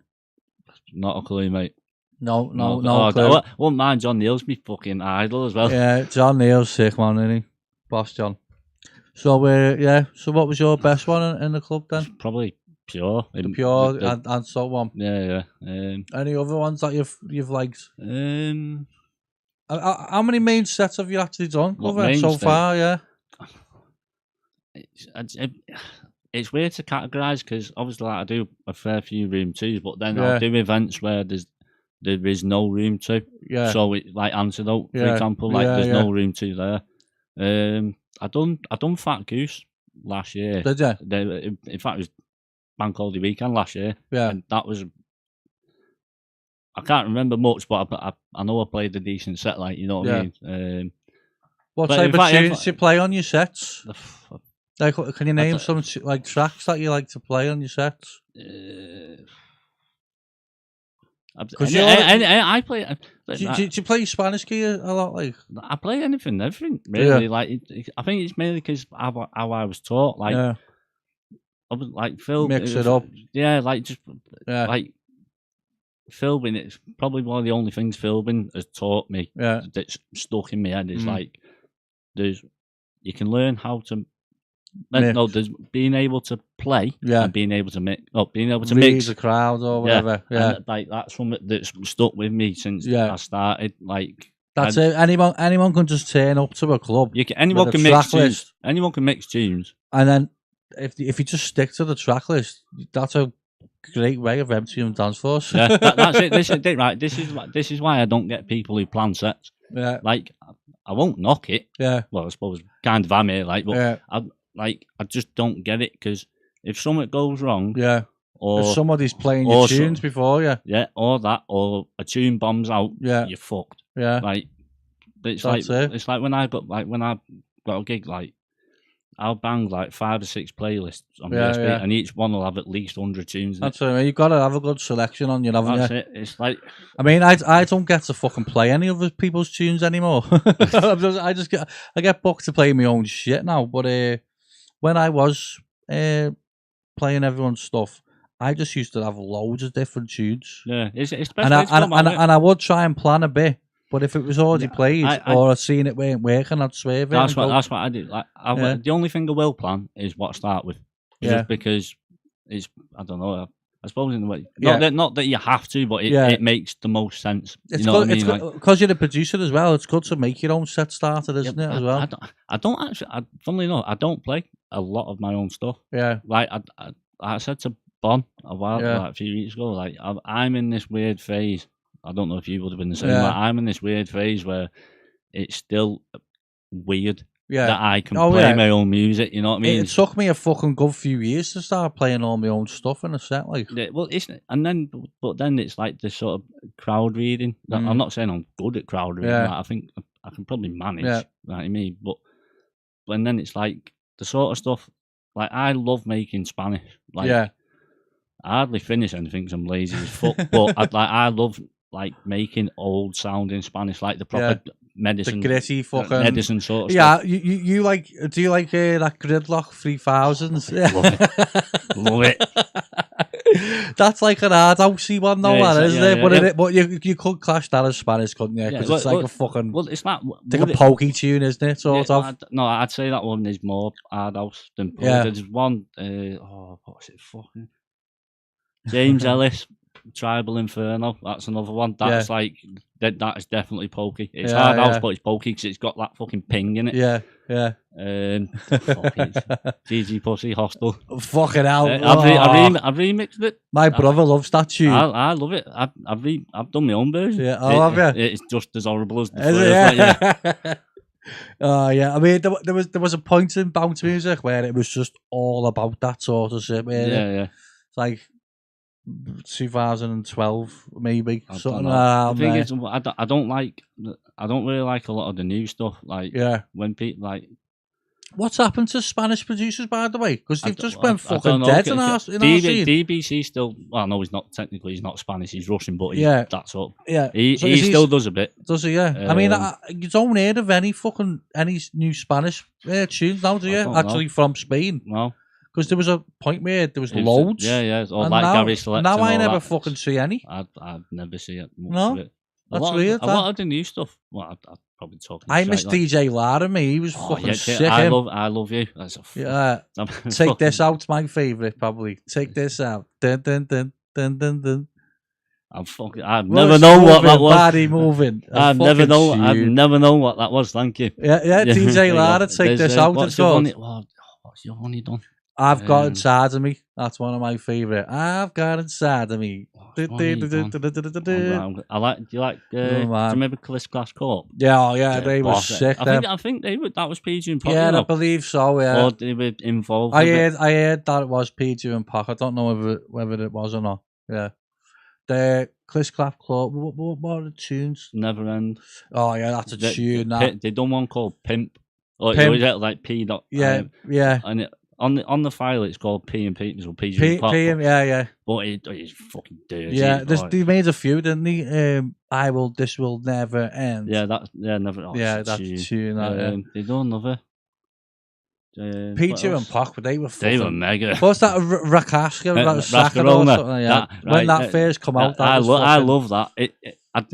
Not a clue, mate. No clue. I wouldn't mind John Neal's me fucking idol as well. Yeah, John Neal's sick, man, isn't he? Boss John. So, so what was your best one in the club then? Probably Pure. Pure and so on. Yeah. Any other ones that you've liked? How many main sets have you actually done so far? Yeah. It's weird to categorise because obviously I do a fair few room twos, but then I'll do events where there is no room two. Yeah. So like Antidote, for example, there's no room two there. I done Fat Goose last year. Did you? In fact, it was Bank Holiday weekend last year. Yeah. And that was. I can't remember much, but I know I played a decent set. Like, you know what I mean. What type of tunes you play on your sets? Like, can you name some like tracks that you like to play on your sets? I play. Do you play Spanish key a lot? Like, I play everything, really. Yeah. Like, I think it's mainly because how I was taught. Like, I was like Phil. Mix it up. Yeah, like like filming. It's probably one of the only things filming has taught me. Yeah. That's stuck in my head. Is like you can learn how to. No, there's being able to play and being able to mix. Being able to mix the crowd or whatever. Yeah. And, like that's something that's stuck with me since I started. Like that's it. Anyone can just turn up to a club. Anyone can mix tunes. Anyone can mix tunes. And then if you just stick to the track list, that's a great way of emptying dance floors. Yeah, that's it. This is it, right. This is why I don't get people who plan sets. Yeah. Like I won't knock it. Yeah. Well, I suppose kind of am here. Like, but I just don't get it because if something goes wrong, or if somebody's playing your tunes before you, or a tune bombs out, you're fucked. Yeah, like it's like when I got a gig, like I'll bang like 5 or 6 playlists on USB, and each one will have at least 100 tunes. That's what I mean. You've got to have a good selection on you, haven't you? That's it. It's like, I mean, I don't get to fucking play any other people's tunes anymore. I get booked to play my own shit now, but. When I was playing everyone's stuff, I just used to have loads of different tunes. Yeah, it's and I would try and plan a bit, but if it was already played or I'd seen it weren't working, I'd swerve it. That's what I do. Like, the only thing I will plan is what I start with, just because it's I don't know. I suppose in the way, not that you have to, but it makes the most sense. It's you know what I mean? Because you're the producer as well. It's good to make your own set started, isn't it? As well. I don't actually. Funnily enough, I don't play a lot of my own stuff. Yeah. Like I said to Bon a few weeks ago, like I'm in this weird phase. I don't know if you would have been the same. Like, I'm in this weird phase where it's still weird. Yeah. That I can play my own music, you know what I mean? It took me a fucking good few years to start playing all my own stuff in a set, like. Yeah, well, but then it's like this sort of crowd reading. I'm not saying I'm good at crowd reading. Like, I think I can probably manage. Yeah. Like I mean, but then it's like the sort of stuff. Like I love making Spanish. Like I hardly finish anything because I'm lazy as fuck. But I love like making old sounding Spanish, like the proper medicine, the gritty fucking medicine sort of stuff. Yeah, you like? Do you like that Gridlock 3000s? Love it. That's like an hard housey one, though, Yeah, man, it's isn't like- it? yeah, But, yeah. but you could clash that as Spanish, couldn't you? Because it's like a fucking Well, it's not. like a pokey tune, isn't it? Sort of. No, I'd say that one is more hard house than punk. Yeah. There's one. What's it fucking? James Ellis, Tribal Inferno. That's another one. That's like that is definitely pokey. It's hard house, but it's pokey because it's got that fucking ping in it. Yeah. Fucking GG Pussy Hostel. Fucking hell. I've remixed it. My brother loves that tune. I love it. I've done my own version. Yeah, have you? It's just as horrible as the Is first. it? Yeah. Oh yeah, I mean there was a point in bounce music where it was just all about that sort of shit. Yeah. It's like 2012 maybe. I Something don't know. like The thing that. is, I don't really like a lot of the new stuff. Like when people like. What's happened to Spanish producers, by the way? Because they've just went I don't fucking know. dead in our scene. DBC still. Well, no, he's not technically. He's not Spanish. He's Russian, but that's all. Yeah, he so still does a bit. Does he? Yeah. I mean, you don't hear of any new Spanish tunes now, do you? Actually, from Spain. No. Because there was a point where there was loads. Yeah. Or and like now, Gary Select. Now I and all never that. fucking see any. I'd never see it. No? Of it. That's weird. A lot of the new stuff. Well, I'd probably talking. I miss DJ Lara, me. He was fucking sick. I love you. That's Take this out, my favourite, probably. Take this out. Dun dun dun dun dun dun. I've never known what that was. Body moving. I've never known what that was. Thank you. Yeah. DJ Lara, take this out. What's your honey done? I've got inside of me. That's one of my favourite. I've got inside of me. I like. Do you like? Do you remember Cliss Clash Corp? Yeah. They were sick. I think that was PG and Pocket. Yeah, I believe so. Yeah. Or they were involved. I heard that it was PG and Pocket. I don't know whether it was or not. Yeah. The Cliss Clash Corp. What are the tunes? Never End. Oh yeah, that's a tune. They done one called Pimp. Pimp. It was like P. Yeah. And on the file it's called P and P. So PG and Pocket. Yeah. But it's fucking dirty. Yeah, they made a few, didn't they? This will never end. Yeah, never. Oh, that's a tune. They done another. P2 and Pock, but they were mega. What's that? Rakashka? Rascarona. When that first come out, I love that.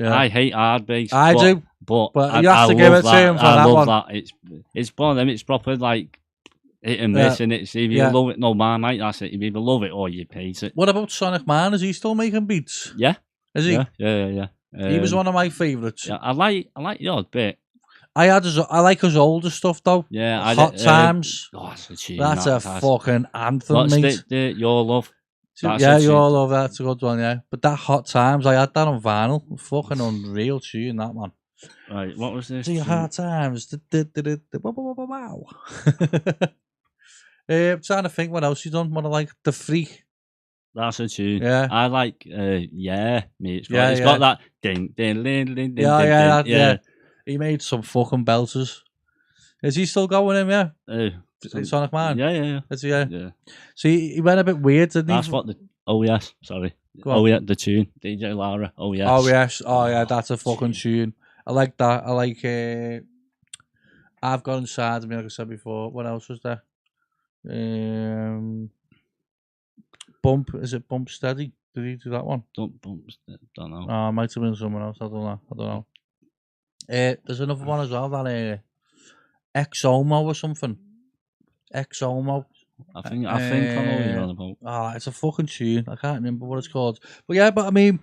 I hate hard bass. I do, but you have to give it to him for that one. That. It's one of them. It's proper like hit and miss, and it's either you love it. No, mate, that's it. You either love it or you hate it. What about Sonic Man? Is he still making beats? Yeah. Is he? Yeah. He was one of my favourites. Yeah, I like the odd bit. I like his older stuff though. Yeah, Hot Times. That's a tune. That's a fucking anthem, mate. Your Love. Your Love. That's a good one. Yeah, but that Hot Times, I had that on vinyl. Fucking unreal tune, that man. Right, what was this? See Hot Times. Wow. I'm trying to think what else you done. What I like, The Freak. That's a tune. Yeah, I like. Mate. It's got that ding. Yeah. He made some fucking belters. Is he still going in? Yeah. Sonic Man. Yeah. Is he? Yeah. See, he went a bit weird, didn't he? That's what the. Oh yes, sorry. Oh yeah, the tune. DJ Lara. Oh yes. Oh yes. Oh yeah, that's a fucking tune. I like that. I like. I've got inside of me, like I said before. What else was there? Bump. Is it Bump Steady? Did he do that one? Don't know. Oh, it might have been someone else. I don't know. There's another one as well, that Ex-Homo or something. Ex-Homo. I think I know what you're on about. Oh, it's a fucking tune. I can't remember what it's called. But yeah, I mean,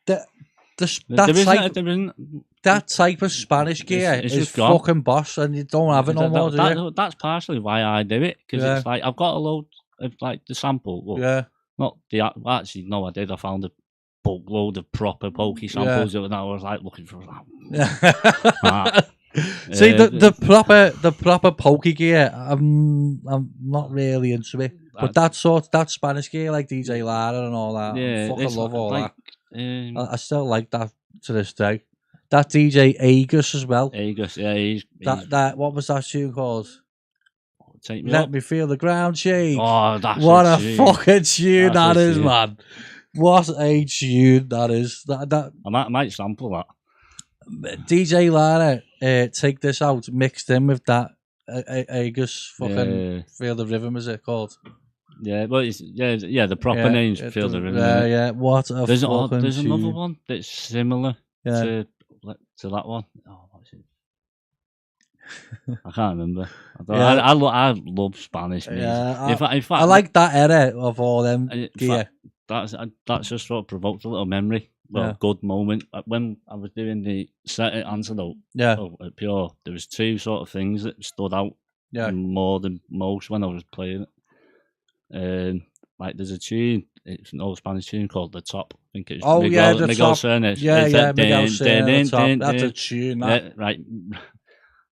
that type of Spanish gear is fucking boss, and you don't have it no more, do you? That's partially why I do it, because it's like I've got a load of like the sample. Well, not the actually. No, I did. I found a boatload of proper pokey samples that I was like looking for. See the proper pokey gear. I'm not really into it, but that Spanish gear like DJ Lara and all that. I fucking love all that. I still like that to this day. That DJ Agus as well. Agus, yeah, he's that. What was that tune called? Take Me Let Up. Me Feel the Ground Shake. Oh, that's what a fucking tune that is, man. What a tune that is. That I might sample that. DJ Lara, Take This Out, mixed in with that Agus fucking Feel the Rhythm, is it called? Yeah, but it's the proper name's Feel the Rhythm. Yeah. What a there's fucking there's tune. another one that's similar to that one. Oh, what's it? I can't remember. I love Spanish music. Yeah, in fact, I like that era of all them gear. That's just sort of provoked a little memory. Well, good moment. When I was doing the set at Antidote at Pure, there was two sort of things that stood out more than most when I was playing it. Like there's a tune, it's an old Spanish tune called The Top. I think it's Miguel Sernes. Miguel Sernes. That's a tune. Right.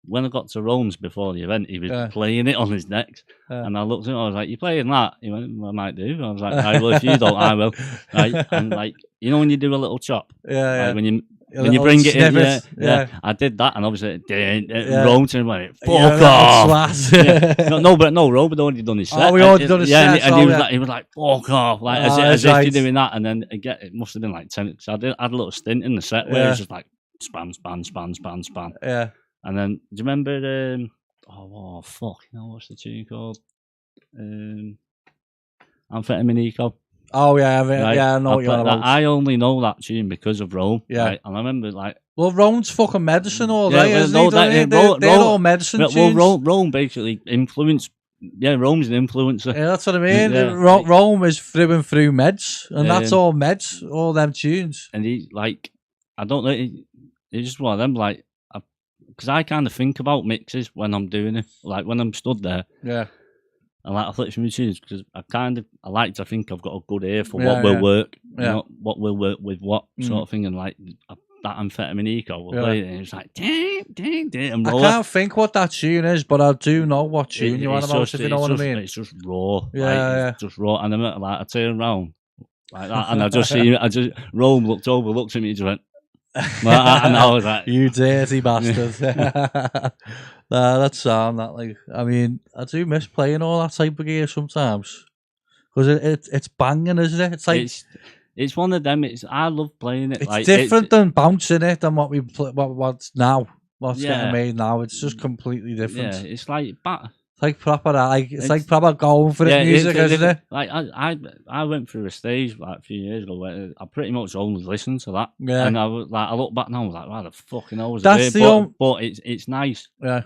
When I got to Rome's before the event, he was playing it on his decks. And I looked at him, I was like, you playing that? He went, I might do. I was like, right, well, if you don't, I will. Right? And like, you know when you do a little chop? Like when you bring it in, I did that, and obviously Rome to him went, fuck off. No, Rome had already done his set. We already done his set. And he was like, fuck off, like as if you're doing that. And then again, it must have been like 10. So I had a little stint in the set where it was just like span. Yeah. And then, do you remember? Fuck! What's the tune called? Amphetamine Eco. Oh yeah, I know what you're on about. I only know that tune because of Rome. Yeah, right? And I remember like. Well, Rome's fucking medicine, all right? They're all medicine tunes. Well, Rome basically influenced. Yeah, Rome's an influencer. Yeah, that's what I mean. Rome is through and through meds, and that's all meds, all them tunes. And he like, I don't know. He's just one of them like. Because I kind of think about mixes when I'm doing it, like when I'm stood there. Yeah. And like I flip some tunes because I like to think I've got a good ear for what will work, what will work with what sort of thing, and like that Amphetamine Eco will play it, and it's like ding. And I can't think what that tune is, but I do know what tune you're on about. If you know what I mean, it's just raw. It's just raw. And then like I turn around like that, and Rome looked at me, and just went. And I was like, you dirty bastard. That's sound that like. I mean, I do miss playing all that type of gear sometimes because it's banging, isn't it? It's like it's one of them. I love playing it. It's like, different than bouncing it than what we play. What's now? What's getting made now? It's just completely different. Yeah, it's like It's like proper, like proper going for the music, isn't it? Like I went through a stage like a few years ago where I pretty much only listened to that, yeah. And I was like, I look back now, I was like, wow, the fucking hell was that's it? But it's nice, yeah.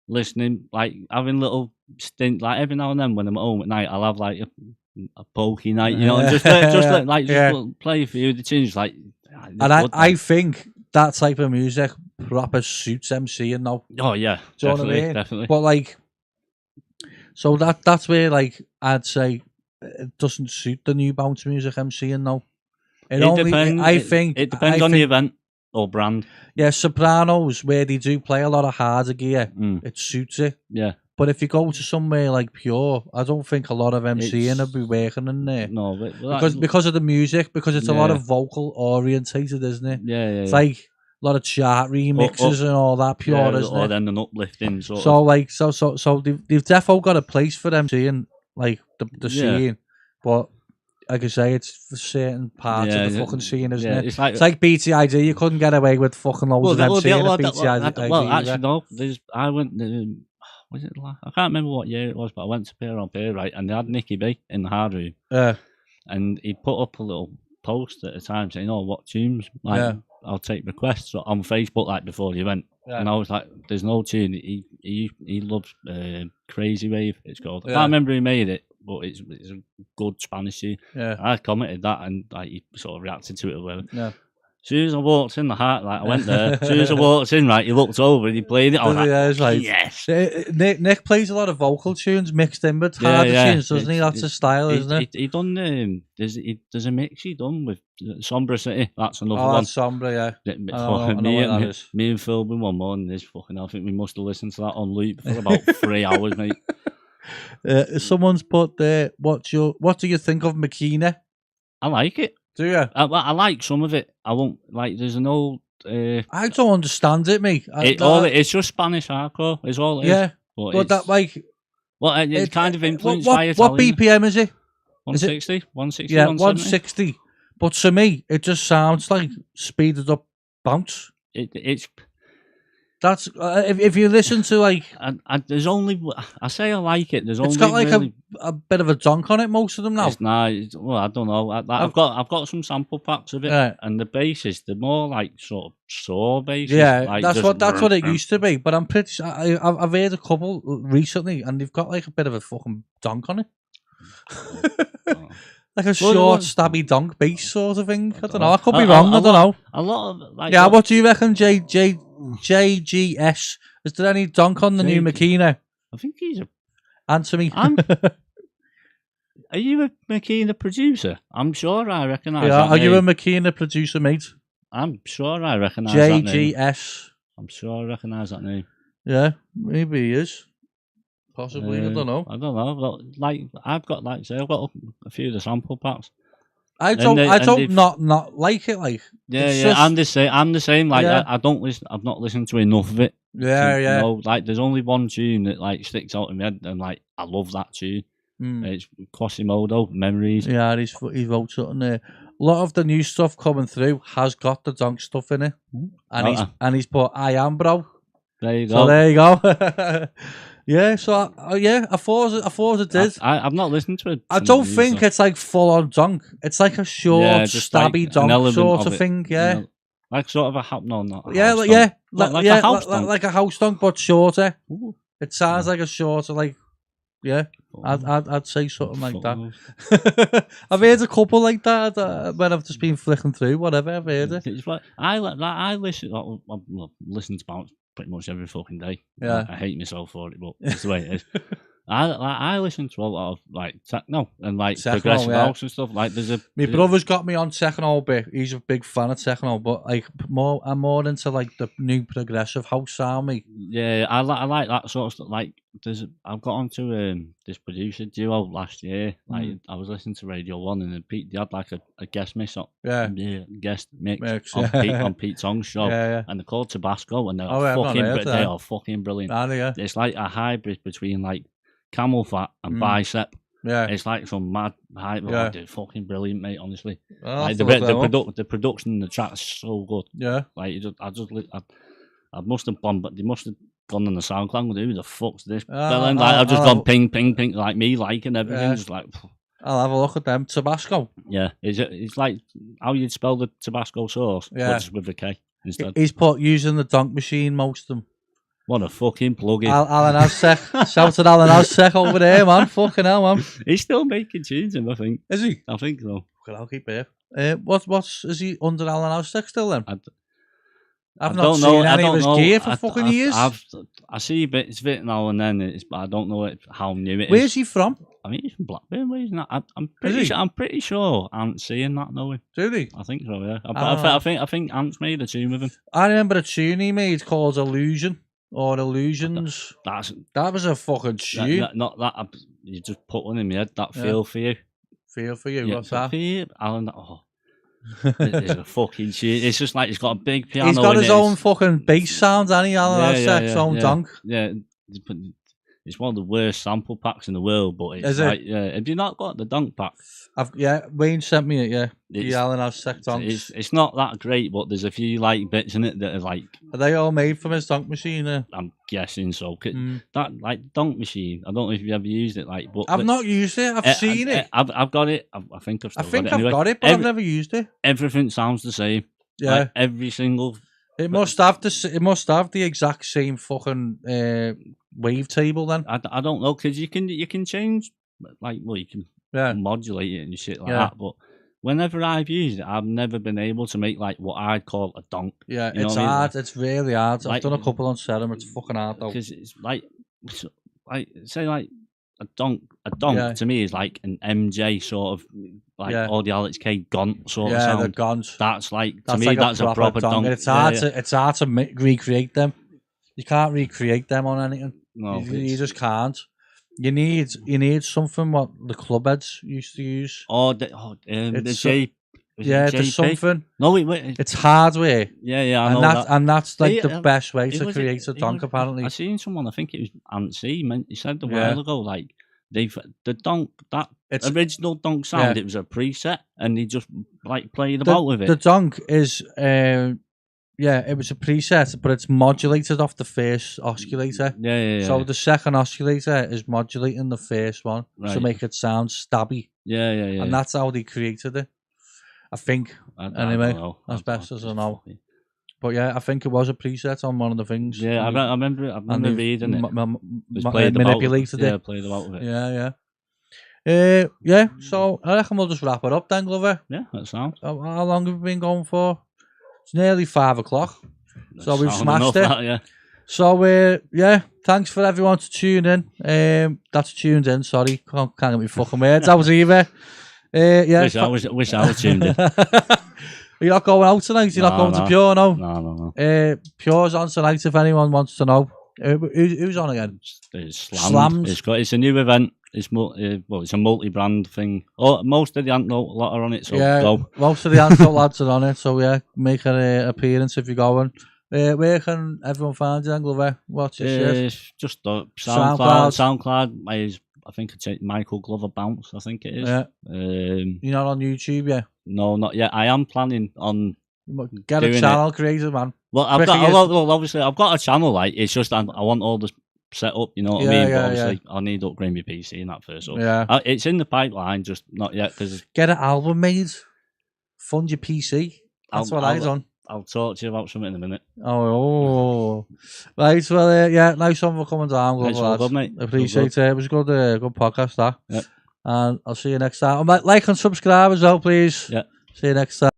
Listening, like having little stint, like every now and then when I'm at home at night, I'll have like a pokey night, you know, and just play a few of the tunes, like. And I think that type of music proper suits MCing now. Oh yeah, do you know what I mean? Definitely. But like. So that's where like I'd say it doesn't suit the new bounce music I'm seeing now. It depends on the event or brand. Yeah, Sopranos where they do play a lot of harder gear, it suits it. Yeah. But if you go to somewhere like Pure, I don't think a lot of MCing will be working in there. No, because of the music, because it's a lot of vocal orientated, isn't it? Yeah. It's like a lot of chart remixes and all that Pure, isn't it? Or then an uplifting sort of. Like so they've definitely got a place for them seeing like the scene, but like I say, it's for certain parts of the fucking scene, isn't it? It's like BTID. You couldn't get away with fucking loads of MCing at BTID. Well, actually, no. I went. Was it? I can't remember what year it was, but I went to Peer on Peer, right? And they had Nicky B in the hard room. Yeah. And he put up a little post at the time saying, "Oh, what tunes? Like, I'll take requests on Facebook, like before the event." Yeah. And I was like, "There's no tune." He loves Crazy Wave. It's called. I can't remember who made it, but it's a good Spanish tune. Yeah. I commented that, and like he sort of reacted to it or whatever. Yeah. As soon as I walked in the heart, like I went there. As soon as I walked in, right, he looked over and he played it. I was like, yes. Nick plays a lot of vocal tunes mixed in with harder tunes, doesn't he? That's his style, isn't it? He done there's a mix he done with Sombra City. That's another one. That's Sombra, yeah. I know what that is. Me and Phil been one morning. This fucking. I think we must have listened to that on loop for about 3 hours, mate. Someone's put there. What do you think of Makina? I like it. Do you? I like some of it. I won't like. There's an old. I don't understand it, mate. It's just Spanish hardcore. It's all it is. Yeah, but that like. Well, it's kind of influenced by Italian. What BPM is it? 160, 160, yeah, 160. But to me, it just sounds like speeded up bounce. It's That's if you listen to like, there's only I say I like it. There's only it's got like really, a bit of a dunk on it. Most of them now. It's nice. Well, I don't know. I've got some sample packs of it, and the basses they're more like sort of saw basses. Yeah, like that's what it used to be. But I'm pretty. I've heard a couple recently, and they've got like a bit of a fucking dunk on it. Like a short, stabby dunk bass sort of thing. I don't know. I could be wrong. I don't know. A lot of like. Yeah, what do you reckon, JGS? Is there any dunk on the new Makina? I think he's a. Answer me. Are you a Makina producer? I'm sure I recognise. Yeah, that are name. you a Makina producer, mate? I'm sure I recognise that name. JGS. I'm sure I recognise that name. Yeah, maybe he is. Possibly, I don't know. I don't know. But like, I've got a few of the sample packs. I don't not like it. Like, yeah. I'm the same. Like, I don't listen. I've not listened to enough of it. Yeah. You know, like, there's only one tune that like sticks out in my head, and like, I love that tune. It's Quasimodo, Memories. Yeah, he's wrote something there. A lot of the new stuff coming through has got the dunk stuff in it, and he's put "I am bro." There you go. So there you go. Yeah, so I thought it did. I've not listened to it. I don't think it's like full on dunk. It's like a short, stabby like dunk sort of thing. Yeah, you know, like sort of a like a house dunk, but shorter. Ooh. It sounds like a shorter, like I'd say something like that. I've heard a couple like that when I've just been flicking through whatever. I've heard it. It's like I listen to bounce pretty much every fucking day. Yeah, I hate myself for it, but it's the way it is. I listen to a lot of like techno and like progressive house and stuff. Like my brother's got me on techno a bit. He's a big fan of techno, but like I'm more into like the new progressive house sound. Me. Yeah, I like that sort of stuff. Like I've got onto this producer duo last year. Like I was listening to Radio 1 and they had like a guest mix on. Yeah, guest mix on Pete Tong's show. Yeah. And they're called Tabasco, and they are fucking brilliant. It's like a hybrid between like camel fat and bicep. Yeah, it's like some mad hype. Yeah, they're fucking brilliant, mate. Honestly, like the production in the track is so good. Yeah, like I must have gone, but they must have gone on the SoundCloud with who the fuck's this? Like I've just gone ping, like me liking everything. Just like I'll have a look at them. Tabasco. Yeah, it's like how you'd spell the Tabasco sauce, but just with a K instead. He's put using the dunk machine most of them. What a fucking plug-in. Alan Aztec. Shout at Alan Aztec over there, man. Fucking hell, man. He's still making tunes, I think. Is he? I think so. I'll keep it. Is he under Alan Aztec still then? I've not seen any of his gear for fucking years. I see bits of it now and then, but I don't know how new it is. Where's he from? I mean, he's from Blackburn. Where is he? I'm pretty sure Ant's seeing that knowing. Do he? I think so. Yeah. I think Ant's made a tune with him. I remember a tune he made called Illusion or Illusions. That was a fucking tune. Not that. You just put one in my head. That feel for you. Feel for you. What's that? Alan. Oh. It's a fucking shit. It's just like he's got a big piano. He's got his own fucking bass sound, and he his own dunk. Yeah, it's one of the worst sample packs in the world. But it's like, have you not got the dunk pack? Wayne sent me it. Yeah, the Alan Aztec dunks. It's not that great, but there's a few like bits in it that are like. Are they all made from his dunk machine? I'm guessing so. That like dunk machine. I don't know if you've ever used it. Like, but I've not used it. I've seen it. I've got it. I think I've got it, but I've never used it. Everything sounds the same. Yeah, like, every single. It must have the exact same fucking wave table then. I don't know, because you can change, like, well, you can modulate it and shit like that, but whenever I've used it, I've never been able to make like what I'd call a dunk. Yeah, it's hard. It's really hard. I've done a couple on Serum. It's fucking hard though. Because it's like say like a dunk to me is like an MJ sort of like or the Alex K Gaunt sort of sound. Yeah, the Gaunt. That's a proper dunk. It's hard to recreate them. You can't recreate them on anything. No, you just can't. You need something what the clubheads used to use. The J. There's something. No, wait. It's hardware. Yeah, I know that. And that's like the best way to create a dunk, apparently. I seen someone, I think it was Antsy, he said a while ago, like, the donk, that It's- original donk sound, yeah. it was a preset, and they just like played about with it. The donk is, it was a preset, but it's modulated off the first oscillator. Yeah. So the second oscillator is modulating the first one to Right. make it sound stabby, Yeah. and that's how they created it. I think. I Anyway, don't know. as best as I know. But yeah, I think it was a preset on one of the things. Yeah, I remember they've reading it. manipulated it. Yeah, played about with it. Yeah. So I reckon we'll just wrap it up then, Glover. Yeah, that sounds. How long have we been going for? It's nearly 5 o'clock. So we've smashed it. Yeah. So thanks for everyone to tune in. That's tuned in. Sorry, can't get me fucking words out either. Wish I was tuned in. You're not going out tonight. You're not going to Pure now. No. Pure's on tonight. If anyone wants to know, who's on again? It's Slammed. It's a new event. It's it's a multi-brand thing. Oh, most of the Antidote lot are on it. So go. Most of the Antidote lads are on it. So make an appearance if you're going. Where can everyone find you, then, Glover? What's your shit? Just SoundCloud. I think it's Michael Glover Bounce. I think it is. Yeah. You're not on YouTube yet? No, not yet. I am planning on get a channel created, man. Well, obviously I've got a channel. Like it's just I want all the set up. You know what I mean? But obviously I need to upgrade my PC and that first. So it's in the pipeline, just not yet. Cause get an album made. Fund your PC. That's what I done. I'll talk to you about something in a minute. Oh. Right, well, nice one for coming down. Good, mate. Appreciate it. It was a good podcast, that. Yep. And I'll see you next time. Like and subscribe as well, please. Yeah. See you next time.